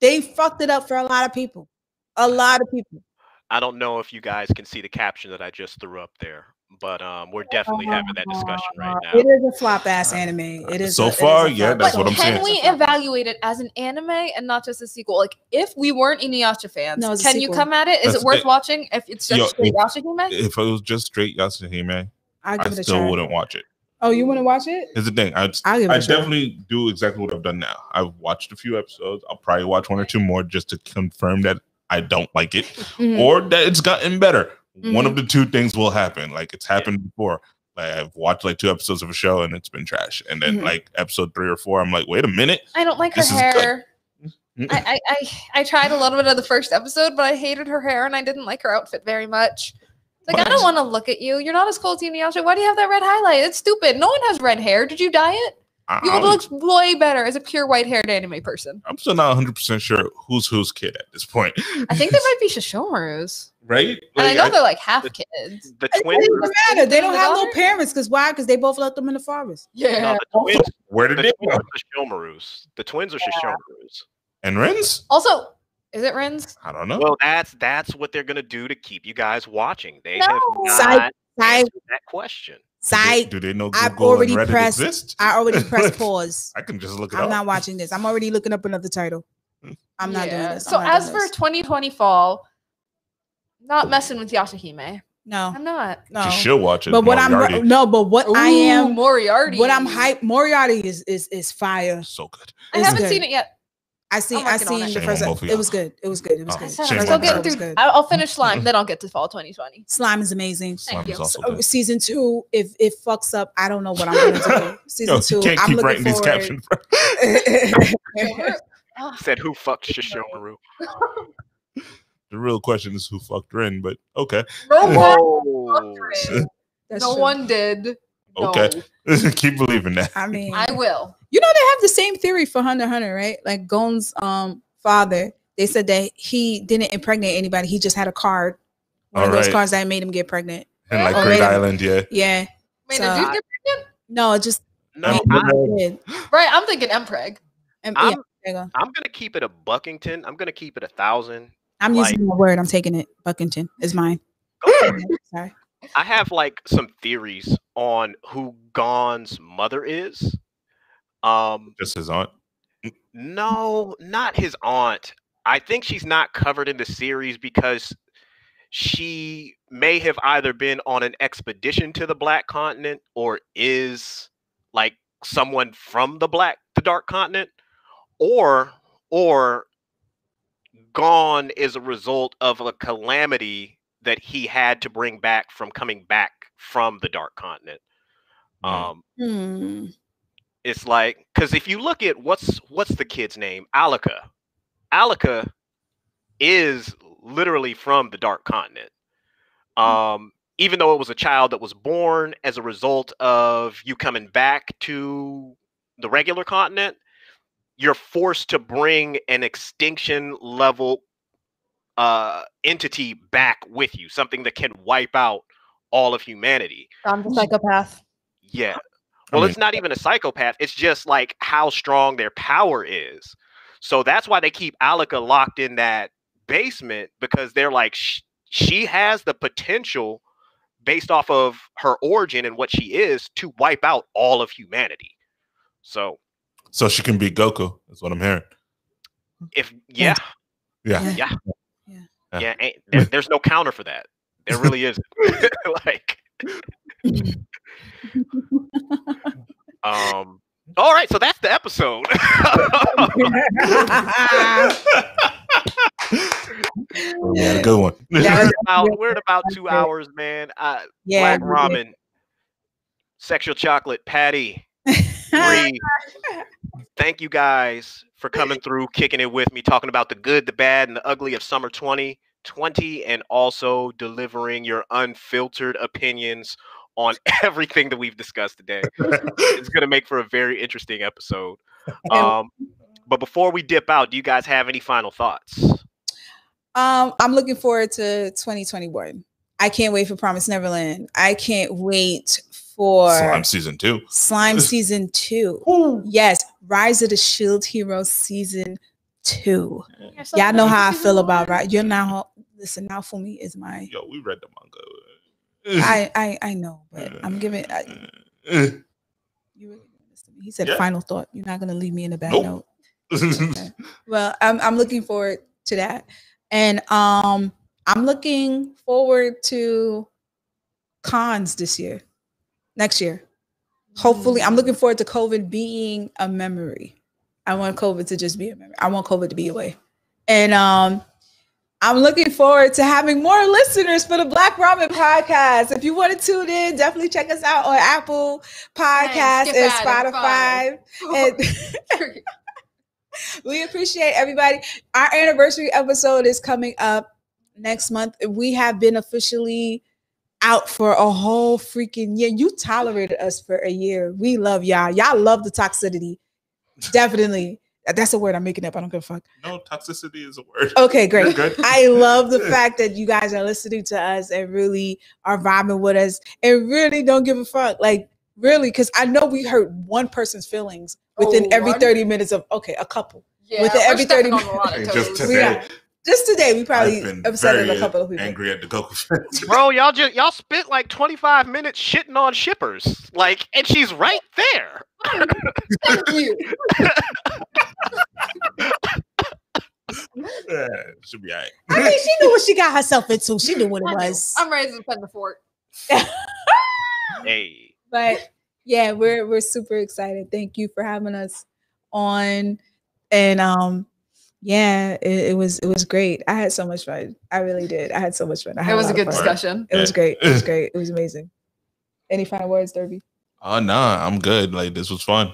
They fucked it up for a lot of people. A lot of people. I don't know if you guys can see the caption that I just threw up there, but we're definitely having that discussion right now. It is a flop ass anime. It is So it is far, a yeah, flop that's ass what I'm But anime. can saying. we evaluate it as an anime and not just a sequel? Like, if we weren't Inuyasha fans, No, it's a can you sequel. come at it? Is That's it worth it. watching if it's just Yo, straight Yashahime? If it was just straight Yasahime, I'll I give it a still try. wouldn't watch it. Oh, you want to watch it? Here's the thing. I'll give it I a try. definitely do exactly what I've done now. I've watched a few episodes. I'll probably watch 1 or 2 more just to confirm that I don't like it Mhm. or that it's gotten better. One Mhm. of the 2 things will happen. Like, it's happened before. Like, I've watched like 2 episodes of a show and it's been trash. And then Mhm. like episode 3 or 4, I'm like, wait a minute. I don't like her This is good. hair. I tried a little bit of the first episode, but I hated her hair and I didn't like her outfit very much. Like, What? I don't want to look at you. You're not as cool as Inuyasha. Why do you have that red highlight? It's stupid. No one has red hair. Did you dye it? You would look way better as a pure white-haired anime person. I'm still not 100% sure whose kid at this point. I think they might be Shishomaru's. Right? And I know Like, they're like half kids. The It twins, doesn't matter. They don't The have no daughter? parents. Because why? Because they both left them in the forest. Yeah. no, the twins, where did the they twins go? are Shishomarus. The twins are Shishomarus. And Rens? Also, is it Rins? I don't know. Well, that's what they're gonna do to keep you guys watching. They No. have Side- not side- answered that question. Side. Do they know I've Google already and Reddit pressed- exist? I already pressed pause. I can just look it I'm up. not watching this. I'm already looking up another title. I'm not doing this. I'm So not as doing for this. 2020 fall, not messing with Yashahime. no, I'm not. no. You should watch it. But what Moriarty. I'm no, but what I Ooh, am, Moriarty. what I'm hype. Moriarty is fire. So good. I It's haven't good. seen it yet. I seen I'm working on it. the Shame first. on both of It y'all. was good. It was good. It was Oh, good. I said Shame I'm on still both getting of It was through. good. I'll finish Slime, then I'll get to fall 2020. Slime is amazing. Slime you. is also So, good. season 2, if it fucks up, I don't know what I'm gonna do. Season Yo, 2, you can't I'm keep looking writing these forward. captions. Said who fucked Shishomaru? The real question is who fucked Ren, but okay. No one. Whoa. That's No true. one did. No. Okay. Keep believing that. I mean, I will. you know they have the same theory for Hunter x Hunter, right? Like Gon's father, they said that he didn't impregnate anybody. He just had a card, one of All those right. cards that made him get pregnant. And like Oh, Great wait a minute. Island, yeah. Yeah. Wait, So- did you get pregnant? No, it just No, Um, I'm, did. Right, I'm thinking Mpreg. And, I'm- yeah, there you go. I'm gonna keep it a Buckington. I'm gonna keep it 1,000. I'm like- using my word. I'm taking it. Buckington is mine. Go for it. Sorry. I have like some theories on who Gon's mother is. Just his aunt. No, not his aunt. I think she's not covered in the series because she may have either been on an expedition to the Black Continent or is like someone from the Dark Continent, or Gon is a result of a calamity that he had to bring back from coming back from the Dark Continent. It's like, because if you look at what's the kid's name, Alaka is literally from the Dark Continent. Even though it was a child that was born as a result of you coming back to the regular continent, you're forced to bring an extinction level entity back with you, something that can wipe out all of humanity. I'm the psychopath. Yeah. Well, it's not even a psychopath. It's just like how strong their power is. So that's why they keep Alaka locked in that basement, because they're like, she has the potential based off of her origin and what she is to wipe out all of humanity. So she can beat Goku, is what I'm hearing. Yeah. There's no counter for that. There really isn't. Like, all right, so that's the episode. Yeah, good one. We're at about 2 hours, man. Black Ramen, Sexual Chocolate, Patty, Bree. Thank you guys for coming through, kicking it with me, talking about the good, the bad, and the ugly of summer 2020, and also delivering your unfiltered opinions on everything that we've discussed today. It's going to make for a very interesting episode. But before we dip out, do you guys have any final thoughts? I'm looking forward to 2021. I can't wait for Promised Neverland. I can't wait for Slime Season 2. Slime Season 2. Yes, Rise of the Shield Hero Season 2. Y'all know how I feel about right. You're now listen. Now for me is my. Yo, we read the manga. I know, but I'm giving. You really listen to me. He said final thought. You're not gonna leave me in a bad note. Okay. Well, I'm looking forward to that, and I'm looking forward to cons next year. Hopefully, I'm looking forward to COVID being a memory. I want COVID to just be a memory. I want COVID to be away, and I'm looking forward to having more listeners for the Black Ramen podcast. If you want to tune in, definitely check us out on Apple Podcasts and Spotify. And we appreciate everybody. Our anniversary episode is coming up next month. We have been officially out for a whole freaking year. You tolerated us for a year. We love y'all. Y'all love the toxicity. Definitely. That's a word I'm making up. I don't give a fuck. No, toxicity is a word. Okay, great. I love the fact that you guys are listening to us and really are vibing with us and really don't give a fuck. Like, really, because I know we hurt one person's feelings within every 30 minutes of, a couple. Yeah, within every 30 minutes. Just today, we probably upset a couple of people. Angry at the Goku fans. Bro, y'all spent like 25 minutes shitting on shippers. Like, and she's right there. Thank you. Should be all right. I mean, she knew what she got herself into. She knew what it was. I'm ready to defend the fort. Hey. But yeah, we're super excited. Thank you for having us on. And it was great. I had so much fun. I really did. I had so much fun. It was a good discussion. It was great. It was great. It was amazing. Any final words, Derby? Nah, I'm good. Like, this was fun.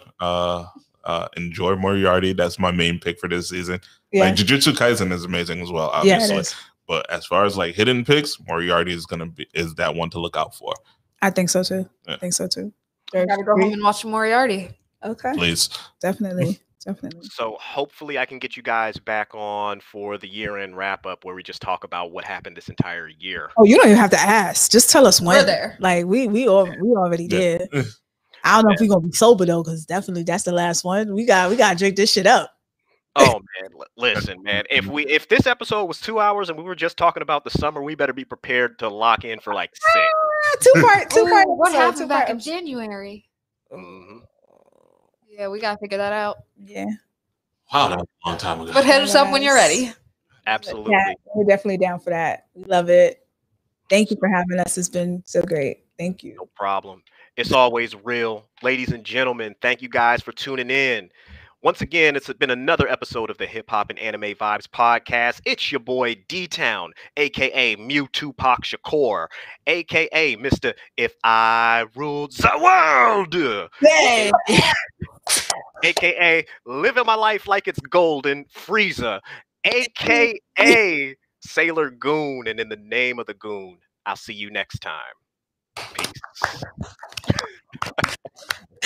Enjoy Moriarty. That's my main pick for this season. Yeah. Like, Jujutsu Kaisen is amazing as well, obviously. Yeah, but as far as like hidden picks, Moriarty is that one to look out for. I think so too. Yeah. I think so too. Gotta go home and watch Moriarty. Okay. Please. Definitely. So hopefully I can get you guys back on for the year-end wrap-up where we just talk about what happened this entire year. Oh, you don't even have to ask. Just tell us when. We're there. Like we already did. I don't know if we're gonna be sober though, because definitely that's the last one. We got to drink this shit up. Oh man, listen, man. If this episode was 2 hours and we were just talking about the summer, we better be prepared to lock in for like 6. Two part. What happened two back part in episode. January? Mhm. Yeah, we gotta figure that out. Yeah. Wow, that was a long time ago. But hit us up when you're ready. Absolutely. Yeah, we're definitely down for that. We love it. Thank you for having us. It's been so great. Thank you. No problem. It's always real. Ladies and gentlemen, thank you guys for tuning in. Once again, it's been another episode of the Hip Hop and Anime Vibes podcast. It's your boy D-Town, aka Mew Tupac Shakur, aka Mr. If I Ruled the World, Hey. aka Living My Life Like It's Golden, Frieza, aka Sailor Goon. And in the name of the Goon, I'll see you next time. Peace.